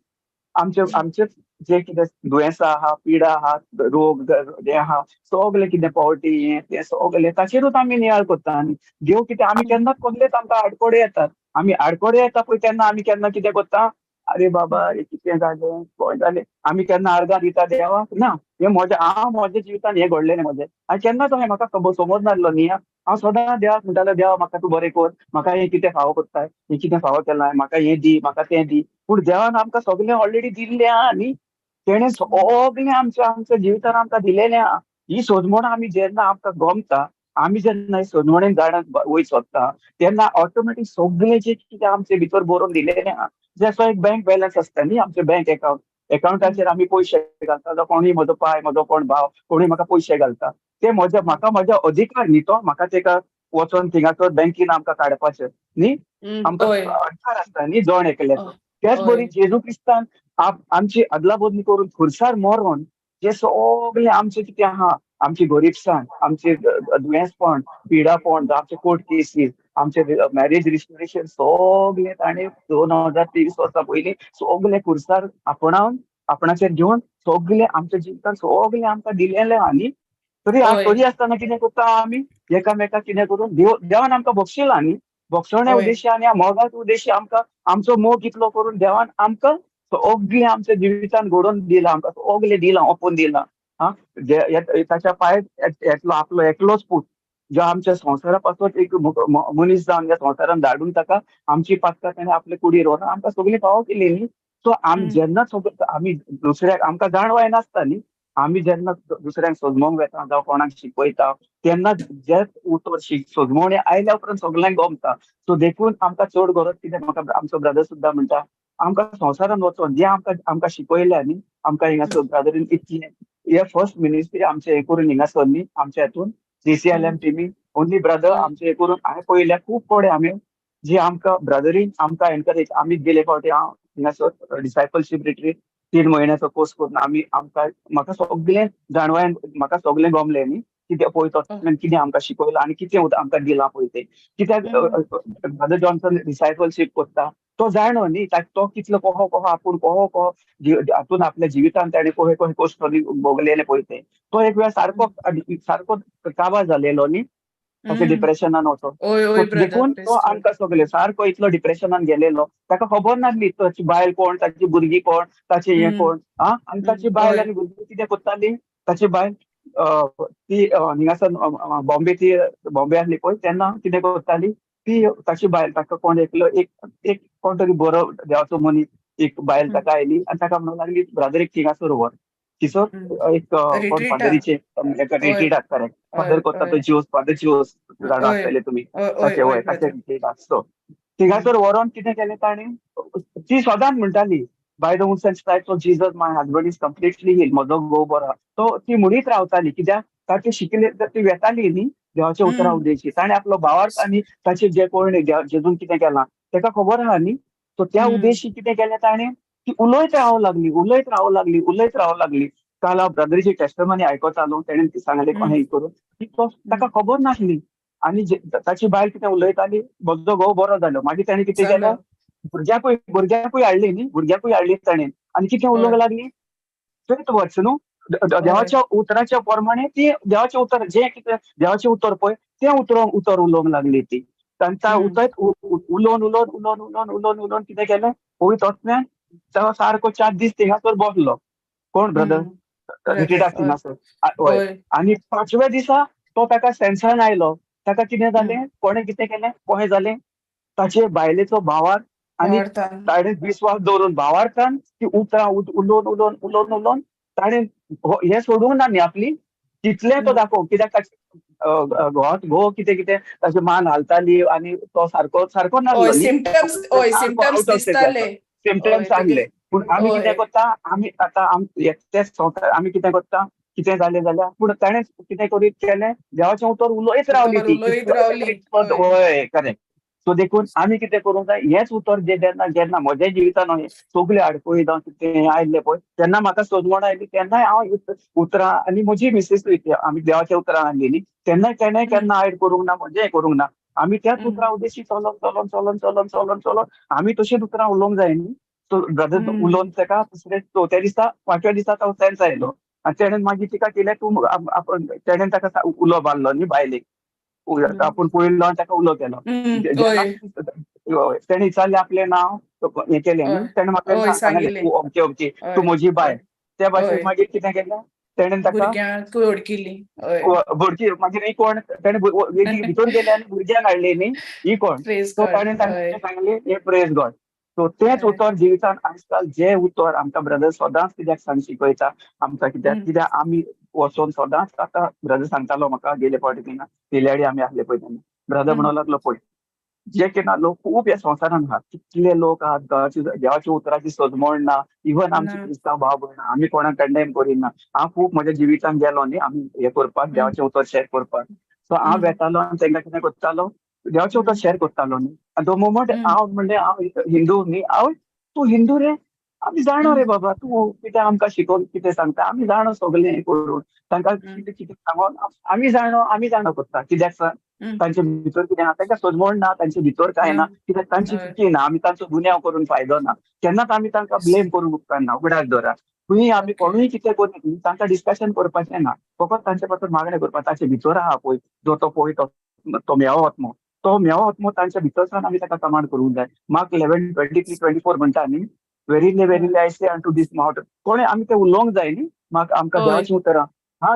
आमचे जे कितें दुयेंसां आहा, पिडा आहा, रोग हें आहा, सगलें कितें पॉवर्टी हें तें सगलें ताचेरूच आमी नियाळ करता. आनी देव कितें आमी केन्नाच कसलेच आमकां आडकोडे येतात, आमी आडकोडे येता पळय तेन्ना आमी केन्ना कितें करता, अरे बाबा हें कितें जालें, कोण जालें, आमी केन्ना आर्गां दिता देवाक ना. हें हांव म्हज्या जिवितान हें घडलें म्हजें, आनी केन्नाच हें म्हाका समज नासलो न्ही. हांव सदां देवाक म्हणटालो, देवा म्हाका तूं बरें कर, म्हाका हें कितें फावो करताय, हें कितें फावो केलां, म्हाका हें दी, म्हाका तें दी. पूण देवान आमकां सगलें ऑलरेडी दिल्लें आहा न्ही. तेणे सगळे आमच्या जिवितान आमकां दिलेलें आहा. ही सोजमोण आमी जेन्ना आमकां गमता, आमी जेन्ना सोजमोणेन झाडांत वयर सरता तेन्ना ऑटोमॅटीक सगळें जे कितें आमचे भितर बरोवन दिलेलें आहा, जसो एक बँक बॅलन्स आसता न्ही आमचे बँक अकाउंटाचेर आमी पयशे घालता, जावं कोणूय म्हजो पाय, म्हजो कोण भाव, कोणूय म्हाका पयशे घालता, ते म्हाका म्हजो अधिकार न्ही तो, म्हाका तेका वचोन थिंगासर बँकीन आमकां काडपाचें न्ही, आमकां
होय.
अधिकार आसता न्ही जण एकल्याचो. त्याच
होय.
बरी जेजू क्रिस्तान आमची अदला बदली करून खुर्सार मरोन जे सगळे आमचे कितें आहा, आमची गरीबसाण, आमचे दुयेंसपण, पिडापण, आमचे कोर्ट केसीस, आमचे मॅरेज रिस्टोरेशन सगळे ताणें 2023 वर्सा पयलीं सगळे खुर्सार आपणाचेर घेवन सगळे आमच्या जिवितान सगळे आमकां दिलेले आहा न्ही. तरी आसतना कितें करता आमी एकामेकाक कितें करून देवान आमकां बक्षिलां न्ही. बक्षवण्या
होय.
उद्देशी आनी मोगाच्या उद्देशी आमकां आमचो मोग कितलो करून देवान आमकां सगळे आमच्या जिवितान घडोवन दिलां, आमकां सगळे दिलां, ओपून दिलां. ताच्या पांय येतलो आपलो एकलोच पूत जो आमच्या संवसारा पासून एक मनीस जावन ह्या संवसारान धाडून ताका आमची पातकां ताणें आपले कुडीर व्हरून आमकां सगळी फावो केली न्ही. सो जेन्ना आमी दुसऱ्याक आमकां जाणवाय नासता न्ही, आमी जेन्ना दुसऱ्यांक सोजमोंक वेता जावं कोणाक शिकयता तेन्ना जे उतर सोजमोवणी आयल्या उपरांत सगळ्यांक गमता. सो देखून आमकां चड गरज कितें, म्हाका आमचो ब्रदर सुद्दां म्हणटा, आमकां संवसारान वचोन जे आमकां शिकयल्या न्ही, आमकां हिंगासर ब्रदरीन इतलें हे फर्स्ट मिनिस्ट्री आमचे हे करून हिंगासर न्ही, आमच्या हातून JCLM टिमी ओन्ली ब्रदर आमचे हे करून हांवें पळयल्या खूब कोडे हांवें जी आमकां ब्रदरीन आमकां एनकरेज, आमी गेले फावटी हांव हिंगासर डिसायपलशीप रिट्रीट 3 म्हयन्याचो कोर्स करून म्हाका सगळें जाणवायन, म्हाका सगळें गमलें न्ही, कितें पळय कितें आमकां शिकयलां आनी कितें आमकां दिलां पळय तें. कित्याक ब्रदर जॉन्सन डिसायपलशीप करता तो जाणो न्ही, तो कितलो कहो आपूण कहो हातून आपल्या जिवितान ताणें कहे कश्ट भोगलेले पळय ते, तो एक वेळ सारको काबार जालेलो न्ही, ताच्या डिप्रेशनान वचोन.
होय ब्रदर.
देखून तो आमकां सगळे सारको इतलो डिप्रेशनान गेलेलो, ताका खबर नासली ताची बायल कोण, ताची भुरगीं कोण, ताचे हे कोण, आनी ताची बायल आनी भुरगीं कितें करताली, ताची बायल ती हिंगासर बॉम्बे आसली पळय तेन्ना कितें करताली ती, ताची बायल ताका कोण एकलो एक कोण तरी बरो देवाचो मनीस एक बायल ताका आयली आनी ताका म्हणूंक लागली ब्रदर एक थिंगासर व्हर, थिंगसर एक कोण फादरीचे रिट्रीटाक करेक्ट फादर करता तो फादर जाणा आसतले तुमी, ताचे वय ताचे रिट्रीट आसतो थिंगासर व्हरोन कितें केलें ताणें, ती सदांच म्हणटाली by the woods and stripes of Jesus my husband is completely healed, म्हजो घोव बरो. तो ती म्हणीत रावताली कित्याक ताचे शिकले ती वेताली न्ही देवाच्या उतरा उद्देशी. ताणें आपलो भावार्थ आनी ताचे जे कोण जेजून कितें केलां ताका खबर आहा न्ही, सो त्या उद्देशी कितें केलें ताणें, ती उलयत रावूंक लागली. काल हांव ब्रदरीची टेस्टमनी आयकतालो, तेणें सांगलें कशें करून की ताका खबर नासली आनी ताची बायल कितें उलयताली, म्हजो घोव बरो जालो. मागीर ताणें कितें केलें, भुरग्याकूय हाडली ताणें आनी कितें उलोवंक लागली, चड वर्स न्हू देवाच्या उतराच्या प्रमाणे ती देवाचें उतर जें कितें देवाचें उतर पळय तें उतर उलोवंक लागली ती. तांकां उलोवन कितें केलें, पळयत वचल्यान तो सारको 4 दीस थिंगासर बसलो. कोण ब्रदर रिट्रीटाक थिंगासर हय. आनी 5व्या दिसा तो ताका सेन्सान आयलो. ताका कितें जालें, कोणें कितें केलें, कशें जालें, ताचे बायलेचो भावार्थ आनी ताणें विस्वास दवरून भावार्थान ती उतरां उलोवन ताणें हें सोडूंक ना न्ही आपली, तितलें तो दाखोव कित्याक घोव कितें ताचे मान हालताली आनी तो सारको नासलो न्ही, सिम्पटम्स आहले. पूण आमी कितें करता, आमी आतां तेच संवसार आमी कितें करता, कितें जालें जाल्यार पूण ताणें कितें करीत केलें, देवाचें उतर उलयत रावली ती. हय करेक्ट. सो देखून आमी कितें करूंक जाय, हेच उतर जेन्ना म्हज्या जिवितान हें सगळे आडकोळी जावन कितें आयलें पळय तेन्ना म्हाका सोजमोण आयली, तेन्नाय हांव उतरां आनी म्हजी मिसेसूय आमी देवाच्या उतरां आसली न्ही, तेन्नाय ताणें केन्ना आयड करूंक ना, म्हणजे हें करूंक ना. आमी त्याच उतरां उद्देशी चलोन आमी तशीच उतरां उलोवंक जाय न्ही. सो ब्रदर उलोवन ताका चवथ्या दिसा 5व्या दिसा तो सेन्स आयलो आनी तेणें मागीर तिका केलें, तेणें ताका उलो मारलो न्ही बायलेक, आपूण पळयलो आनी ताका उलो केलो. तेणें विचारलें आपलें नांव, हें केलें न्ही, तेणें म्हाका सांगलें ओके तूं म्हजी बायल. त्या भाशेन मागीर कितें केलें, तेणें ताका भुरगीं मागीर ही कोण, तेणें भितर गेले आनी भुरग्यांक हाडली न्ही, ही कोण. सो ताणें तांकां सांगलें हे प्रेज गॉड. सो तेच उतर जिवितान आजकाल जे उतर आमकां ब्रदर सदांच कित्याक सांग शिकयता आमकां कित्याक आमी वचोन सदांच आतां ब्रदर सांगतालो म्हाका गेले फावटी थिंगा तिल्याडी आमी आहले पळय तेन्ना ब्रदर म्हणूंक लागलो पळय जे केन्ना लोक खूब ह्या संवसारान आहात कितले लोक आहात देवाच्या उतराची सजमोण ना इवन आमचे क्रिस्तांव भाव भयण आमी कोणाक कंडेम करिना हांव खूब म्हज्या जिवितान गेलो न्ही आमी हे करपाक देवाचें उतर शेअर करपाक सो हांव वेतालो आनी तांकां कितें करतालो देवाचें उतर शेअर करतालो न्ही आनी तो मोमेंट हांव म्हणलें हांव हिंदू न्ही हांव तूं हिंदू रे आमी जाणो रे बाबा तूं कितें आमकां शिकोवन कितें सांगता आमी जाणो सगळें हें करून तांकां कितें कितें सांगोन आमी जाणो करता कित्याक सांग तांचे भितर कितें आहा तांकां सजमोण ना तांचे भितर कांय ना कित्याक तांची चुकी ना आमी तांचो गुन्यांव करून फायदो ना केन्नाच आमी तांकां ब्लेम करूंक उपकारना उगडास दोरा खंय आमी कोणूय कितें करून तांकां डिस्कशन करपाचें ना फकत तांचे बद्दल मागणें करपाक तांचे भितर आहा पळय जो तो पळय तो मेळो वतमो तो मेळो वतमो तांच्या भितरसान आमी ताका कमांड करूंक जाय मार्क 11:23-24 म्हणटा न्ही verily I say unto this mountain कोणें आमी तें उलोवंक जाय न्ही आमकां देवाचीं उतरां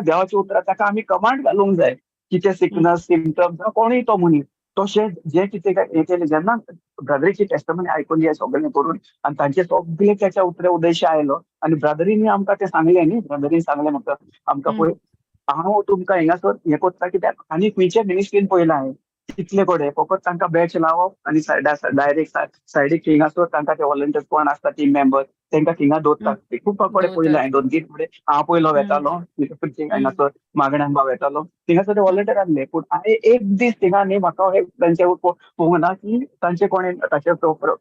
देवाचीं उतरां ताका आमी कमांड घालूंक जाय कितें सिकनस सिम्पटम्स कोणूय तो मनीस तशें जे कितें हें केलें जेन्ना ब्रदरीची टेस्टमनी आयकली हें सगळें करून आनी तांचे सगळे त्याच्या उतरे उद्देश आयलो आनी ब्रदरींनी आमकां तें सांगलें न्ही ब्रदरीन सांगलें म्हाका आमकां पळय हांव तुमकां हिंगासर हें करता कित्याक आनी खंयचे मिनिस्ट्रीन पळयलां हांवें कितले कडेन फकत तांकां बॅच लावप आनी डायरेक्ट सायडीक थिंगासर तांकां ते वॉलंटियर्स कोण आसता टीम मेंबर तांकां थिंगा दवरतात ते खूब कडेन पळयलां हांवें 2-3 कडेन हांव पयलो वेतालो हिंगासर मागण्यांक भाव येतालो थिंगासर ते वॉलंटियर आहले पूण हांवें एक दीस थिंगा न्ही म्हाका तांचे पळोवंक ना की तांचे कोणें ताचे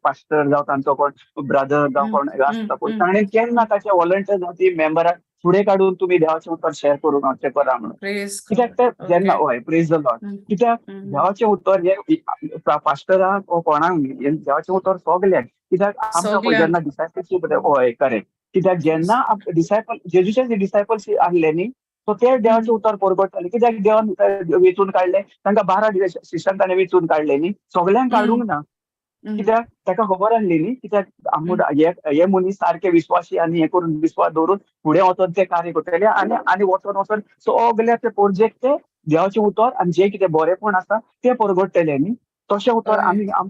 पास्टर जावं तांचो कोण ब्रदर जावं कोण आसता पळय ताणें केन्ना ताचे वॉलंटियर जावं ती मेंबराक फुडें काडून तुमी देवाचें उतर शेअर करूंक हांवचें करा म्हणून कित्याक ते जेन्ना हय प्रेज द लॉर्ड कित्याक देवाचें उतर हे पास्टराक कोणाक न्ही देवाचें उतर सगल्याक कित्याक आमकां पळय जेन्ना डिसायपलशीप हय करेक्ट कित्याक जेन्ना डिसायपल जेजूचे जे डिसायपल्स आहले न्ही सो ते देवाचें उतर परगटताले कित्याक देवान वेचून काडले तांकां 12 शिश्यांक ताणें वेचून काडले न्ही सगल्यांक काडूंक ना कित्याक ताका खबर आसली न्ही कित्याक हे मनीस सारके विश्वासी आनी हे करून विश्वास दवरून फुडें वचोन ते कार्य करतले आनी वचोन सगळे ते प्रोजेक्ट ते देवाचें उतर आनी जे कितें बरेपण आसा ते परगटतले न्ही तशें उतर आमकां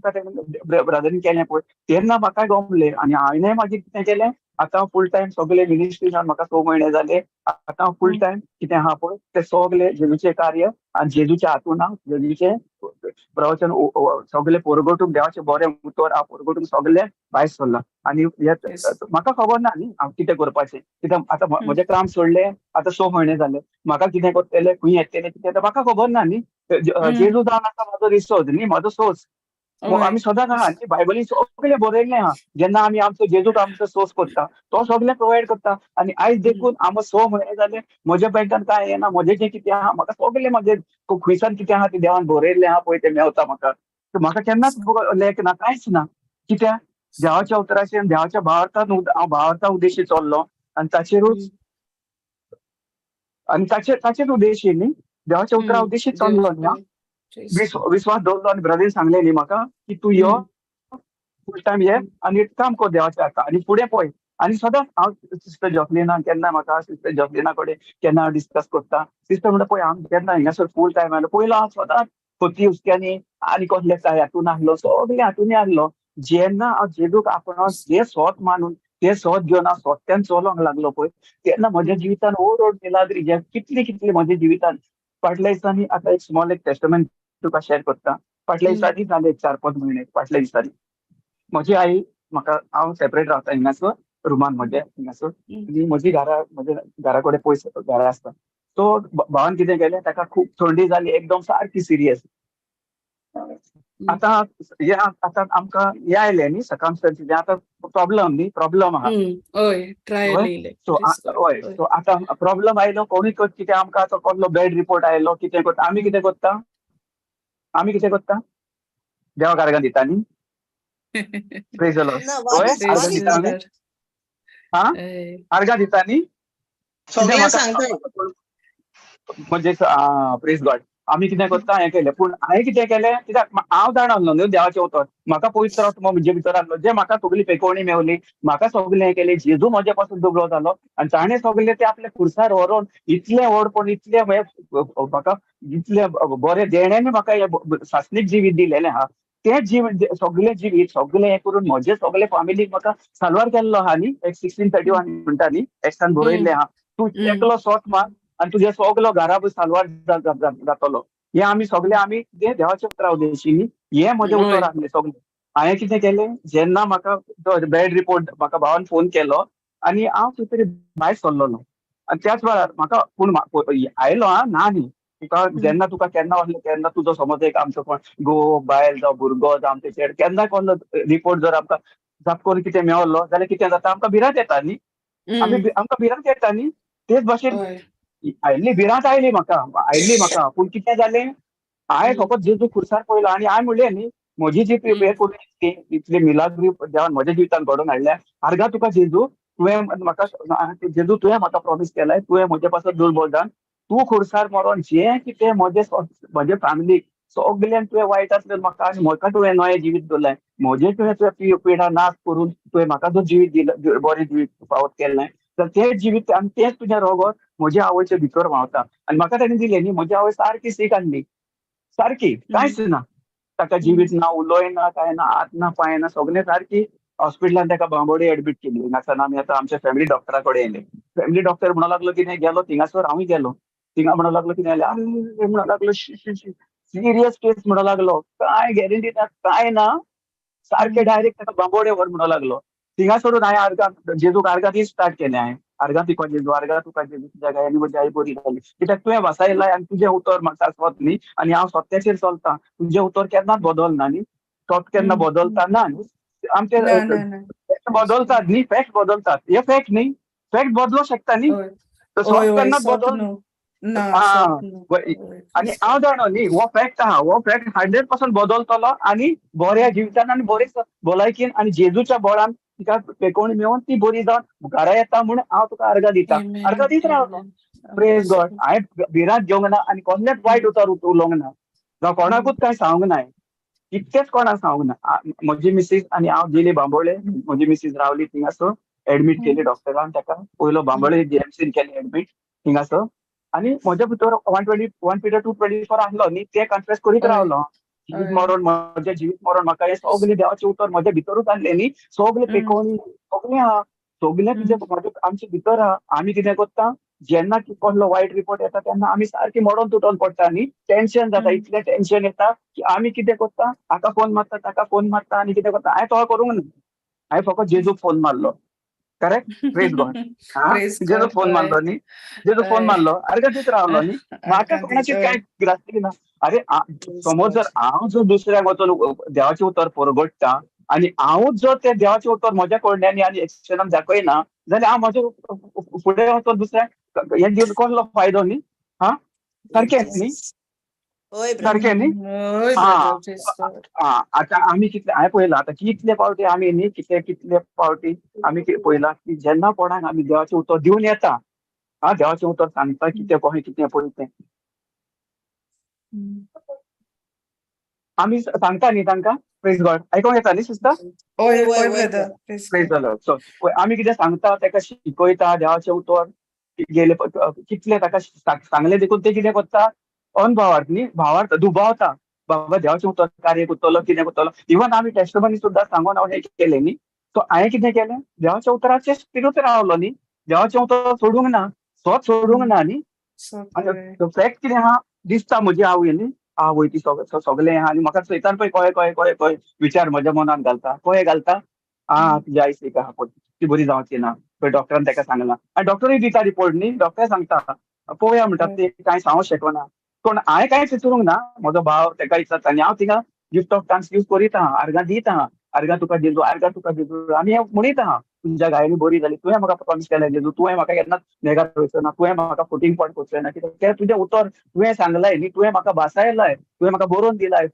ब्रदरीन केलें पळय तेन्ना म्हाका गमलें आनी हांवें मागीर कितें केलें आतां फूल टायम सगळे मिनिस्ट्रीन म्हाका 6 म्हयने जाले आतां फूल टायम कितें आहा पळय ते सगळे जेजूचें कार्य आनी जेजूच्या हातून हांव जेजूचें प्रवचन सगळे परगटूंक देवाचें बरें उतर हांव परगटूंक सगळे भायर सरलां आनी म्हाका खबर ना न्ही हांव कितें करपाचें कित्याक आतां म्हजें काम सोडलें आतां 6 म्हयने जाले म्हाका कितें करतलें खंय येतलें कितें म्हाका खबर ना न्ही जेजू जावन आसा म्हाजो रिसोर्स न्ही म्हाजो सोर्स आमी सदांच आहा न्ही बायबलीन सगळें बरयल्लें आहा जेन्ना आमी आमचो जेजूक आमचो सोर्स करता तो सगळें प्रोवायड करता आनी आयज देखून हांव 6 म्हयने जाले म्हज्या बँकान कांय येना म्हजें जें कितें आहा म्हाका सगळें म्हाजें खंयसान कितें आहा तें देवान बरयल्लें आहा पळय तें मेवता म्हाका केन्नाच लेक ना कांयच ना कित्याक देवाच्या उतराचेर देवाच्या भावार्थान हांव भावार्था उद्देशी चल्लो आनी ताचेरूच आनी ताचेर उद्देशी न्ही देवाच्या उतरा उद्देशी चल्लो न्ही हांव विश्वास दवरलो आनी ब्रदरीन सांगलें न्ही म्हाका की तूं यो फूल टायम ये आनी काम कर देवाच्या हाका आनी फुडें पळय आनी सदांच हांव सिस्टर जॉकलिना केन्ना म्हाका सिस्टर जॉकलिना कडेन केन्ना हांव डिस्कस करता सिस्टर म्हणटा पळय हांव केन्ना हिंगासर फूल टायम आयलो पयलो हांव सदांच खोती उस्त्यांनी आनी कसले हातून आहलो सगळे हातून आहलो जेन्ना हांव जेजूक आपणावन जे स्वत मानून ते स्वत घेवन हांव स्वत्यान चलोंक लागलो पळय तेन्ना म्हज्या जिवितान ओवरऑल मिलाग्री जे कितली म्हज्या जिवितान फाटल्या दिसांनी आतां एक स्मॉल एक टेस्टमेंट तुका शेअर करता फाटल्या दिसांनी जाले 4-5 म्हयने फाटल्या दिसांनी म्हजी आई म्हाका हांव सेपरेट रावता हिंगासर रुमान म्हज्या हिंगासर आनी म्हज्या घरा कडेन पयस घरा आसता सो भावान कितें केलें ताका खूब थंडी जाली एकदम सारकी सिरियस आतां हे आतां आमकां हे आयलें न्ही सर्कमस्टन्सीस आतां प्रॉब्लम आहा सो आतां प्रॉब्लम आयलो कोणूय कितें आमकां आतां कसलो बॅड रिपोर्ट आयलो कितें करता आमी कितें करता देवाक आर्गां दिता न्ही प्रेज द लॉर्ड आर्गां दिता आमी आर्गां दिता न्ही म्हणजे प्रेज गॉड आमी कितें करता हें केलें पूण हांवें कितें केलें कित्याक हांव जाणालो न्हू देवाचें उतर म्हाका पवित्र आत्मो म्हजे भितर आहलो जे म्हाका सगळी पेकोवणी मेवली म्हाका सगळें हें केलें जेजू म्हजे पासून दुबळो जालो आनी ताणें सगळें ते आपल्या खुर्सार व्हरोन इतलें व्हडपण इतलें म्हाका इतलें बरें देण्यानी म्हाका हें सासणीक जिवीत दिलेलें आहा ते सगळे जिवीत सगळे हे करून म्हजे सगळे फॅमिलीक म्हाका साल्वार केल्लो आहा न्ही एक 1631 म्हणटा न्ही एक्सान बरयल्ले आहा तू एकलो सोत मार आणि तुझे सगलो घरा साल्वार जातलो हे आमी सगळे आमी ते देवाचे उतरा उदेशी न्ही हे म्हजे उतर आसले सगळे हांवें कितें केलें जेन्ना म्हाका बॅड रिपोर्ट म्हाका भावान फोन केलो आनी हांव खंय तरी भायर सरलोलो आनी त्याच वेळार म्हाका पूण आयलो हा ना न्ही तुका जेन्ना तुका केन्ना वसलें तेन्ना तुजो समज एक आमचो कोण घोव बायल जावं भुरगो जावं आमचे चेड केन्ना कोण रिपोर्ट जर आमकां जाप करून कितें मेळलो जाल्यार कितें जाता आमकां भिरांत येता न्ही आमकां भिरांत येता न्ही तेच भाशेन आयिल्ली भिरांत आयली म्हाका पूण कितें जालें हांवें फकत जेजू खुर्सार पळयलो आनी हांवें म्हणलें न्ही म्हजी जी हे करून इतली मिलाग्री देवान म्हज्या जिवितान घडोवन हाडल्या आर्गा तुका जेजू तुवें म्हाका जेजू तुवें म्हाका प्रॉमिस केलाय तुवें म्हजे पासून दूर बोलदान तूं खुर्सार मरोन जें कितें म्हजे फॅमिलीक सगळ्यांक तुवें वायटांतल्यान म्हाका आनी म्हाका तुवें नवें जिवीत दवरलें म्हजें तुवें पिडा नाश करून तुवें म्हाका जो जिवीत दिलो बरें जिवीत फावत केलें तर तें जिवीत आनी तेंच तुजें रोगोर म्हज्या आवयचे भितर व्हांवता आनी म्हाका ताणें दिलें न्ही म्हजी आवय सारकी सीक आसली सारकी कांयच ना ताका जिवीत ना उलोय ना काय ना हात ना पांय ना सगळें सारकी हॉस्पिटलान ताका बांबोडे एडमीट केली नासतना आमी आतां आमच्या फॅमिली डॉक्टरा कडेन येयले फॅमिली डॉक्टर म्हणूं लागलो कितें गेलो थिंगासर हांवूय गेलो थिंगा म्हणूं लागलो कितें जालें अरे म्हणूं लागलो सिरियस केस म्हणूं लागलो काय गॅरंटी ना काय ना सारखे डायरेक्ट ताका बांबोडे व्हर म्हणूं लागलो थिंगा सोडून हांवें आर्गां जेजूक आर्गां दी स्टार्ट केलें हांवें आर्गां तुका जेजू आर्गां तुका जेजू तुज्या गायांनी म्हजी आई बरी जाली कित्याक तुवें वसायलाय आनी तुजें उतर म्हाका शाश्वत न्ही आनी हांव सत्याचेर चलतां तुजें उतर केन्नाच बदलना न्ही तो केन्ना बदलता ना न्ही आमचे फॅक्ट बदलतात न्ही फॅक्ट बदलतात हे फॅक्ट न्ही फॅक्ट बदलू शकता न्ही सॉफ्ट केन्नाच बदल आनी हांव जाणो न्ही हो फॅक्ट आहा हो फॅक्ट 100% बदलतलो आनी बऱ्या जिवितान आनी बरे भलायकेन आनी जेजूच्या बळान तिका पेकोवणी मेळोन ती बरी जावन घरा येता म्हूण हांव तुका आर्गां दिता आर्गां दीत रावलो प्रेज गॉड हांवें भिरांत घेवंक ना आनी कसलेंच वायट उतर उलोवंक ना जावं कोणाकूच कांय सांगूंक ना कितकेच कोणाक सांगूंक ना म्हजी मिसीस आनी हांव गेली बांबोळे म्हजी मिसीस रावली थिंगासर एडमीट केली डॉक्टरान ताका पयलो बांबोळे जीएमसीन केली एडमीट थिंगासर आनी म्हज्या भितर 1 पिरियड 224 आसलो न्ही ते कन्फेस करीत रावलो जिवीत मरण म्हजें जिवीत मरण म्हाका हे सगळें देवाचें उतर म्हज्या भितरूच आसलें न्ही सगळें पेकोवणी सगळें आहा सगळें तुजें म्हाजे आमचे भितर आहा आमी कितें करता जेन्ना कसलो वायट रिपोर्ट येता तेन्ना आमी सारकी मडोन तुटोन पडटा न्ही टेन्शन जाता इतलें टेन्शन येता की आमी कितें करता हाका फोन मारता ताका फोन मारता आनी कितें करता हांवें तो करूंक ना हांवें फकत जेजूक फोन मारलो करेक्ट प्रेज गॉड जेजूक फोन मारलो न्ही जेजूक फोन मारलो आर्गां दीत रावलो न्ही म्हाका कोणाची कांय गिरास्ती ना अरे समज जर हांव जर दुसऱ्याक वचून देवाचें उतर परगडटा आनी हांवूच जर तें देवाचें उतर म्हज्या कोडण्यांनी आनी एक्शनान दाखयना जाल्यार हांव म्हज्या फुडें वचून दुसऱ्याक हें दिवन कसलो फायदो न्ही हा सारकें न्ही सारकें न्ही आतां आमी कितले हांवें पळयलां आतां कितले फावटी आमी न्ही कितले फावटी आमी पळयलां की जेन्ना कोणाक आमी देवाचें उतर दिवन येता देवाचें उतर सांगता कितें कशें कितें पळय तें आमी सांगता न्ही तांकां प्रेज गॉड आयकोंक येता न्ही सिस्टर प्रेज जालो सो आमी कितें सांगता ताका शिकयता देवाचें उतर गेले कितले ताका सांगलें देखून ते कितें करता अनभावार्थ न्ही भावार्थ दुबावता बाबा देवाचें उतर कार्य करतलो कितें करतलो इवन आमी टेस्टमनी सुद्दां सांगून हांव हें केलें न्ही सो हांवें कितें केलें देवाच्या उतराचेर स्थिरूच रावलो न्ही देवाचें उतर सोडूंक ना सोच सोडूंक ना न्ही फॅक्ट कितें आहा दिसता म्हजी आवय न्ही आवय ती सगळें आहा आनी म्हाका सैतान पळय कळ्ळे विचार म्हज्या मनांत घालता कळ्ळे घालता तुजी आई सीक आहा पळय ती बरी जावची ना पळय डॉक्टरान ताका सांगलां आनी डॉक्टरूय दिता रिपोर्ट न्ही डॉक्टर सांगता पळोवया म्हणटात ते कांय सांगूंक शकना पूण हांवें कांयच विचारूंक ना म्हजो भाव ताका विचारता आनी हांव थिंगा गिफ्ट ऑफ थँक्स यूज करीत आहा आर्गां दीत आहा आर्गां तुका जेजू आमी हें म्हणीत आहा तुज्या गायांनी बरी जाली तुवें म्हाका प्रॉमिस केलें जेजू तुवें म्हाका केन्नाच नेगार करचो ना तुवें म्हाका फुटींग पॉयंट करचो ना कित्याक तें तुजें उतर तुवें सांगलाय न्ही तुवें म्हाका भासायलाय तुवें म्हाका बरोवन दिलाय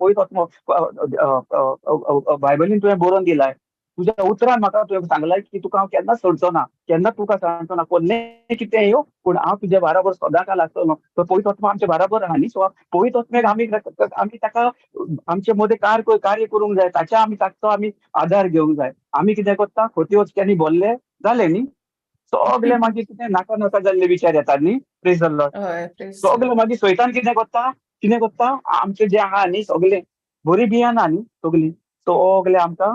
बायबलीन तुवें बरोवन दिलाय तुज्या उतरान म्हाका तुवें सांगलाय की तुका हांव केन्नाच सोडचो ना केन्ना तुका सांगचो ना कोल्लें कितें येवं पूण हांव तुज्या बाराबर सदांकाल आसतलो तो पवित्र आत्मा आमच्या बाराबर आहा न्ही सो पवित्र आत्म्याक आमी ताका आमचे मदें कार्य करूंक जाय ताच्या आमी ताचो आमी आदार घेवंक जाय आमी कितें करता खोटी वचक्यांनी भरले जालें न्ही सगळे मागीर कितें नाका जाल्ले विचार येतात न्ही प्रेज द लॉर्ड सगळे मागीर सैतान कितें करता आमचें जें आहा न्ही सगळें बरी बियाना न्ही सगली सगले आमकां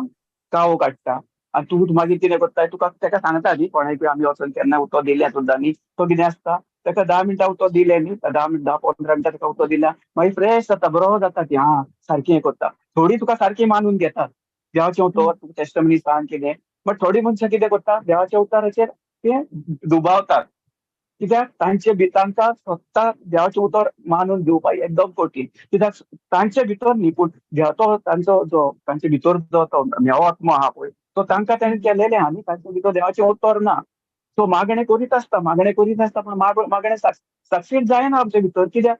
कावो काडटा आनी तूं मागीर कितें करता तुका ताका सांगता न्ही कोणाक आमी वचून केन्ना उतो दिल्या सुद्दां न्ही तो कितें आसता ताका 10 मिनटां उतो दिले न्ही 10-15 मिनटां ताका उतो दिल्या मागीर फ्रेश जाता बरो जाता ती सारकी हें करता थोडी तुका सारकी मानून घेतात देवाचें उतर तुका टेस्टमनी सांग कितें बट थोडी मनशां कितें करता देवाच्या उताराचेर ते दुबावतात कित्याक तांकां स्वता देवाचें उतर मानून घेवपाक एकदम कठीण कित्याक तांचे भितर न्ही पूण तो तांचो जो तांचे भितर जो तो म्हेवो आत्मो आहा पळय तो तांकां तेणें केलेलें आहा न्ही तांचे भितर देवाचें उतर ना सो मागणें करीत आसता पूण मागणें सक्सीड जायना आमचे भितर कित्याक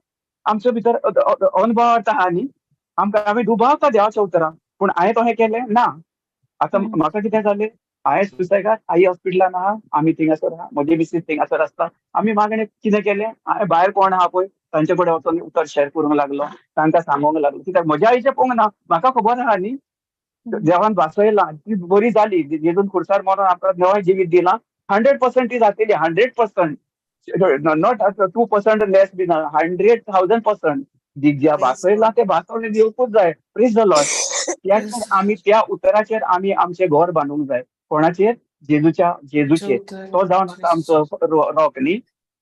आमचे भितर अनभव आहा न्ही आमी दुबावता देवाच्या उतराक पूण हांवें तशें केलें ना आतां म्हाका कितें जालें हांवें सुसेगाद आई हॉस्पिटलान आहा आमी थिंगासर आहा म्हजी मिसीस थिंगासर आसता आमी मागणें कितें केलें हांवें भायर कोण आहा पळय तांचे कडेन वचून उतर शेअर करूंक लागलो तांकां सांगूंक लागलो कित्याक म्हज्या आईचें पळोवंक ना म्हाका खबर आहा न्ही देवान वाचयलां ती बरी जाली जेजून खुर्सार मरून आमकां नवें जिवीत दिलां 100% ती जातली 100% नॉट 2% लेस बी 100,000% ज्या वाचयलां ते वाचवलें दिवपूच जाय प्रेज द लॉर्ड त्याच आमी त्या उतराचेर आमी आमचें घर बांदूंक जाय कोणाचेर जेजूचेर तो जावन आसा आमचो रॉक न्ही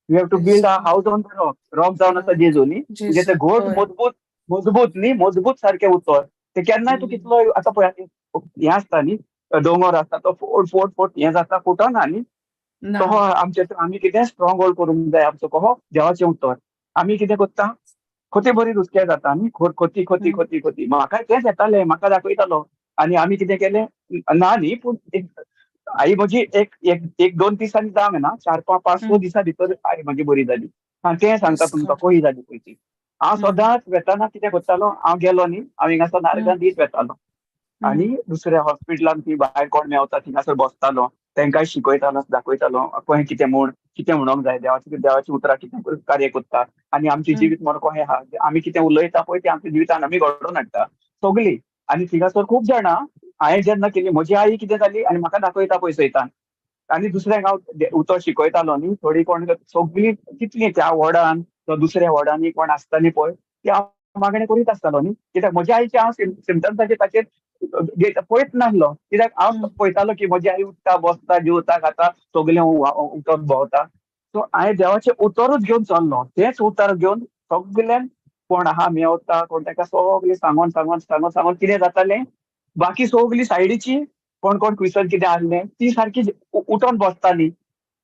we have to build a house on the rock जावन आसा जेजू न्ही म्हणजे ते घोट मजबूत न्ही मजबूत सारकें उतर ते केन्नाय तूं कितलो आतां पळय हें आसता न्ही दोंगर आसता तो फोट हें जाता फुटना न्ही तो आमी कितें स्ट्रॉंग होल्ड करूंक जाय आमचो कहो देवाचें उतर आमी कितें करता खोती बरी रुचकें जाता न्ही खोती म्हाका तेंच येतालें म्हाका दाखयतालो आनी आमी कितें केलें ना न्ही पूण आई म्हजी एक 2 दिसांनी जावंक ना 4-5 दिसां भितर आई म्हजी बरी जाली तें सांगता तुमकां कशी जाली पळय ती हांव सदांच वेताना कितें करतालो हांव गेलो न्ही हांव हिंगासर नारगां दीत वेतालो आनी दुसऱ्या हॉस्पिटलान ती भायर कोण मेवता थिंगासर बसतालो तांकांय शिकयतालो दाखयतालो कशें कितें म्हणोंक जाय देवाची उतरां कितें कार्य करता आनी आमचें जिवीत म्हण कशें आहा आमी कितें उलयता पळय तें आमच्या जिवितान आमी घडोवन हाडटा सगळीं आनी थिंगासर खूब जाणां हांवें जेन्ना केली म्हजी आई कितें जाली आनी म्हाका दाखयता पळय सैतान आनी दुसऱ्यांक हांव उतर शिकयतालो न्ही थोडी कोण सगळीं कितलीं त्या वॉर्डान दुसऱ्या वॉर्डांनी कोण आसतालीं पळय ती हांव मागणें करीत आसतालो न्ही कित्याक म्हज्या आईचे हांव सिमटम्साचेर ताचेर पळयत नासलो कित्याक हांव पळयतालो की म्हजी आई उठता बसता जेवता खाता सगलें उठत भोंवता सो हांवें देवाचें उतरूच घेवन चल्लो तेंच उतर घेवन सगल्यान कोण आहा मेवता कोण ताका सगलें सांगून कितें जातालें बाकी सगलीं सायडीची कोण क्रिस्चन कितें आसलें ती सारकी उठोन बसतालीं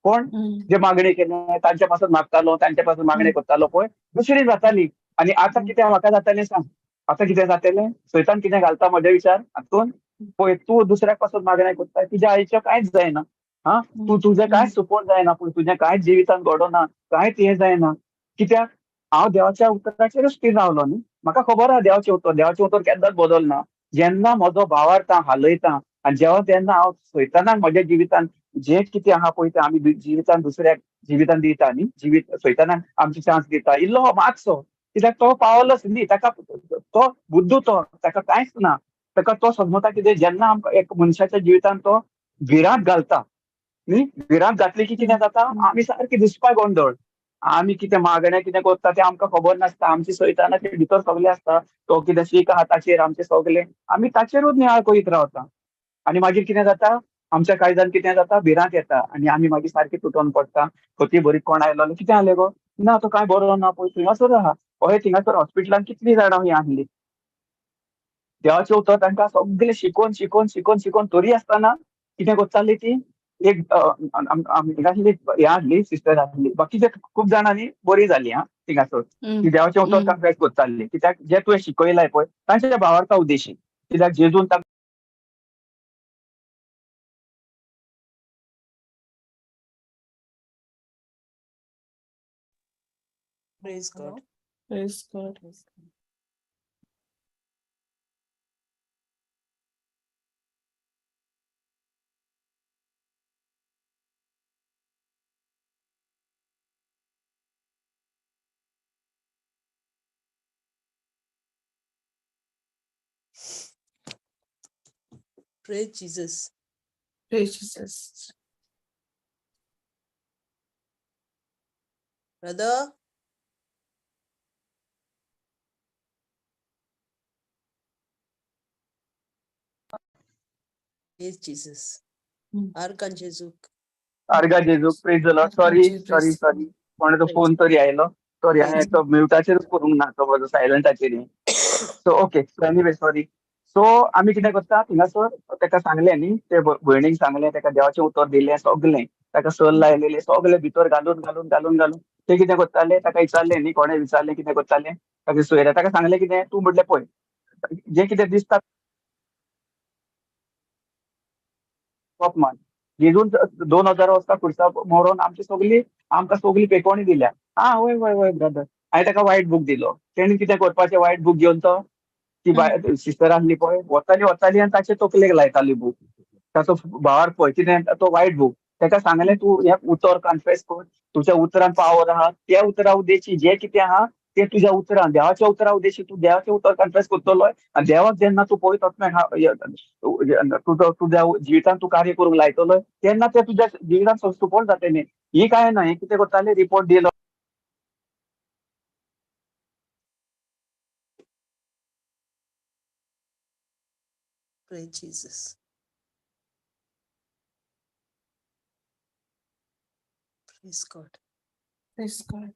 कोण जे मागणी केले तांचे पासून मागतालो तांचे पासून मागणी करतालो पळय दुसरी जाताली आनी आतां कितें म्हाका जातालें सांग आतां कितें जातलें सैतान कितें घालता म्हज्या विचार हातून पळय तूं दुसऱ्याक पासून मागणी करता तुज्या आईचें कांयच जायना तुजें कांयच सपोर्ट जायना पूण तुजें कांयच जिवितान घडोना कांयच हें जायना कित्याक हांव देवाच्या उतराचेरूच स्थिर रावलो न्ही म्हाका खबर आहा देवाचें उतर केन्नाच बदलना जेन्ना म्हजो भावार्थ हालयता आनी जेन्ना हांव सैतानाक म्हज्या जिवितान जें कितें आहा पळय तें आमी जिवितान दुसऱ्याक जिवितान दिता न्ही जिवीत सैतानाक आमची चान्स दिता इल्लो मातसो कित्याक तो पावलोच न्ही ताका तो बुद्धू तो ताका कांयच ना ताका तो समजता कितें जेन्ना आमकां एक मनशाच्या जिवितान तो भिरांत घालता न्ही भिरांत घातली की कितें जाता आमी सारकी दिसपाक गोंदळ आमी कितें मागणें कितें करता तें आमकां खबर नासता आमची सैतानाचे भितर सगलें आसता तो कितें शीक आहा ताचेर आमचें सगलें आमी ताचेरूच नियाळ करीत रावता आनी मागीर कितें जाता आमच्या काळजान कितें जाता भिरांत येता आनी आमी मागीर सारकी तुटोन पडटा खोटी बरी कोण आयलो कितें जालें गो ना तो कांय बरो ना पळय थिंगासर आहा पळय थिंगासर हॉस्पिटलान कितलीं जाणां ही आसलीं देवाचें उतर तांकां सगलें शिकोवन तरी आसतना कितें करतालीं ती एक हिंगासली हें आसली सिस्टर आसली बाकीचे खूब जाणांनी बरी जाली थिंगासर ती देवाचें उतर कन्फेस करताली कित्याक जें तुवें शिकयलां पळय तांच्या भावार्था उद्देशी कित्याक जेजून
Praise God.
Praise God.
Praise Jesus.
Praise Jesus.
Brother, Praise Jesus.
Mm.
Arkan Jesu.
Arga Jesu, praise the Lord. Sorry. कोणाचो फोन तरी आयलो. Sorry, हांवें तो म्युटाचेरच करूंक ना, तो म्हजो सायलंटाचेर. So okay, so anyway sorry. So आमी कितें करता थिंगासर ताका सांगलें न्ही, ते भयणीक सांगलें, ताका देवाचें उतर दिलें सगलें. ताका सल लायलेले सगळे भितर घालून ते कितें करताले, ताका विचारलें न्ही, कोणें विचारलें कितें करतालें, ताका सोयऱ्या ताका सांगलें कितें, तूं म्हणलें पळय जें कितें दिसता मान जेजून 2000 वर्सां फुडसा मरोन आमकां सगळी पेकोवणी दिल्या. वय ब्रदर. हांवें ताका वायट बूक दिलो. तेणी कितें करपाचें वायट बूक घेवन तो ती सिस्टर आसली पळय वताली आनी ताचे तकलेक लायताली बूक. ताचो भावार पळय कितें तो वायट बूक. ताका सांगलें तूं हें उतर कन्फेस कर, तुज्या उतरान पावर आहा, त्या उतरा उद्देशी जें कितें आहा ते तुज्या उतरान, देवाच्या उतरा उद्देशी तूं देवाचें उतर कन्फेस करतलो आनी देवाक जेन्ना तूं पळयत तुज्या जिवितांत तूं कार्य करूंक लायतलो तेन्ना ते तुज्या जिवितांत सपोर्ट जातलें. ही काय ना, हे कितें करताले रिपोर्ट दिलो.
Praise Jesus. Praise God.
Praise God.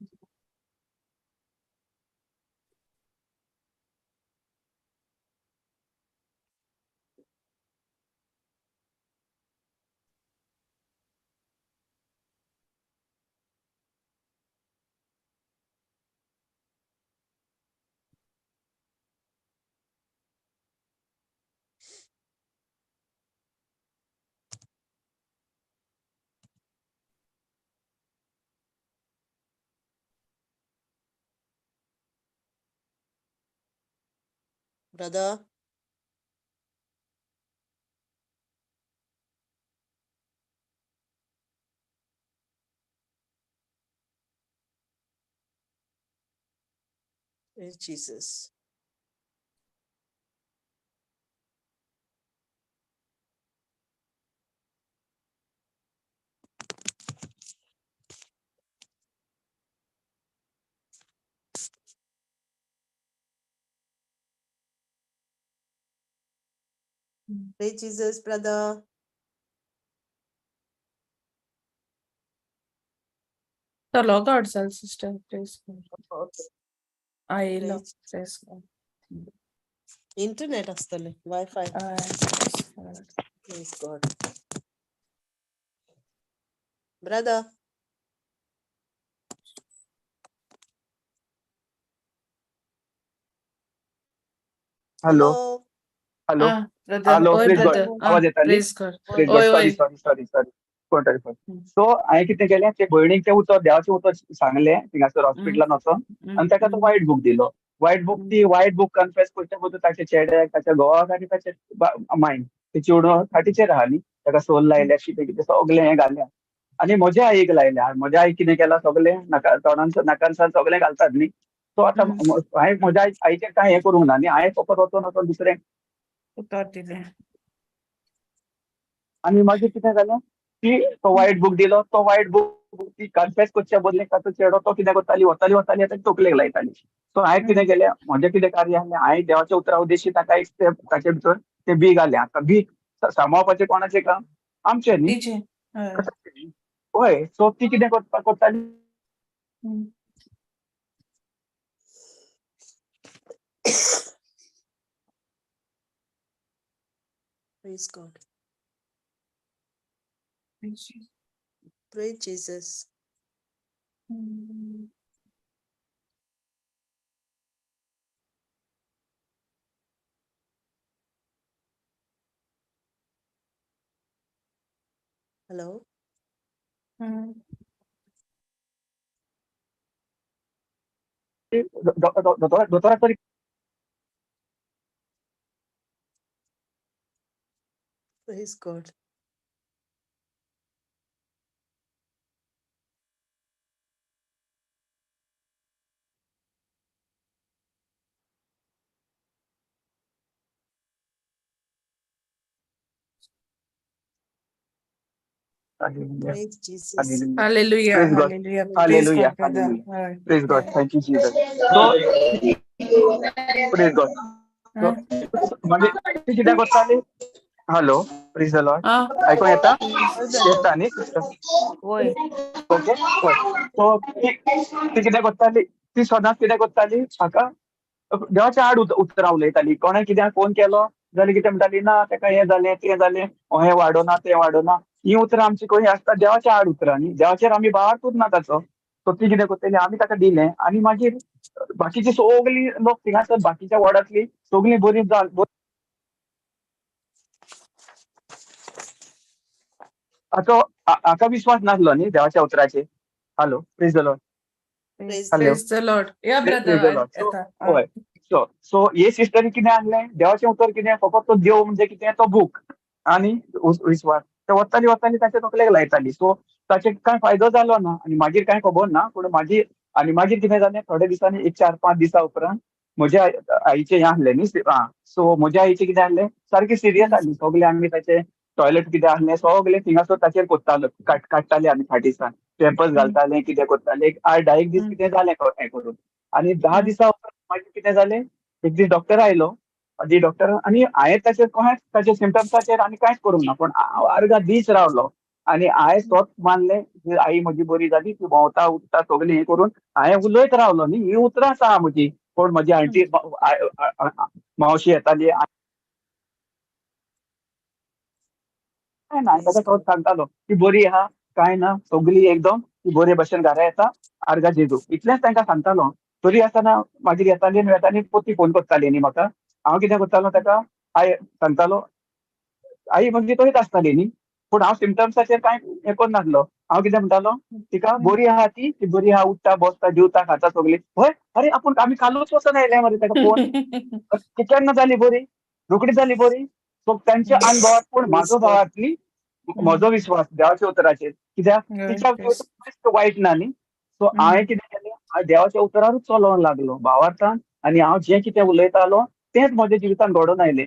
Brother. Praise Jesus. Praise Jesus, brother.
So log out, sister. Praise God.
Okay.
I love.
Praise.
Praise God.
Internet astale. Wi-Fi.
Praise God.
Praise God. Brother.
Hello
Hello.
Hello
Brother.
Hello,
Oi,
praise God.
brother.
आवाज येताली?
Praise God.
Praise God.
Oi.
Sorry कोण. So हांवें कितें केलें, ते भयणीक तें उतर देवाचें उतर सांगलें थिंगासर हॉस्पिटलान वचोन, आनी ताका तो वायट बूक दिलो. वायट बूक कन्फेस करच्या बद्दल ताच्या चेड्याक, ताच्या घोवाक आनी ताच्या मायंड ते चेडूं फाटीचेर आहा न्ही, ताका सोल लायल्या, कितें कितें सगलें हें घाल्या. आनी म्हज्या आईक लायल्या. म्हज्या आईक कितें केलां, सगलें नाकांसान सगलें घालतात न्ही. सो आतां हांवें म्हज्या आईचें कांय हें करूंक ना न्ही, हांवें फकत वचोन दुसरें.
उतर दिले.
आनी मागीर कितें जालें की तो वायट बूक दिलो. तो वायट बूक ती कन्फेस करच्या बदले ताचो चेडो तो कितें करताली, वताली आनी तकलेक लायताली. सो हांवें कितें केलें, म्हजें कितें कार्य आसलें, हांवें देवाच्या उतरा उद्देशी ताका एक ताचे भितर तें बी घालें. आतां बी सांबाळपाचें कोणाचें काम, आमचें न्ही.
तिचे.
हय. सो ती कितें करताली,
Praise God. Praise Jesus. Hello.
दोतोराक तरी
Praise God. Praise Jesus.
Hallelujah.
Praise God.
Hallelujah. Praise
Hallelujah.
God, brother.
Hallelujah. Praise God. Thank you, Jesus. So, praise God. So, म्हणजे ती कितें करताली, हॅलो, प्लीज लॉर्ड.
हा
ऐकून येता?
येता.
येता न्ही सिस्टर?
वय
ओके. सो ती कितें कोत्ताली, ती सदांच कितें कोत्ताली, म्हाका देवाच्या आड उतरां उलयताली. कोणें कित्याक फोन केलो जाल्यार कितें म्हणटाली, ना तेका हें जालें तें जालें, हें वाडोना तें वाडोना. ही उतरां आमची खंय आसता, देवाच्या आड उतरां न्ही, देवाचेर आमी भावार्थूच ना ताचो. सो ती कितें कोत्ताली, आमी ताका दिलें आनी मागीर बाकीची सगळीं लोक थिंगासर बाकीच्या वॉर्डांतली सगळीं बरीं आतां हाका विश्वास नासलो न्ही देवाच्या उतराचेर. Hello, please lord.
Praise
hello,
Praise the Lord. या
प्लीज
ब्रदर
लॉर्ड. सो
येता.
हय, सो हे सिस्टरी कितें आहलें, देवाचें उतर कितें, फकत तो देव म्हणजे कितें, तो बूक आनी विश्वास. ते वताली वताली ताचे तकलेक लायताली. सो ताचे कांय फायदो जालो ना आनी मागीर कांय खबर ना. पूण मागीर कितें जालें, थोड्या दिसांनी एक 4-5 दिसां उपरांत म्हज्या आईचें हें आहलें न्ही. सो म्हज्या आईचें कितें आहलें, सारकी सिरियस आहली. सगळें आमी ताचें टॉयलेट कितें आहलें सगळें थिंगासर ताचेर कोत्तालो, काडटाले आमी फाटीसान. पेपर्स घालताले, कितें कोत्ताले. 8-10 दीस कितें जालें हें करून. आनी 10 दिसां उपरांत मागीर कितें जालें, एक दीस डॉक्टर आयलो. दी डॉक्टर आनी हांवें ताचे सिम्टम्साचेर आनी कांयच करूंक ना. पूण हांव अर्धा दीस रावलो आनी हांवें स्वत मानलें की आई म्हजी बरी जाली, ती भोंवता उठता सगळें हें करून हांवें उलयत रावलो न्ही. ही उतरां आसा म्हजी. कोण म्हजी आंटी मावशी येताली. काय ना,
praise
ताका
God.
सांगतालो की बरी आहा, काय ना, सगळी एकदम ती बरे भशेन घरा येता, आर्गा जेजू, इतलेंच तांकां सांगतालो. तरी आसतना मागीर येताली आनी वेताली, पोती फोन करताली न्ही म्हाका. हांव कितें करतालो ताका, सांगतालो, आई म्हणजे तोच आसताली न्ही. पूण हांव सिम्टम्साचेर कांय हें करनासलो. हांव कितें म्हणटालो, तिका बरी आहा ती बरी आहा, उठता बसता जेवता खाता सगळी. हय, अरे आमी कालूच वचून आयले मरे ताका फोन. ती केन्ना जाली बरी, रोखडी जाली बरी. सो तांच्या अनुभवात. पूण
Praise
म्हाजो
God.
भावार्थली म्हजो विश्वास देवाच्या उतराचेर, कित्याक तिच्या
Yes.
कांयच वायट ना न्ही. सो हांवें कितें केलें, हांव देवाच्या उतरारूच चलोवंक लागलो भावार्थान. आनी हांव जें कितें उलयतालो तेंच म्हज्या जिवितान घडोवन आयलें.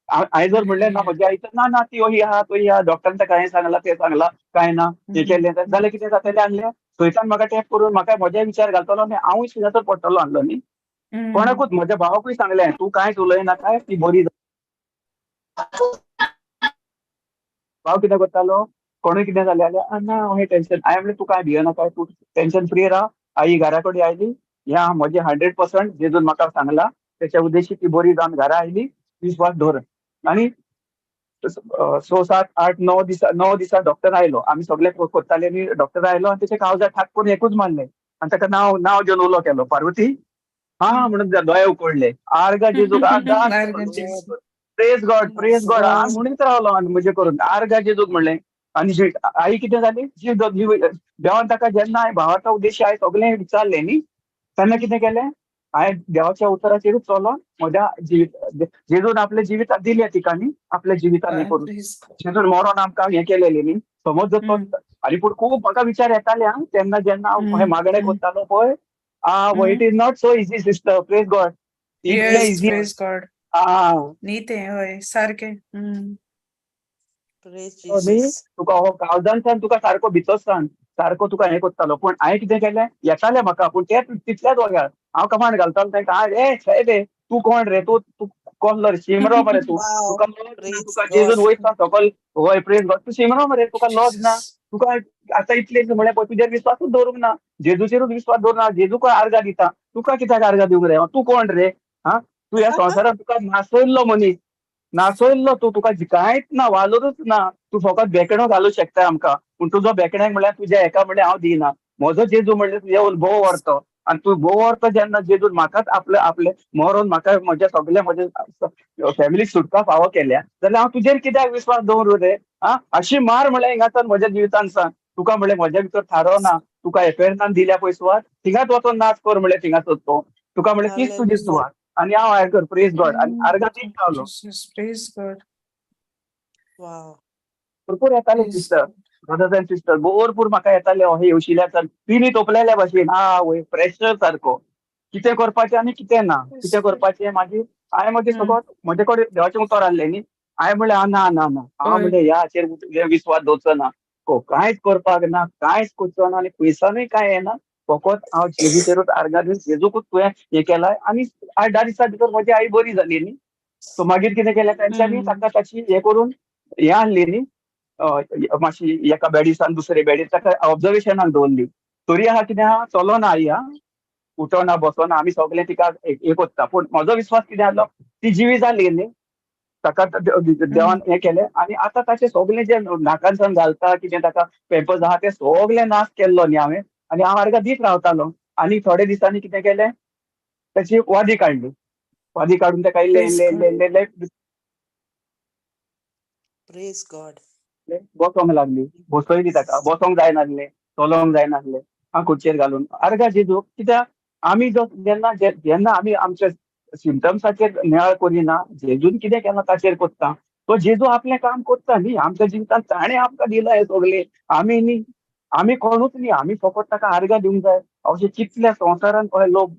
हांवें जर म्हणलें ना म्हज्या आईचं, ना ना ती ही आहा तो ही आहा, डॉक्टरान ताका हें सांगलां तें सांगलां, काय ना हें केलें जाल्यार कितें जातलें आहलें, थंयच्यान म्हाका टॅप करून म्हाका म्हजे विचार घालतलो आनी हांवूय सिंगासर पडटलो आहलो न्ही. कोणाकूच म्हज्या भावाकूय सांगलें, तूं कांयच उलयनाका, ती बरी. भाव कितें करतालो, कोणूय कितें जालें जाल्यार ना हें टेन्शन. हांवें म्हणलें तूं कांय भियेनाका, तूं टेन्शन फ्री राव. आई घरा कडेन आयली, या म्हजे 100% जेजून म्हाका सांगला त्याच्या उद्देशी ती बरी जावन घरा आयली, विश्वास दवर. आनी 6-7-8-9 दिसा डॉक्टर आयलो. आमी सगळे कोत्ताले न्ही. डॉक्टर आयलो आनी तेचे काळजाक ठाक करून एकूच मारलें आनी ताका नांव घेवन उलो केलो, पार्वती. हा म्हणून दोळे उकडले. आर्गा जेजूक
Argan Jesus.
Praise God, praise God.
Wow.
हांव म्हणीत रावलो आनी म्हजे करून आर्गा जेजूक म्हणलें. आनी आई कितें जाली, देवान ताका जेन्ना हांवें भावाचा उद्देश हांवें सगळें विचारलें न्ही, तेन्ना कितें केलें, हांवें देवाच्या उतराचेरूच चलोन म्हज्या जेजून आपलें जिवीत दिलें तिका न्ही, आपल्या जिवितान हें करून.
Praise.
जेजून मरोन आमकां हें केलेलें न्ही. समज जर तो आनी पूण खूब म्हाका विचार येताले हांव तेन्ना जेन्ना हांव हें मागणें करतालो पळय. It is not so easy sister, praise God. इतलें
Yes,
इजी.
praise God.
आं
नीते होय सारकें.
Praise
न्ही,
Jesus.
तुका हो काळजांतल्यान तुका सारको भितर सांग, सारको तुका हें करतालो. पूण हांवें कितें केलें, येतालें म्हाका, पूण तेच तितल्याच वग्यार हांव कमांड घालतालो तांकां, तूं कोण रे, तूं कसलो रे, शिमरो मरे तूं,
Wow.
तुका लॉज ना,
Praise
तुका
God.
जेजून वयता सकयल. होय, प्रेज गॉड. तूं शिमरो मरे, तुका लॉज ना,
Jesus.
तुका आतां इतलें म्हळ्यार पळय तुजेर विश्वासूच दवरूंक ना, जेजूचेरूच विश्वास दवरना, जेजूक आर्गां दिता, तुका कित्याक आर्गां दिवंक रे, तूं कोण रे. तूं ह्या संवसारांत तुका नासयल्लो मनीस, नासयल्लो तूं, तुका कांयच ना, वालोरूच ना. तूं फकत बेकणो घालूंक शकता आमकां, पूण तुजो बेकण्याक म्हणल्यार तुज्या हेका म्हणल्यार हांव दिना. म्हजो जेजू म्हणल्यार तुज्या भोव व्हरतो. आनी तूं भोव व्हरतो जेन्ना जेजून म्हाकाच आपले मरोन म्हाका म्हज्या सगळ्या म्हज्या फॅमिलीक सुटका फावो केल्या, जाल्यार हांव तुजेर कित्याक विश्वास दवरूं रे. अशी मार म्हळ्यार हिंगासर म्हज्या जिवितान सांग. तुका म्हणलें म्हज्या भितर थारो ना, तुका एफेरनान दिल्या पळय सुवात, थिंगाच वचोन नाच कर म्हणलें थिंगासर तो. तुका म्हणलें तीच तुजी
Hallelujah.
सुवात. आनी हांव हांवें कर, प्रेज गॉड. आनी आर्गां दीत रावलो.
Jesus, praise God.
Wow.
भरपूर येताले
Praise
sister,
God.
Brothers and sister भरपूर म्हाका येताले हे येवशिल्ल्या तिनी तोपलेल्या भशेन. वय प्रेशर सारको, कितें करपाचें आनी कितें ना,
Praise
कितें
God.
करपाचें. मागीर हांवें मागीर सगळो म्हजे कडेन देवाचें उतर आहलें न्ही. हांवें म्हणलें ना ना ना, हांव
होय.
म्हणलें ह्या हाचेर विश्वास दवरचो ना, कांयच करपाक ना, कांयच करचो ना आनी पयसांनूय कांय येना. फकत हांव जेजूचेरूच आर्गां दीन, जेजूकूच तुवें हें केलां. आनी 8-10 दिसां भितर म्हजी आई बरी जाली न्ही. सो मागीर कितें केलें तेंच्यांनी ताका ताची हे करून हे हाडली न्ही मातशी एका बेडीसान दुसरे बेडीर ताका ऑब्जर्वेशनाक दवरली. तरी आहा कितें आहा चलो ना आई हा उठोना बसोना आमी सगळे तिका हे करता पूण म्हजो विश्वास कितें आहलो ती जिवी जाली न्ही ताका देवान हे केलें आनी आतां ताचें सगळें जे नाकांतल्यान घालता कितें ताका पेपर्स आहा ते सगळें नाश केल्लो न्ही हांवें आनी हांव अर्गा दीत रावतालो आनी थोडे दिसांनी कितें केलें ताची वादी काडली वादी काडून ताका इल्लें
Praise
इल्लें
God.
इल्लें इल्लें इल्लें
Praise God.
बसोंक लागली बसयली ताका बसोंक जायनासलें चलोंक जायनासलें हांव खुर्चेर घालून अर्गा जेजू कित्याक आमी जो जेन्ना जेन्ना आमी आमच्या सिम्पटम्साचेर नियाळ करिना जेजून कितें केलां ताचेर कोत्ता तो जेजू आपलें काम कोत्ता न्ही आमच्या जिवितांत ताणें आमकां दिलां हें सगळें आमी न्ही आमी कोणूच न्ही आमी फकत ताका आर्गां दिवंक जाय अशें कितल्या संवसारान पळय लोक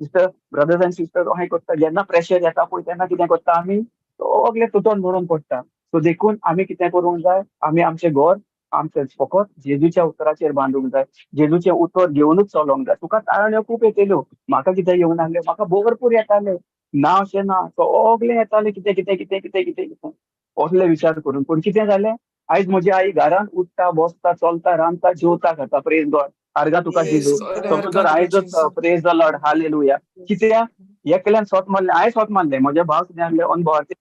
सिस्टर ब्रदर्स अँड सिस्टर अशें करता जेन्ना प्रेशर येता पळय तेन्ना कितें करता आमी सगळें तुटोन म्हणून पडटा सो देखून आमी कितें करूंक जाय आमी आमचें घर आमचें फकत जेजूच्या उतराचेर बांदूंक जाय जेजूचें उतर घेवनूच चलोंक जाय तुका तारण्यो खूब येतल्यो म्हाका कितें येवं नासलें म्हाका भरपूर येतालें ना अशें ना सगळें येतालें कितें कितें कितें कितें कितें कितें असले विचार करून पूण कितें जालें आयज म्हजी आई घरांत उठता बसता चलता रांदता जेवता खाता प्रेज गॉड आर्गा तुका
Praise
जेजू
God.
God.
समज जर
Arga tuka
आयजच
Jesu.
Praise the lord hallelujah कित्याक एकल्यान स्वत मारलें हांवें स्वत मारलें म्हजे भाव कितें आहलें अनुभवाचें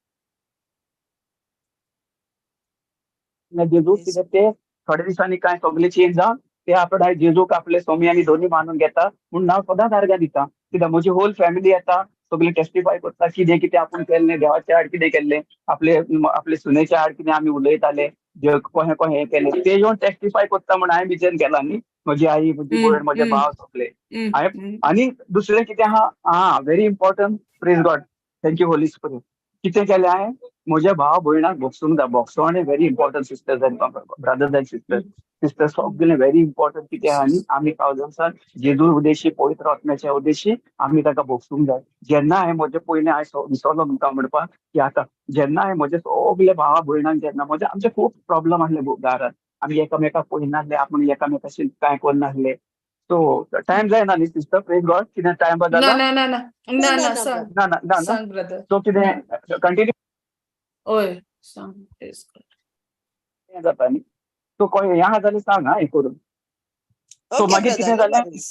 जेजू
Praise
कितें ते थोड्या दिसांनी काय सगळे चेंज जावन ते आपणाक जेजूक आपले स्वामी आनी दोनी मानून घेता म्हूण हांव सदांच आर्गां दिता कित्याक म्हजी होल फॅमिली येता सगळीं टेस्टिफाय करता कितें कितें आपूण केल्लें देवाच्या आड कितें केल्लें आपले सुनेच्या आड कितें आमी उलयताले कशें कशें हें केलें ते येवन टेस्टिफाय करता म्हूण हांवें बिचेर केलां न्ही म्हजी आई म्हजी भयण म्हजे भाव सगळे हांवें आनी दुसरें कितें आहा very important praise God thank you holy spirit कितें केलें हांवें म्हज्या भाव भयणाक भोगसूंक जाय भोगसोणें very important sisters and brothers and sisters सगळें व्हेरी इम्पॉर्टंट कितें आहा न्ही आमी थावजंड्सान जेजू उद्देशी पवित्र आत्म्याच्या उद्देशी आमी ताका भोगसूंक जाय जेन्ना हांवें म्हजे पयलें हांवें विसरलो तुमकां म्हणपाक की आतां जेन्ना हांवें म्हजे सगळे भावा भयणांक जेन्ना म्हजे आमचे खूब प्रॉब्लम आसले घरांत आमी एकामेकाक पळयनासले आपूण एकामेकाशी कांय करनासले सो टायम जायना न्ही सिस्टर प्रेज गॉड कितें टायम
Na
जाला
na na na
No,
na
no,
na
no,
sang
brother.
ना ना ना ना
sang brother.
सो कितें continue
Oy sang praise God.
जाता न्ही सो ह्या जाल्यार सांग हें करून सो
Okay,
मागीर
brother.
कितें
No
जालें
worries.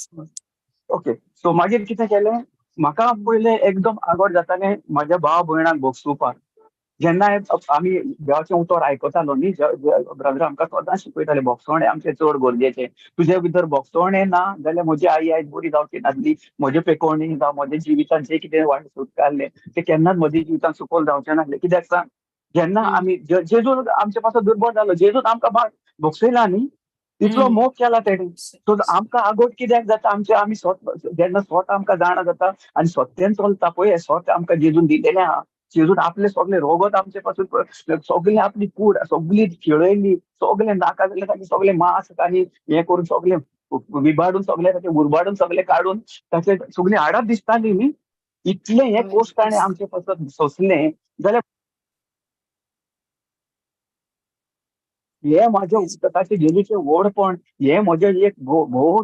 ओके सो मागीर कितें केलें म्हाका पयलें एकदम आवड जातालें म्हज्या भाव भयणाक भोगसुपाक जेन्ना आमी देवाचें उतर आयकतालो न्ही ब्रदर आमकां सदां शिकयताले भोगसोणें आमचें चड गरजेचें तुजे भितर भोगसोणें ना जाल्यार म्हजी आई आयज बरी जावची नासली म्हजे पेकोवणी जावं म्हज्या जिवितांत जें कितें वायट सुटतालें तें केन्नाच म्हज्या जिवितांत सुकोल जावचें नासलें कित्याक सांग जेन्ना आमी जेजू आमचे पासून दुर्बळ जालो जेजून आमकां भोगसयला न्ही तितलो मोग केला तेणें सो आमकां आगोट कित्याक जाता आमी जेन्ना स्वत आमकां जाणा जाता आनी सत्यान चलता पळय स्वत आमकां जेजून दिलेलें आहा जेजून आपले सगळे रोगत आमचे पासून सगळें आपली कूड सगळी खेळयली सगळें नाका जाल्यार ताचे सगळें मांस आनी हें करून सगळें विबाडून सगळें ताचें उरबाडून सगळें काडून ताचे सगळीं हाडात दिसतालीं न्ही इतलें हें
Oy
कोश्ट ताणें आमचे पासून सोंसलें जाल्यार हे माझ्या
Praise
उदकाचे जेजूचे व्हडपण हे म्हजें एक भोव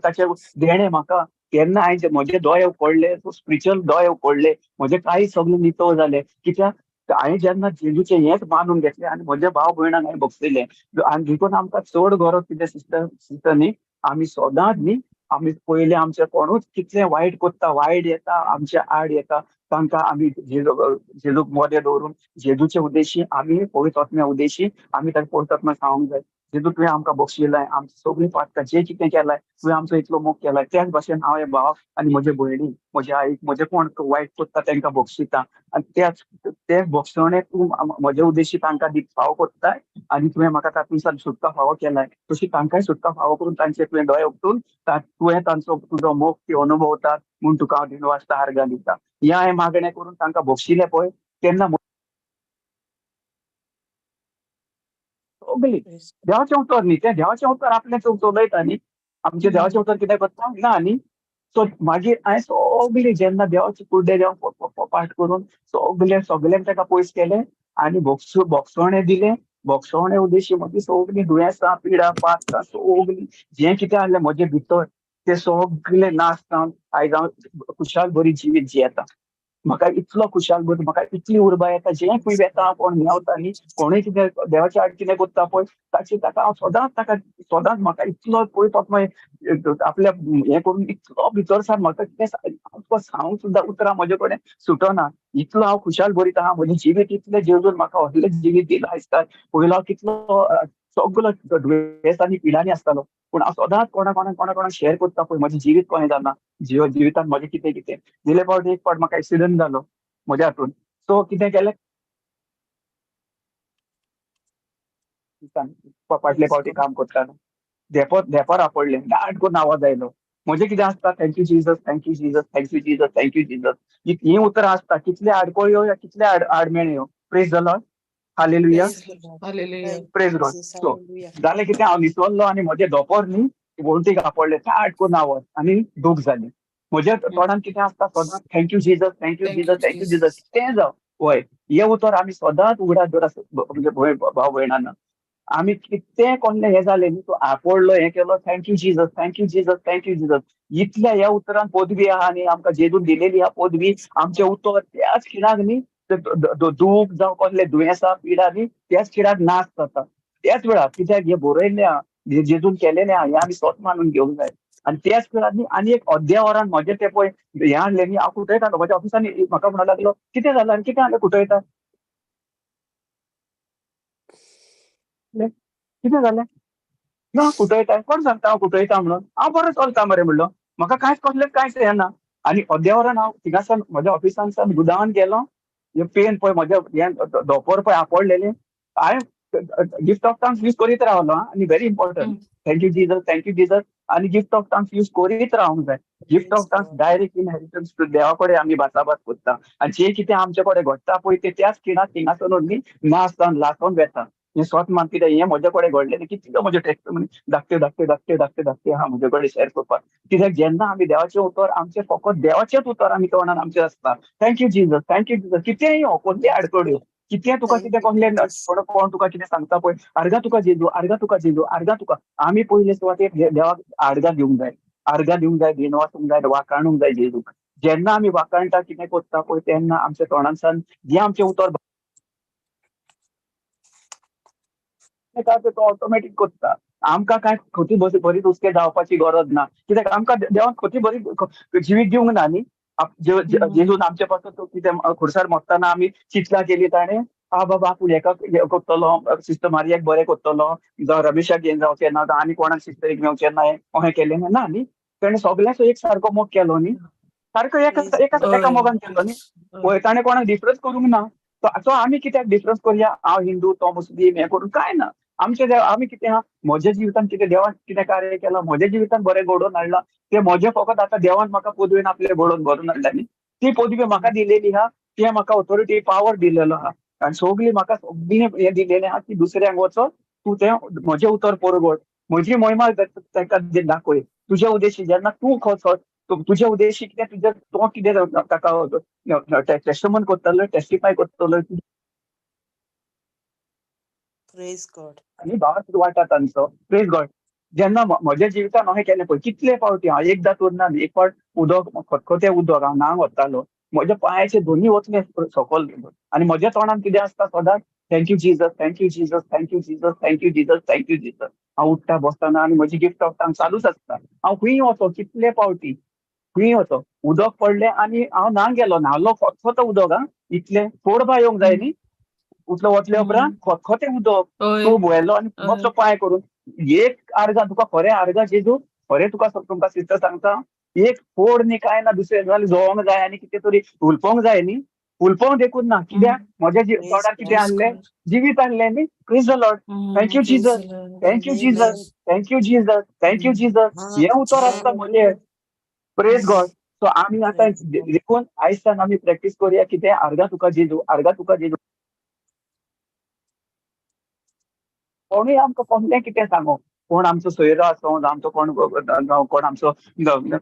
ताचे देणें म्हाका केन्ना हांवें म्हजे दोळे उगडले स्पिरिच्युअल दोळे उगडले म्हजे कांय सगळें नितळ जालें कित्याक हांवें जेन्ना जेजूचें हेंच मानून घेतलें आनी म्हज्या भाव भयणांक हांवें भोगसयलें आनी देखून आमकां चड गरज कितें सिस्टर न्ही आमी सदांच न्ही आमी पयलें आमचें कोणूच कितलें वायट करता वायट येता आमच्या आड येता तांकां आमी जेजूक मोदें दवरून जेजूचे उद्देशी आमी पवित्र आत्म्या उद्देशी आमी ताका पवित्र आत्म्या सांगूंक जाय जेजू तुवें आमकां बक्षिलाय आमची सगळीं पातकां जें कितें केलाय तुवें आमचो इतलो मोग केलाय त्याच भाशेन हांव हे भाव आनी म्हजे भयणी म्हज्या आईक म्हजे कोण वायट करता तांकां बक्षिता आनी तेच भोगसणें तूं म्हजे उद्देशी तांकां दीक फावो कोत्ताय आनी तुवें म्हाका तातूंतल्यान सुटका फावो केलाय तशी तांकांय सुटका फावो करून तांचे तुवें दोळे उगडून तुवें तांचो तुजो मोग ती अनुभवतात म्हूण तुका हांव दिनवासता आर्गां दिता हें हांवें मागणें करून तांकां बक्षिलें पळय तेन्ना सगळीं
Praise
देवाचें उतर न्ही तें देवाचें उतर आपलें चलयता न्ही आमचें देवाचें उतर कितें करता ना न्ही सो मागीर हांवें सगळीं जेन्ना देवाचे कुर्डे देवा पाठ करून सगळें ताका पयस केलें आनी भोगसोणें दिलें भोगसोणें उद्देशी म्हजी सगळीं दुयेंसां पिडा पातकां सगळीं जें कितें आहलें म्हजे भितर तें सगळें नाश जावन आयज हांव खुशाल बरी जिवीत जियेता म्हाका इतलो खुशाल भर, म्हाका इतली उर्बा येता, जे खंय वेता कोण मेवता न्ही, कोणूय कितें देवाच्या आड कितें करता पळय ताका हांव सदांच म्हाका इतलो पळयत आपल्या हे करून इतलो भितरसान म्हाका कितें सांगूंक सुद्दां उतरां म्हजे कडेन सुटना. इतलो हांव खुशाल भरीत आहा, म्हजें जिवीत इतलें जेजून म्हाका असलें जिवीत दिलां दिसता. पयलो हांव कितलो सगलो दुयेंसांनी पिडांनी आसतालो, पूण हांव सदांच कोणा शेअर करता पळय म्हजें जिवीत कशें जालां, जिवितांत म्हजें कितें कितें. गेले फावटी एक फावट म्हाका एक्सिडंट जालो म्हज्या हातून. सो कितें केलें, फाटले फावटी काम करताना धेंपर आपडलें, दाट करून आवाज आयलो. म्हजें कितें आसता, thank you Jesus, thank you Jesus, thank you Jesus, thank you Jesus. ही उतरां आसता, कितले आडकोळ्यो या कितले आडमेळे यो. Praise the lord, hallelujah,
Praise the Lord.
Hallelujah.
Thank
praise
you,
God.
Jesus.
So
Hallelujah.
जालें कितें, हांव न्हिसवल्लो आनी म्हजें धोंपर न्ही वणटीक आपडलें, दाट करून आवाज आनी दूख जाली. म्हज्या तोंडान कितें आसता, सदांच thank you Jesus, thank you
Thank
Jesus,
you,
thank you Jesus.
Jesus.
कितें जावं वय, हे उतर आमी सदांच उगडात दवर म्हणजे भाव भयणांना. आमी कितें कोणलें हें जालें न्ही, तूं आपडलो हें केलो, thank you Jesus, thank you Jesus, thank you Jesus. इतल्या ह्या उतरान पदवी आहा न्ही आमकां जेजून दिलेली ह्या पदवी, आमचें उतर त्याच खिणाक न्ही दूख जावं कसले दुयेंसां पिडा न्ही त्याच खिणाक नाश जाता. त्याच वेळार कित्याक हे बरयल्लें आहा, जेजून केलेलें आहा, हें आमी स्वत मानून घेवंक जाय. आनी त्याच वेळार न्ही आनी एक अर्द्या वरान म्हजें तें पळय हें हाडलें न्ही, हांव कुटयतालो म्हज्या ऑफिसान म्हाका म्हणूंक लागलो कितें जालें आनी कितें हाडलें कुटयता, कितें जालें ना कुटयता, कोण सांगता हांव कुटयता म्हणून, हांव बरो चलता मरे म्हणलो, म्हाका कांयच येना. आनी अर्द्या वरान हांव थिंगासान म्हज्या ऑफिसान गुदावान गेलो, हे पेन पळय म्हज्या हें धोंपर पळय आपडलेलें, हांवें गिफ्ट ऑफ थँक्स यूज करीत रावलो आनी very important, thank you Jesus, thank you Jesus. आनी गिफ्ट ऑफ थँक्स यूज करीत रावंक जाय. Gift of
Praise
thanks
God.
Direct inheritance देवा कडेन आमी भासाभास करता. आनी जे कितें आमचे कडेन घडटा पळय ते त्याच खिणाक थिंगासरून न्ही नाश जावन लासोन वेता. हें स्वत मान कितें हें म्हजे कडेन घडलें, कितलो म्हजे टेस्टिमनी धाकटे आहा म्हजे कडेन शेअर करपाक. कित्याक जेन्ना आमी देवाचें उतर, आमचें फकत देवाचेंच उतर आमी तोंडान आमचें आसता, थँक्यू जीजस, थँक्यू जीजस. कितेंय यो, कसली आडकोड्यो, कितें तुका
Thank
कितें
you,
कसलें
Jesus.
कोण तुका कितें सांगता पळय, आर्गां तुका जेजू, आर्गां तुका जेजू, आर्गां तुका. आमी पयले सुवातेर देवाक आर्गां दिवंक जाय, आर्गां दिवंक जाय, दिन वाचूंक जाय, वाखाणूंक जाय जेजूक. जेन्ना आमी वाखाणटा कितें करता पळय तेन्ना आमच्या तोंडांसान जें आमचें उतर तो ऑटोमॅटीक करता. आमकां कांय खोटी बरी दुसके जावपाची गरज ना, कित्याक आमकां देवान खोटी बरी जिवीत दिवंक ना न्ही. जेजून आमचे पासून तो कितें खुर्सार मोडटाना आमी चिंतला केली ताणें, बाबा आपूण हेका हें करतलो, सिस्टर मारियाक बरें करतलो, जावं रमेशाक घेवन जावचें ना, जावं आनी कोणाक सिस्टरीक मेवचें ना, अशें केलें ना न्ही. ताणें सगळ्यांचो एक सारको मोग केलो न्ही, सारको
Praise
एका
Oy.
मोगान केलो न्ही.
Oy.
पळय ताणें कोणाक डिफरन्स करूंक ना. सो आमी कित्याक डिफरन्स करया, हांव हिंदू तो मुस्लीम हें करून कांय ना. आमचे देव आमी कितें आहा, म्हज्या जिवितांत कितें देवान कितें कार्य केलां, म्हज्या जिवितांत बरें घडोवन हाडलां, ते म्हजें फकत आतां देवान म्हाका पदवेन आपले घडोवन भरून हाडला न्ही. ती पदवी म्हाका दिलेली आहा, तें म्हाका ऑथॉरिटी पावर दिलेलो आहा. आनी सगळी म्हाका सगळी हें दिलेलें आहा की दुसऱ्यांक वचोन तूं तें म्हजें उतर परगट, म्हजी महिमा ताका दाखय. तुज्या उद्देशी जेन्ना तूं तुज्या उद्देशी कितें तुजें तो कितें ताका टेस्टमन करतलो, टेस्टिफाय करतलो
Praise God.
आनी भावार्थ वाटा तांचो. Praise God. जेन्ना म्हज्या जिवितान अशें केलें पळय, कितले फावटी हांव एकदां तर ना, एक फावट उदक खतखतें उदक हांव न्हांवंक वतालो, म्हज्या पांयाचे दोनी वचले सकयल आनी म्हज्या तोंडान कितें आसता सदांच, thank you Jesus, thank you Jesus, thank you Jesus, thank you Jesus, thank you Jesus. हांव उठ्ठा बसतना आनी म्हजी गिफ्ट ऑफ थँक्स चालूच आसता. हांव खंय वचो, कितले फावटी खंय वचो, उदक पडलें आनी हांव न्हांवंक गेलो, न्हांलो खतखतो उदक, इतलें फोडपा येवंक जाय न्ही. उठलो वतले उपरांत खतखतें उदक,
Oy.
तूं व्हेलो आनी
Oy.
मातसो पांय करून एक आर्गां तुका खरें आर्गां जेजू खरें तुमकां सिस्टर सांगता, एक फोड न्ही काय ना, दुसरें जाल्यार जोवंक जाय आनी कितें तरी उलपोंक जाय न्ही. उलपोंक देखून ना, कित्याक म्हज्या
Praise
तोंडार कितें
God.
Praise
हाडलें,
God.
जिवीत हाडलें न्ही. Praise the lord, thank you
Praise
Jesus,
the Lord.
Thank you
Amen.
Jesus, thank you Jesus, thank you Jesus. हें उतर आसता म्हजें. Praise God. सो आमी आतां
Praise God.
देखून आयजसान आमी प्रॅक्टीस करुया कितें, आर्गां तुका जेजू, आर्गां तुका जेजू. कोणूय आमकां कसलें कितें सांगो, कोण आमचो सोयरो आसूं, जावं आमचो कोण आमचो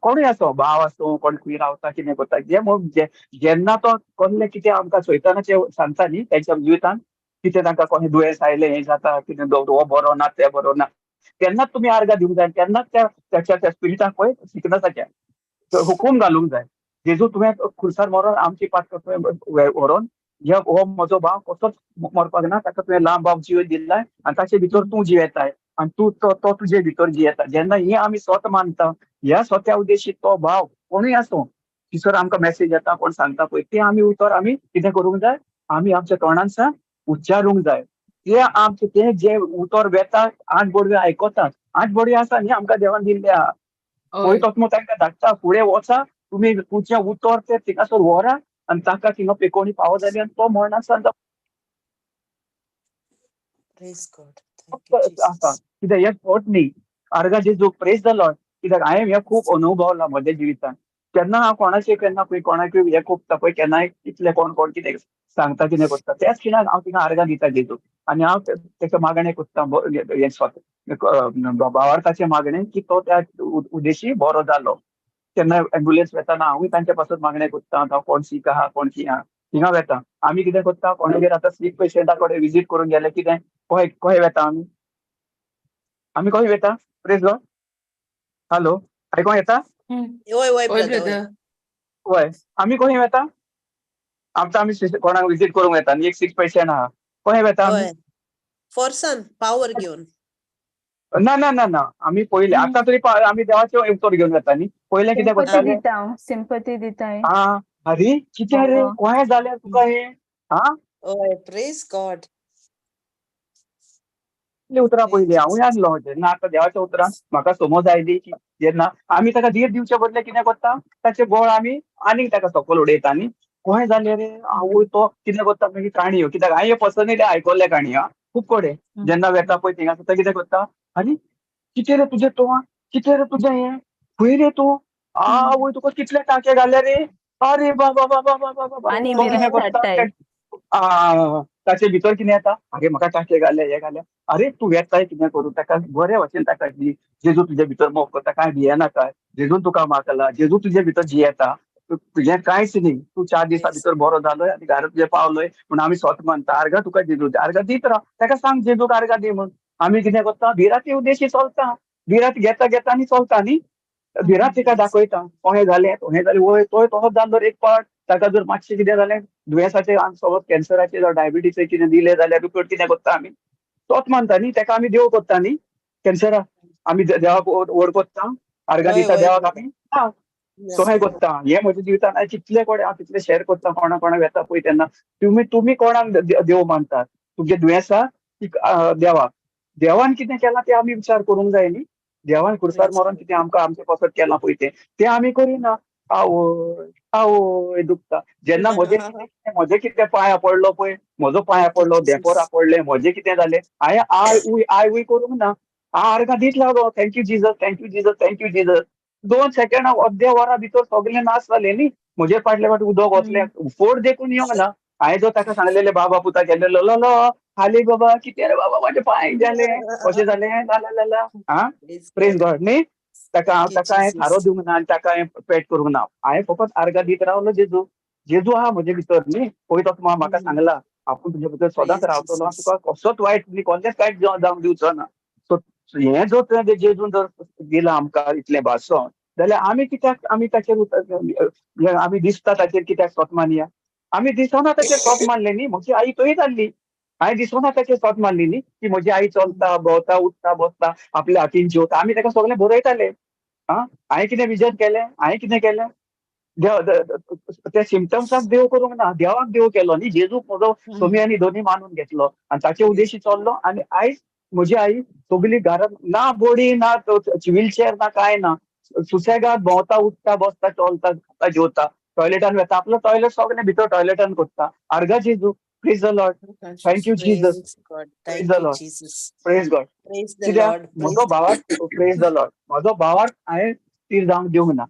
कोणूय आसूं, भाव आसूं, कोण खंय रावता कितें करता, जेन्ना तो कसलें कितें आमकां सैतानाचें सांगता न्ही तेंच्या जिवितांत, कितें तांकां कोणें दुयेंस आयलें, हें जाता, कितें हो बरो ना, तें बरो ना, तेन्नाच तुमी आर्गां दिवंक जाय. तेन्नाच त्या स्पिरिटाक पळय सिकनसाच्या हुकूम घालूंक जाय. जेजू तुवें खुर्सार मरोन आमची पात व्हरोन हो म्हजो भाव कसोच मरपाक ना, ताका तुवें लांब भाव जीव दिलाय आनी ताचे भितर तूं जियेताय आनी तूं तो तुजे भितर जियेता. जेन्ना ही आमी स्वत मानता, ह्या स्वत्या उद्देशी तो भाव कोणूय आसूं, तिसर आमकां मेसेज येता कोण सांगता पळय, ते आमी उतर आमी कितें करूंक जाय, आमी आमच्या तोंडांसान उच्चारूंक जाय. ते आमचे ते जे उतर वेता 8 बोडवे आयकतात, 8 बोडवे आसा न्ही आमकां देवान दिल्ल्या. पळय तो तांकां धाडटा फुडें वचा, तुमी तुमचें उतर ते थिंगासर व्हरा आनी ताका थिंगा पेकोवणी फावो जाली आनी तो मरणासान
Praise God. Thank you,
आसा.
Jesus.
कित्याक हे खोट न्ही. आर्गा जेजू प्रेज द लॉर्ड. कित्याक हांवें हे खूब अनुभवला म्हज्या जिवितान. केन्ना हांव कोणाचें केन्ना खंय कोणाकूय हे कोत्ता पळय, केन्नाय कितले कोण कितें सांगता कितें करता, त्याच खिणाक हांव थिंगा आर्गां दिता जेजू आनी हांव तेका मागणें कोत्ता हे भावार्थाचें मागणें की तो त्या उद्देशी बरो जालो. केन्ना एम्ब्युलन्स वेताना हांवूय तांचे पासून मागणें कोत्ता, हांव कोण सीक आहा कोण कितें आहा थिंगा वेता. आमी कितें कोत्ता, कोणागेर आतां सीक पेशंटा कडेन विजीट करूंक गेले कितें खंय वेता आमी खंय वेता. Praise Lord. हॅलो, आयकोंक येता?
वय
Oi,
ब्रदर
brother.
वय आमी खंय वेता. आतां आमी कोणाक विजीट करूंक वेता न्ही, एक सीक पेशंट आहा, खंय वेता आमी?
वय फोर्सान पावर घेवन.
ना ना ना ना आमी पयले आतां तरी आमी देवाचे उतर घेवन वता न्ही. पयले कितें करताले?
सिंपती दिताय.
अरे कितें रे, कोणें जालें तुका हे?
वय प्रेज गॉड.
उतरां पयली हांवूय आसलो जेन्ना आतां देवाच्या उतरान म्हाका समज आयली की जेन्ना आमी ताका धीर दिवचे बदले कितें करता, ताचे बळ आमी आनीक ताका सकयल उडयता न्ही. कोणें जालें रे, आवय तो कितें करता मागीर काणयो, कित्याक हांवें पर्सनली आयकल्ले काणयो खूब कडेन. जेन्ना वेता पळय थिंगा तो कितें करता, आनी कितें रे तुजें तोंड, कितें रे तुजें हें, खंय रे तूं, आवय तुका कितले टांके घाले रे, अरे बाबा बाबा बाबा बाबा.
आनी
तो
बिरां
कितें करता,
धाडटाय.
ताचे भितर कितें येता, आगे म्हाका टांके घाले हे घाले. अरे तूं येताय कितें करूं, ताका बरे भशेन ताका दी. जेजू तुजे भितर मोग करता, कांय भियेना काय, जेजून तुका मागला, जेजू तुजे भितर जियेता. तुजें कांयच न्ही, तूं 4 दिसा भितर बरो जालोय आनी घरा तुजे पावलोय म्हूण आमी स्वत मानता. आर्गां तुका जेजू आर्गां दीत राव, ताका सांग जेजूक आर्गां दी म्हूण. आमी कितें करता, भिरांती उद्देशी चलता, भिरांत घेता घेता आनी चलता न्ही. भिरांत तिका दाखयता, कोणें जालें वय तोय तसोच जालो एक पाट. ताका जर मातशें कितें जालें दुयेंसाचें समज कॅन्सराचें जावं डायबिटीचें कितें दिलें जाल्यार रिपोर्ट कितें करता आमी, तोच मानता न्ही, ताका आमी देव करता न्ही. कॅन्सरा आमी देवाक व्हड करता, आर्गां दिता
वय
देवाक
ब्रदर.
आमी. तोहें करता. हे म्हज्या जिवितान हांवें कितले कडेन हांव कितले शेअर करता कोणाक येता पळय तेन्ना. तुमी कोणाक देव मानतात, तुमचे दुयेंसा देवाक. देवान कितें केलां तें आमी विचार करूंक जाय न्ही. देवान खुर्सार मरोन कितें आमकां आमचे पासत केलां पळय तें आमी करिना. आवय दुखता. जेन्ना म्हजे कितें पांया पडलो पळय, म्हजो पांया
Thank you,
पडलो, देपोरा
Jesus.
पडले, म्हजें कितें जालें, हांवें आय उय करूंक ना. हांव आर्गां दीत लागलो, thank you Jesus, thank you Jesus, thank you Jesus. 2 सेकंडां अर्द्या वरा भितर सगळें नाश जालें न्ही. म्हजे फाटले फाट उदक वतलें, फोड देखून येवंक ना. हांवें जो ताका सांगलेले बाबा पुता केलेलो लो हाली बाबा कितें रे बाबा म्हाजे पांय जालें, कशें जालें ला
Praise
प्रेज
God.
गॉड न्ही. ताका
Thank you,
हांवें थारो
Jesus.
दिवंक ना आनी ताका हांवें पेट करूंक ना. हांवें फकत आर्गां दीत रावलो जेजू. जेजू आहा म्हजे भितर न्ही. पळय तो म्हाका सांगला आपूण तुजे भितर सदांच
Praise
रावतलो आनी
Jesus.
तुका कसोच वायट न्ही, कसलेंच कांयच जावंक दिवचो ना. सो हें जर तुवें जेजून जर दिलां आमकां इतलें भासोन, जाल्यार आमी कित्याक आमी ताचेर आमी दिसता ताचेर कित्याक स्वत मानया. आमी दिसना ताचेर स्वत मानलें न्ही. म्हजी आई थंय जाल्ली, हांवें दिसना ताचेर स्वत मानली न्ही की म्हजी आई चलता भोंवता उठता बसता आपल्या हातीन जेवता. आमी ताका सगळें बरयताले. हांवें कितें विजन केलें, हांवें कितें केलें, त्या सिमटम्साक देव करूंक ना, देवाक देव केलो न्ही. जेजूक म्हजो सोमी आनी दोनी मानून घेतलो आनी ताचे
Praise
उद्देशी चल्लो. आनी आयज म्हजी आई सगळी घरांत ना बॉडी ना व्हीलचेअर ना काय ना, सुसेगाद भोंवता उठता बसता चलता खाता जेवता, टॉयलेटान वेता, आपलो टॉयलेट सगळें भितर टॉयलेटान करता. आर्गां जेजू. Praise the lord. Thank you Jesus.
Praise God.
Praise the
Thank you,
Lord.
Jesus.
Praise God.
Praise the
कित्याक
Lord.
म्हजो
Praise the
भावाक
Lord.
प्रेज द लॉर्ड, म्हजो भावाक हांवें तीर जावंक दिवंक ना.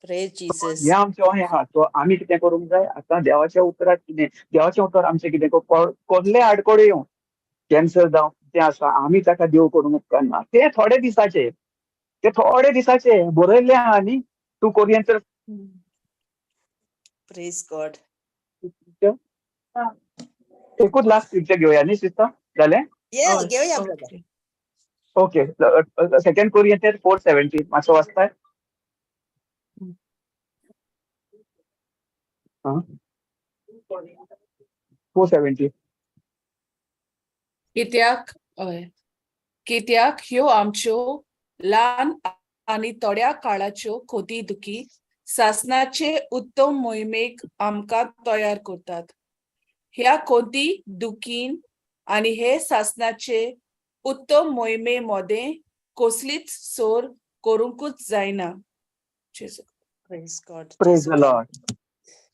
Praise
हे
Jesus.
आमचें हें आहा. सो आमी कितें करूंक जाय, आतां देवाच्या उतराक कितें, देवाचें उतर आमचें कितें कसले आडकोडे येवं, कॅन्सर जावं तें आसा, आमी ताका देव करूंक उपकारना. ते थोडे दिसाचे बरयल्लें आहा न्ही. 2 कोरिंथीयर
Praise God.
एकूच लास्ट स्क्रिप्चर घेवया न्ही सिस्टर, जालें.
Yeah, घेऊया brother.
ओके. 2 कोरिंथीयर 4:17 मातसो वाचताय. 270.
कित्याक ह्यो आमच्यो ल्हान आनी थोड्या काळाच्यो खोती दुखी सासणाचे उत्तम मोहिमेक आमकां तयार करतात. ह्या खोती दुखीन आनी हे सासणाचे उत्तम मोहिमे मोदें कसलीच सोर करूंकूच जायना.
Praise God.
Praise the Lord.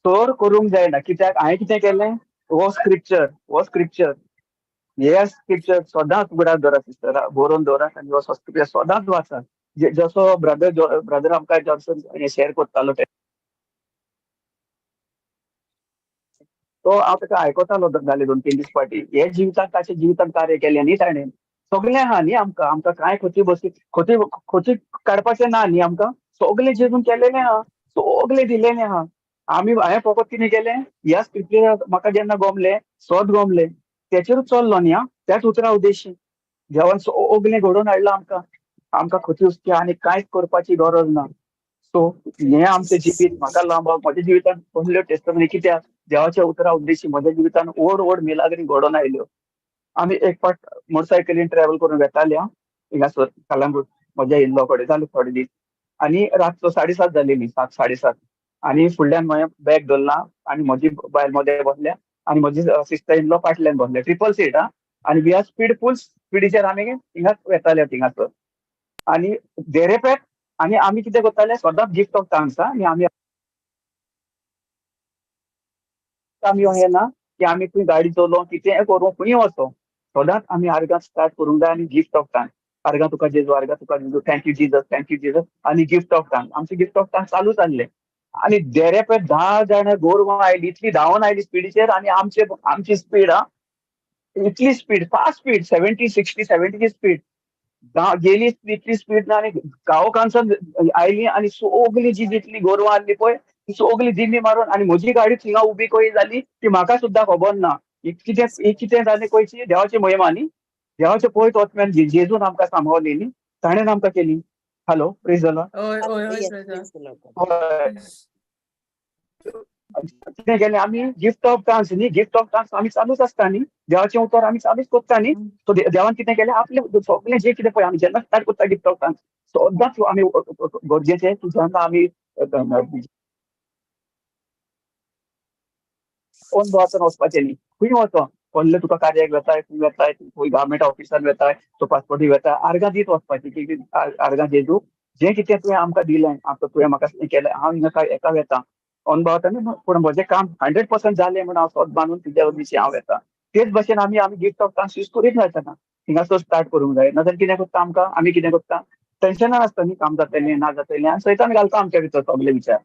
चोर करूंक जायना. कित्याक हांवें कितें केलें? वो स्क्रिप्चर हे स्क्रिप्चर सदांच उगडात दवरात सिस्टरा, बरोवन दवरात आनी हो स्क्रिप्चर सदांच वाचात. जसो ब्रदर आमकां जॉन्सन शेअर करतालो तो हांव ताका आयकतालो जाले 2-3 दीस फाटीं. हे जिवितांत ताचे जिवितांत कार्य केलें न्ही ताणें. सगळें आहा न्ही आमकां कांय खोटी काडपाचें ना न्ही आमकां. सगळें जेजून केलेलें आहा, सगळें दिलेलें आहा. हांवें फकत कितें केलें? ह्या स्क्रिप्चर म्हाका जेन्ना गमलें तेचेरूच चल्लो न्ही हांव. त्याच उतरा उद्देशी देवान सगळें घडोवन हाडलां आमकां खोटी उस्ती आनी कांयच करपाची गरज ना. सो हें आमचें जिवीत म्हाका लांबोवप म्हज्या जिवितांत कसल्यो टेस्टमनी कित्याक देवाच्या उतरा उद्देशी म्हज्या जिवितांत व्हड मिलाग्री घडोवन आयल्यो. आमी एक फावट मोटरसायकलीन ट्रॅव्हल करून वेताले हिंगासर कलंगूट म्हज्या इल्लो कडेन जाले थोडे दीस आनी रातचो 7:30 जालेली 7:30 आनी फुडल्यान हांवें बॅग धरलां आनी म्हजी बायल मदें बसल्या आनी म्हजी सिस्टर इल्लो फाटल्यान बसल्या. ट्रिपल सीट आनी वी आर फुल स्पिडीचेर आमी हिंगा वेताले थिंगासर आनी देरेपेट आनी आमी कितें करताले सदांच गिफ्ट ऑफ थँक्स आनी आमी हें ना की आमी खंय गाडी चलोवं कितें करूं खंय वचो सदांच आमी आर्गां स्टार्ट करूंक जाय आनी गिफ्ट ऑफ थँक्स. आर्गां तुका जेजू थँक्यू जीजस आनी गिफ्ट ऑफ थँक्स. आमचे गिफ्ट ऑफ थँक्स चालूच आसले आनी देरेपेट 10 जाणां गोरवां आयली इतली धांवन आयली स्पिडीचेर आनी आमची स्पीड इतली स्पीड फास्ट स्पीड 70-60-70 स्पीड गेली इतली स्पीड ना आनी गांवकांसन आयली आनी सगळी जी जितली गोरवां आसली पळय ती सगळी दिमी मारून आनी म्हजी गाडी थिंगा उबी कशी जाली ती म्हाका सुद्दां खबर ना. कितें जालें कळची देवाची महिमा न्ही. देवाचे पळयत वचपयान जेजून आमकां सांबाळली न्ही ताणें आमकां केली. Hello praise the Lord.
Yes, praise the Lord.
कितें केलें आमी गिफ्ट ऑफ थँक्स न्ही गिफ्ट ऑफ थँक्स आमी चालूच आसता न्ही देवाचें उतर आमी चालूच करता न्ही. सो देवान कितें केलें आपलें सगळें जें कितें पळय आमी जेन्ना स्टार्ट करता गिफ्ट ऑफ थँक्स सदांच आमी गरजेचें जेन्ना आमी ओन बोवासान वचपाचें न्ही खंय वचो व्हडले तुका कार्याक वेताय खंय गव्हर्मेंट ऑफिसान वेताय तो पासपोर्टी वेताय आर्गां दीत वचपाची आर्गां जेजू जें कितें तुवें आमकां दिलें तुवें म्हाका केलें हांव हिंगा एका वेता अनुभवता पूण म्हजें काम 100% जालें म्हण हांव स्वत बांदून तुज्या दिशी हांव येता. तेच भशेन आमी गिफ्ट ऑफ थँक्स यूज करीत रावतना हिंगासर स्टार्ट करूंक जाय. नाजाल्यार कितें करता आमी कितें करता टेन्शनान आसता न्ही काम जातलें ना जातलें आनी सैतान घालता आमच्या भितर सगळे विचार.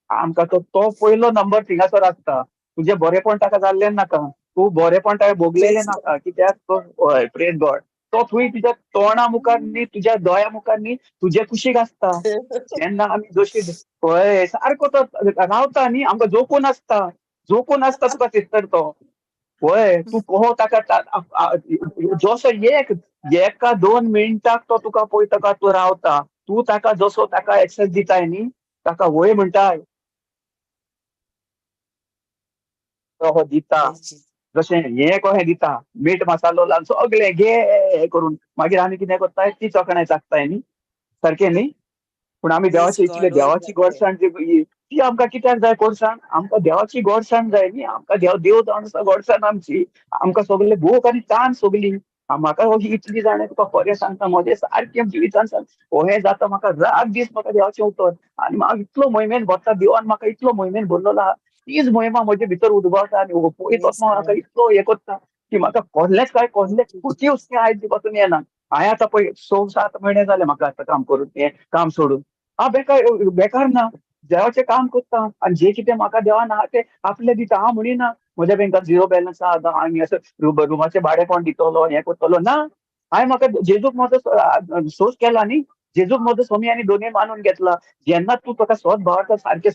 आमकां तो पयलो नंबर थिंगासर आसता. तुजें बरेपण ताका जाल्लें नाका तूं बरेपण ताणें भोगलेलें नाका कित्याक हय प्रेज गॉड तो थंय तुज्या तोंडा मुखार न्ही तुज्या दोळ्या मुखार न्ही तुजे कुशीक आसता. जेन्ना आमी जशी पळय सारको तो रावता न्ही आमकां जोपून आसता तुका सिस्टर तो पळय तूं कहो ताका जसो एका 2 मिनटाक तो तुका पळयता तूं रावता तूं ताका जसो ताका एक्सेस दिताय न्ही ताका वय म्हणटाय तो दिता जशें हें कशें दिता मीठ मसालो लावन सगळें घे करून मागीर आमी कितें करताय ती चोखणाय चाखताय न्ही सारकें न्ही. पूण आमी देवाची इतली देवाची गोडसाण ती आमकां कित्याक जाय गोडसाण आमकां देवाची गोडसाण जाय न्ही आमकां देव जावन आसा गोडसाण आमची आमकां सगळे भूक आनी ताण सगळी म्हाका इतली जाणें तुका खरें सांगता म्हजें सारकें जिवितान सांग हें जाता म्हाका रात दीस म्हाका देवाचें उतर आनी म्हाका इतलो मोहिमेन भरता देवान म्हाका इतलो मोहिमेन भरलेलो आहा तीच मोहिमा म्हजे भितर उदभवता आनी पळयत वचून म्हाका इतलो हें करता की म्हाका कसलेंच खोटी वस्ती आयज पासून येना. हांवें आतां पळय 6-7 म्हयने जाले म्हाका आतां काम करून हें काम सोडून हांव बेकार ना देवाचें काम करता आनी जें कितें म्हाका देवान आहा तें आपलें दिता हांव म्हणिना म्हज्या बँकात 0 बॅलन्स आहा आनी असं रुमाचें भाडें कोण दितलो हें करतलो ना. हांवें म्हाका जेजूक म्हजो सोस केला न्ही जेजूक म्हजो स्वामी आनी दोनी मानून घेतला. जेन्ना तूं ताका स्वत भावार्थ सारकें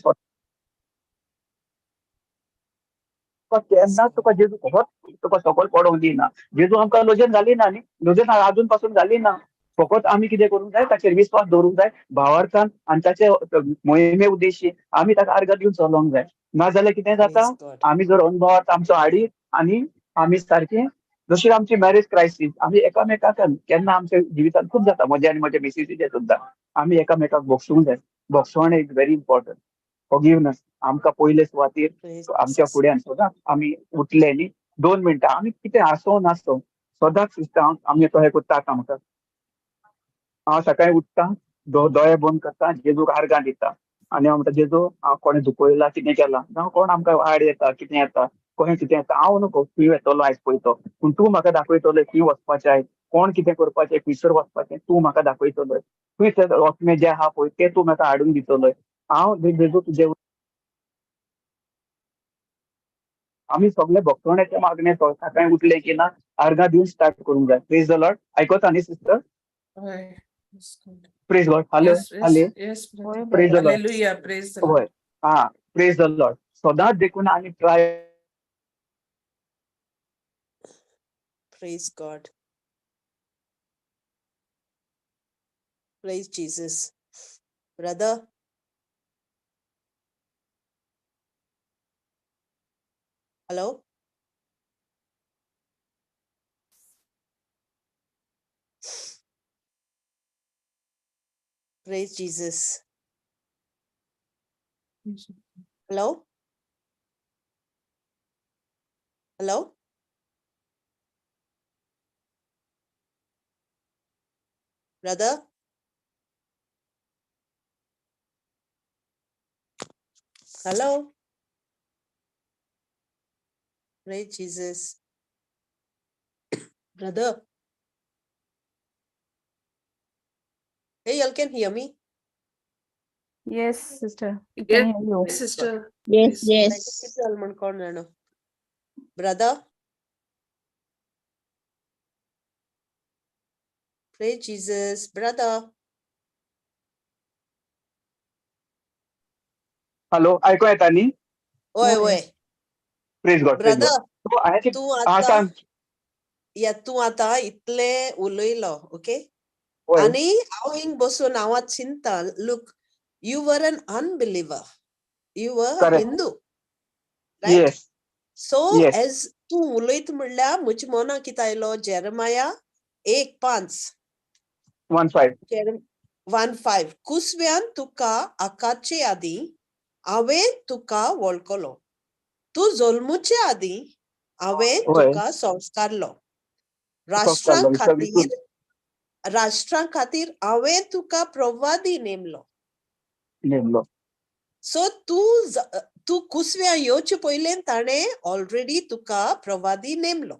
तेन्ना तुका जेजू खबर तुका सकयल पडोवंक दिना. जेजू आमकां लजन जाली ना न्ही लजन अजून पासून जाली ना फकत आमी कितें करूंक जाय, ताचेर विस्वास दवरूंक जाय भावार्थान आनी ताचे मोहिमे उद्देशी आमी ताका अर्घ दिवन चलोंक जाय. नाजाल्यार कितें जाता,
Praise God.
आमी जर अनुभवात आमचो हाडीत आनी आमी सारखे जशी आमची मॅरेज क्रायसीस आमी एकामेकाक केन्ना आमच्या जिवितांत खूब जाता, म्हजे आनी म्हज्या मिसेसीचे सुद्दां आमी एकामेकाक बोगसूंक जाय. बोगसवण इज व्हेरी इम्पॉर्टंट. फॉरगिवनेस आमकां पयले सुवातेर
Praise
आमच्या
Jesus.
फुड्यान सदांच आमी उठले न्ही 2 मिनटां आमी कितें आसो नासो सदांच दिसता आमी तो हे करता. आतां म्हाका हांव सकाळी उठ्ठा, दोळे बंद करता, जेजूक आर्गां दिता आनी हांव म्हणटा जेजू हांव कोणें दुखयला कितें केलां जावं कोण आमकां आड येता कितें येता कोणें कितें येता हांव नको खंय येतलो आयज पळयतो, पूण तूं म्हाका दाखयतलो खंय वचपाचें आयज, कोण कितें करपाचें, खंयसर वचपाचें तूं म्हाका दाखयतलो, खंय वचमें जें आहा पळय तें तूं म्हाका हाडून दितलो. हांव जेजू तुजे आमी सगळे भोगसवण्याचे मागणे सकाळी उठले की ना अर्घां दिवन स्टार्ट करूंक जाय. Praise the Lord. आयकता न्ही sister?
Hoy. Yes, God.
Praise Lord. हाले
Yes, yes,
हाले
yes, brother.
होय
praise the
brother.
Lord.
Hallelujah. Praise the
होय
Lord.
हा प्रेज द लॉर्ड. सदांच देखून आमी try
Praise God. Praise Jesus. Brother. Hello. Praise Jesus. Hello. Hello. Brother. Hello. Praise Jesus. Brother. Hey, y'all can hear me?
Yes, sister. We
Yes,
can hear you.
sister.
Yes,
Please.
yes.
Brother. Praise Jesus. Brother.
Hello आयको येता न्ही?
Oi,
होय.
oi.
Praise God praise
Brother.
God. हांवें
तू
हा
आता
सांग.
तू आता इतले उलयलो, ओके?
होय
आणि हांव हिंग बसून हांव चिंता, look, you were an unbeliever, you were
correct.
Hindu, right?
Yes
so
yes
as तू उलयत म्हणल्यार म्हज्या मनाक कितें आयलो, जेरमाया 1:5 1:5 कुसव्यान तुका आकाचे आदी हांवें तुका वळखलो, तू जल्मुचे आदी हांवें
होय
तुका संस्कारलो,
संस्कार
राष्ट्रां
विश्वास
खातीर हांवें तुका प्रवादी नेमलो.
नेमलो.
सो तू कुसव्या येवचे पयलें ताणें ऑलरेडी तुका प्रवादी नेमलो,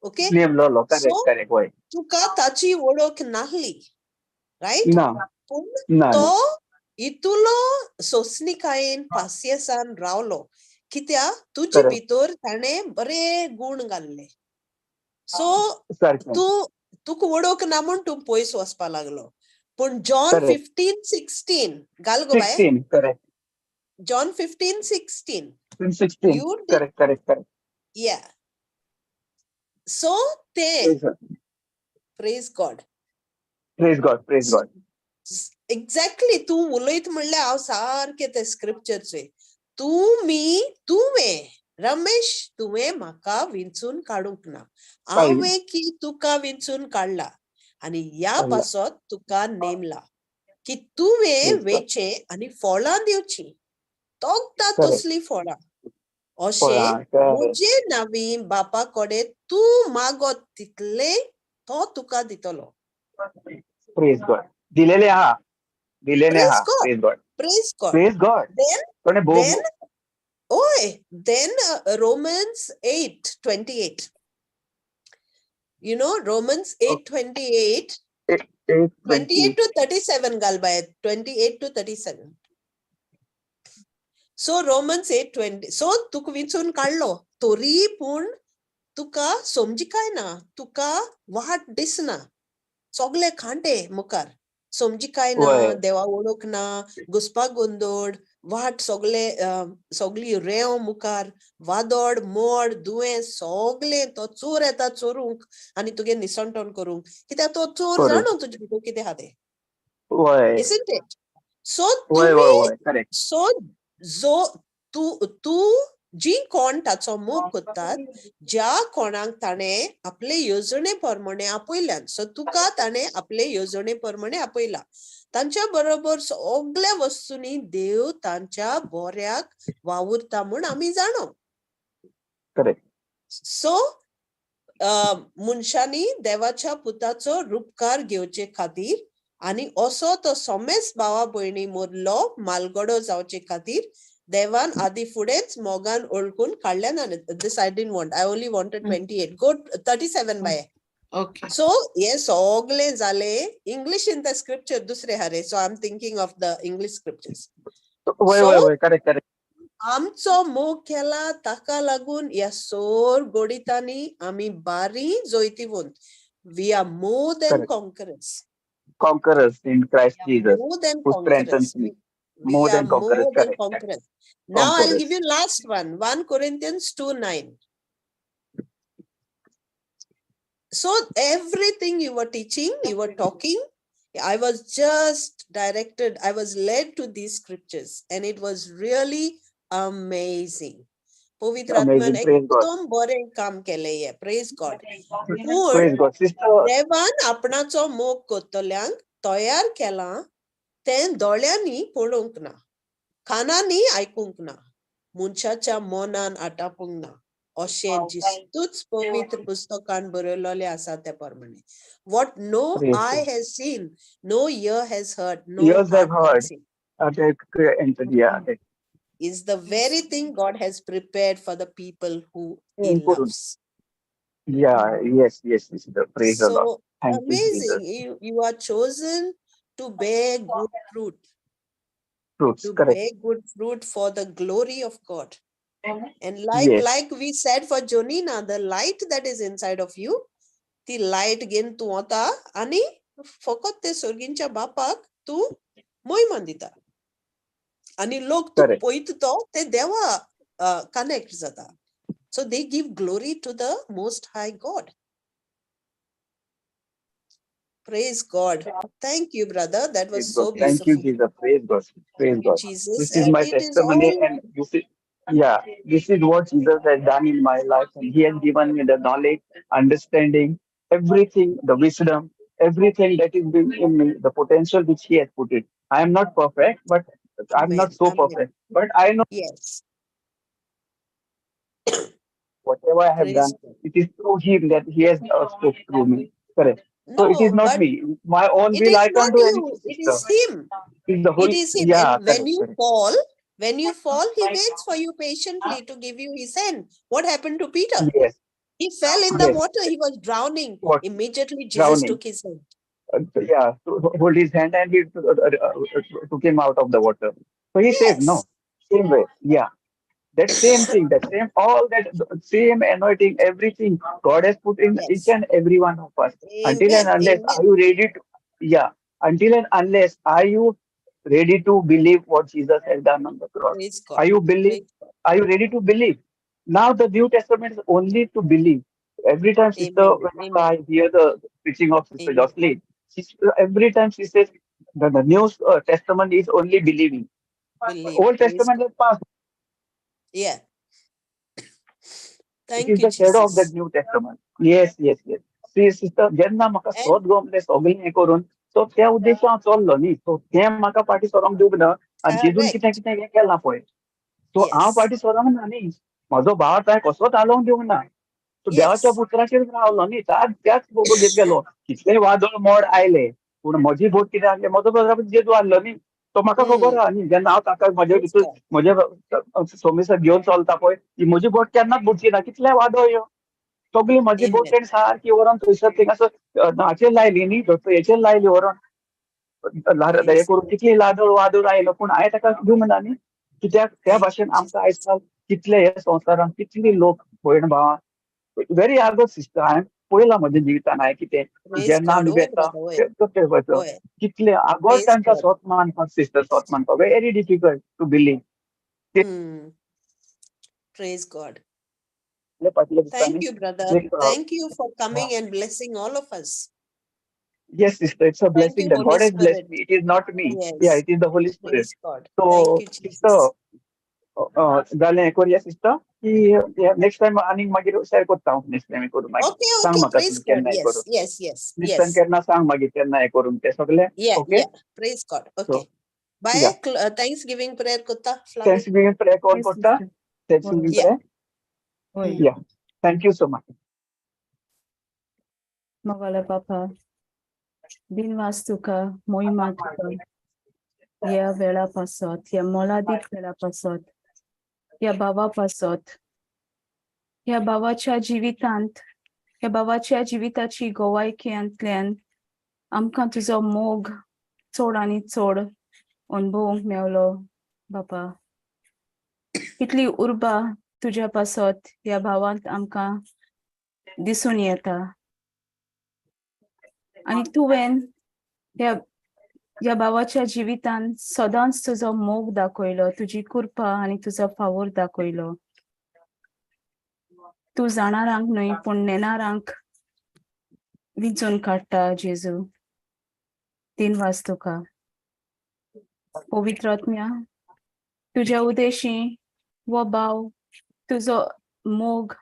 ओके?
नेमलो.
So
correct correct. होय
तुका ताची वळख नाहली, रायट?
ना
पूण
ना
तो
ना.
इतुलो सोंसणिकायेन पासियेंसान रावलो, कित्याक तुजे
करेक्ट
भितर ताणें बरे गुण घाल्ले. सो
सारकें.
तुका वळख ना म्हूण तूं पयस वचपा लागलो. पूण जॉन
करेक्ट
15:16 घाल go by,
16 correct
John 15:16
16
you did,
correct correct correct.
yeah. So ते praise God.
Praise God praise God.
Exactly तू उलयत म्हणल्यार हांव सारखे ते स्क्रिप्चरचे, तुवें रमेश तुवें म्हाका विंचून काडूंक ना, हांवें की तुका विंचून काडला आनी ह्या पासत तुका नेमला की तुवें वेचे आनी फळां दिवची, तोगता तसली फळां, अशें म्हजे नांवी बापा कडेन तूं मागत तितले तो तुका दितलो.
Praise God. दिलेले आहा
Praise God.
Praise God
Praise God.
Praise God.
Then, then Romans 8:28. You know, Romans 8:28, 28 to 37 galbay, 28 to 37. So Romans 8:20. So तुका विचून काडलो तरी पूण तुका समजिकाय ना, तुका वाट दिसना, सगळे खांटे मुखार, समजिकाय ना,
होय
देवा वळख ना, घुसपाक गोंदोळ, वाट सगळी रेंव मुखार वादळ मोड दुयेंस सगळें तो चोर येता चोरूंक आनी तुगे निसंटोन करूंक कित्याक तो चोर जाणो तुजे भितर कितें आहा तें. Isn't it? So
correct.
so जो तू जी कोण ताचो मोग कोत्तात ज्या कोणाक ताणें आपले येवजणे प्रमाणे आपयल्यान सो तुका ताणें आपले येवजणे प्रमाणे आपयला तांच्या बरोबर सगळ्या वस्तूंनी देव तांच्या बऱ्याक वावुरता म्हूण आमी जाणो.
करेक्ट.
सो मनशांनी देवाच्या पुताचो रूपकार घेवचे खातीर आनी असो तो सोमेस भावा भयणी मोरलो मालगडो जावचे खातीर देवान आदी फुडेंच मोगान ओळखून काडल्यान. This I didn't want, I only wanted 28. Go 37 by.
Okay.
So हे सगळें जालें इंग्लिश इन द स्क्रिप्चर दुसरे हारे. So I am thinking of the English scriptures.
Correct.
आमचो मोग केला ताका लागून ह्या सोर गोडितांनी आमी बारी जोयतीवून. We are more than
Correct.
Conquerors.
Conquerors in Christ Jesus,
More than
who strengthens
conquerors.
me.
We
More
are
than conquerors.
more than
Correct.
conquerors. Now I'll
Conquerors.
give you last one. 1 Corinthians 2:9. So everything you were teaching, you were talking, I was just directed, I was led to these scriptures and it was really amazing. पवित्र आत्म्यान
Amazing. Praise God.
एकदम बरें काम केलें. Praise God.
Praise God. Sister,
देवान आपणाचो मोग कोत्तल्यांक तयार केला तें दोळ्यांनी पळोवंक ना, कानांनी आयकूंक ना, मनशाच्या मनान आटापूंक ना अशें जिस्तूच पवित्र पुस्तकान बरयलोलें आसा त्या प्रमाणे. What no
Praise
eye
God.
has seen, no ear has heard, no
Ears have
heart
heard.
has seen,
Yeah.
is the very thing God has prepared for the people who He loves.
Yeah. Yes. Sister. Praise the Lord.
So
Thank you,
amazing.
Jesus.
You are chosen to bear good fruit,
Truths.
to
Correct.
bear good fruit for the glory of God. And
Yes.
like we said for Jonina, the light that is inside of you, the light घेऊन तू आता आणि फकत ते सोर्गींच्या बापाक तू मोहिमान दिता आणि लोक तू
Correct.
पळयता ते देवा कनेक्ट जाता. So they give glory to the most high God. Praise God. Thank you, brother. That was
Praise
so
God. Thank you,
beautiful.
Jesus. Praise God. Praise
Thank you,
God.
Jesus.
This is
And
my
it is
testimony,
all
and this is what Jesus has done in my life, and He has given me the knowledge, understanding, everything, the wisdom, everything that is in me, the potential which He has put it. I am not perfect, but I'm not
amen.
so
Amen.
perfect. But I know
Yes.
whatever I have
Praise
done,
God.
it is through Him that He has spoke through me. Correct. So it is
No,
not
but
me. My own
it
will,
is
I
not
can't do anything,
you. It
sister.
is Him.
It's the whole.
It is Him.
Yeah,
And when
correct.
you fall, He waits for you patiently to give you His hand. What happened to Peter?
Yes.
He fell in the
Yes.
water. He was drowning.
What?
Immediately, Jesus
Drowning.
took his hand.
To hold his hand, and he took him out of the water. So he said, no,
Yes.
same way. Yeah. That same thing, all that same anointing, everything God has put in each
Yes.
and every one of us. Until and
Amen.
unless
Amen.
are you ready to, until and unless are you ready to believe what Jesus has done on the cross?
Praise God.
Are you believe?
Praise God.
Are you ready to believe? Now the New Testament is only to believe. Every time, sister,
Amen.
whenever
Amen.
I hear the preaching of Sister
Amen.
Jocelyn, every time she says the New Testament is only believing.
Believe.
Old
Praise
Testament
God.
is past.
Yeah.
It
Thank
is
you,
the shadow of the
Jesus.
New Testament. Yes. See, sister, जेन्ना म्हाका
And
सोद गोमले सगळें हें करून तो त्या उद्देशान हांव चल्लो न्ही. सो तें म्हाका फाटीं सरोंक दिवंक ना. आनी जेजून कितें
correct.
कितें हें केलां पळय. सो हांव
Yes.
फाटीं सरोंक ना न्ही. म्हजो भाव ताणें कसोच हालोवंक दिवंक ना. तो देवाच्या
Yes.
पुत्राचेर रावलो न्ही. त्याच बरोबर गेलो. कितलेय वादळ मोड आयले. पूण म्हजी बोट कितें आहलें, म्हजो प्रभू जेजू आहलो न्ही. तो म्हाका खबर आहा न्ही. जेन्ना हांव ताका म्हजे
Praise
भितर
God.
म्हजे सोमेसर घेवन चलता पळय, ती म्हजी बोट केन्नाच बुडची ना. कितलेय वादळ येवं. सगळी म्हजी बोट
Amen.
तेणी सारकी व्हरोन थंयसर थिंगासर हाचेर लायली न्ही, हेचेर लायली व्हरोन. हे
Praise
करून
God.
कितली वादळ आयलो, पूण हांवें ताका दिवंक ना न्ही. कित्याक त्या
Thank
भाशेन
you,
आमकां
Jesus.
आयज काल कितले हे संवसारान कितली लोक भयण भावां, very argot sister. पळयलां म्हज्या जिवितान हांवें कितें
Praise
जेन्ना
God.
आमी
होय
बेता
brother, होय.
करपाचो
होय.
कितले आगोज
Praise
तांकां
God.
स्वत मानपाक सिस्टर स्वत मानपाक very difficult to believe
Praise God.
फाटल्या
Thank
दिसांनी
you, brother.
एक
Thank you for coming and blessing all of us.
yes sister it's a
Thank
blessing
you,
that
Holy
God has blessed
Spirit.
me, it is not me.
Yes.
Yeah, it is the Holy Spirit.
Praise God.
So
Thank you,
sister
Jesus.
जालें करुया sister की next time आनीक मागीर share करता हांव next time करून मागीर
Okay,
सांग
okay.
म्हाका
Praise
तुमी
God.
केन्ना
Yes,
करून
yes, yes,
next time
yes.
केन्ना सांग मागीर केन्ना करून ते सगळे
Yeah,
okay
yeah. Praise God.
So,
Okay. Bye.
yeah.
Thanksgiving prayer kutta, Flavie.
Thanksgiving prayer कोण
Yes,
करता
sister.
Thanksgiving
Yeah.
Prayer
Hoy.
या thank you so much
Magala Papa. Dinwas tuka, moima tuka. या वेळापासत, या मोलादीक वेळापासत, या भावापासत, या भावाच्या जिवितांत, या भावाच्या जिविताची गोवायकेंतल्यान आमकां तुजो मोग चड आनी चड अनुभवूंक मेवलो बापा. कितली उर्बा तुज्या पासत ह्या भावांत आमकां दिसून येता. आनी तुवें ह्या भावाच्या जिवितांत सदांच तुजो मोग दाखयलो, तुजी कृपा आनी तुजो फावोर दाखयलो. तूं जाणारांक न्हय पूण नेणारांक विंचून काडटा जेजू. दिनवास तुका. पवित्र आत्म्या, तुज्या उदेशी वो भाव तुजो मोग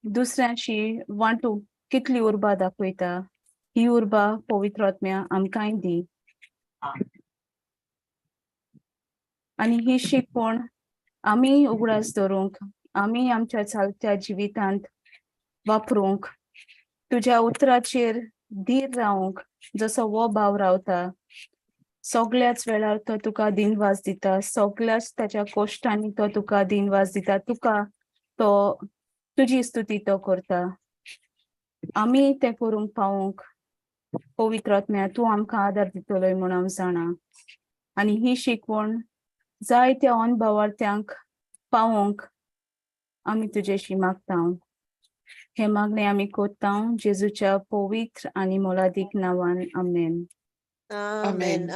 दुसऱ्यांशी वांटूंक कितली उर्बा दाखयता. ही उर्बा पवित्र आत्म्या आमकांय दी. आनी ही शिकवण आमी उगडास धरूंक, आमी आमच्या चलत्या जिवितांत वापरूंक, तुज्या उतराचेर धीर रावंक, जसो वो भाव रावता. सगळ्याच वेळार तो तुका दिनवास दिता, सगळ्याच ताच्या कोश्टांनी तो तुका दिनवास दिता. तुका तो तुजी स्तुती तो करता. आमी तें करूंक पावूंक पवित्र आत्म्या तूं आमकां आदार दितलोय म्हूण हांव जाणा. आनी ही शिकवण जायत्या अणभवार्थ्यांक पावोंक आमी तुजेशी मागता. हे मागणे आमी कोत्ता जेजूच्या पवित्र आनी मोलादीक नांवान. आमेन.
Amen. Amen.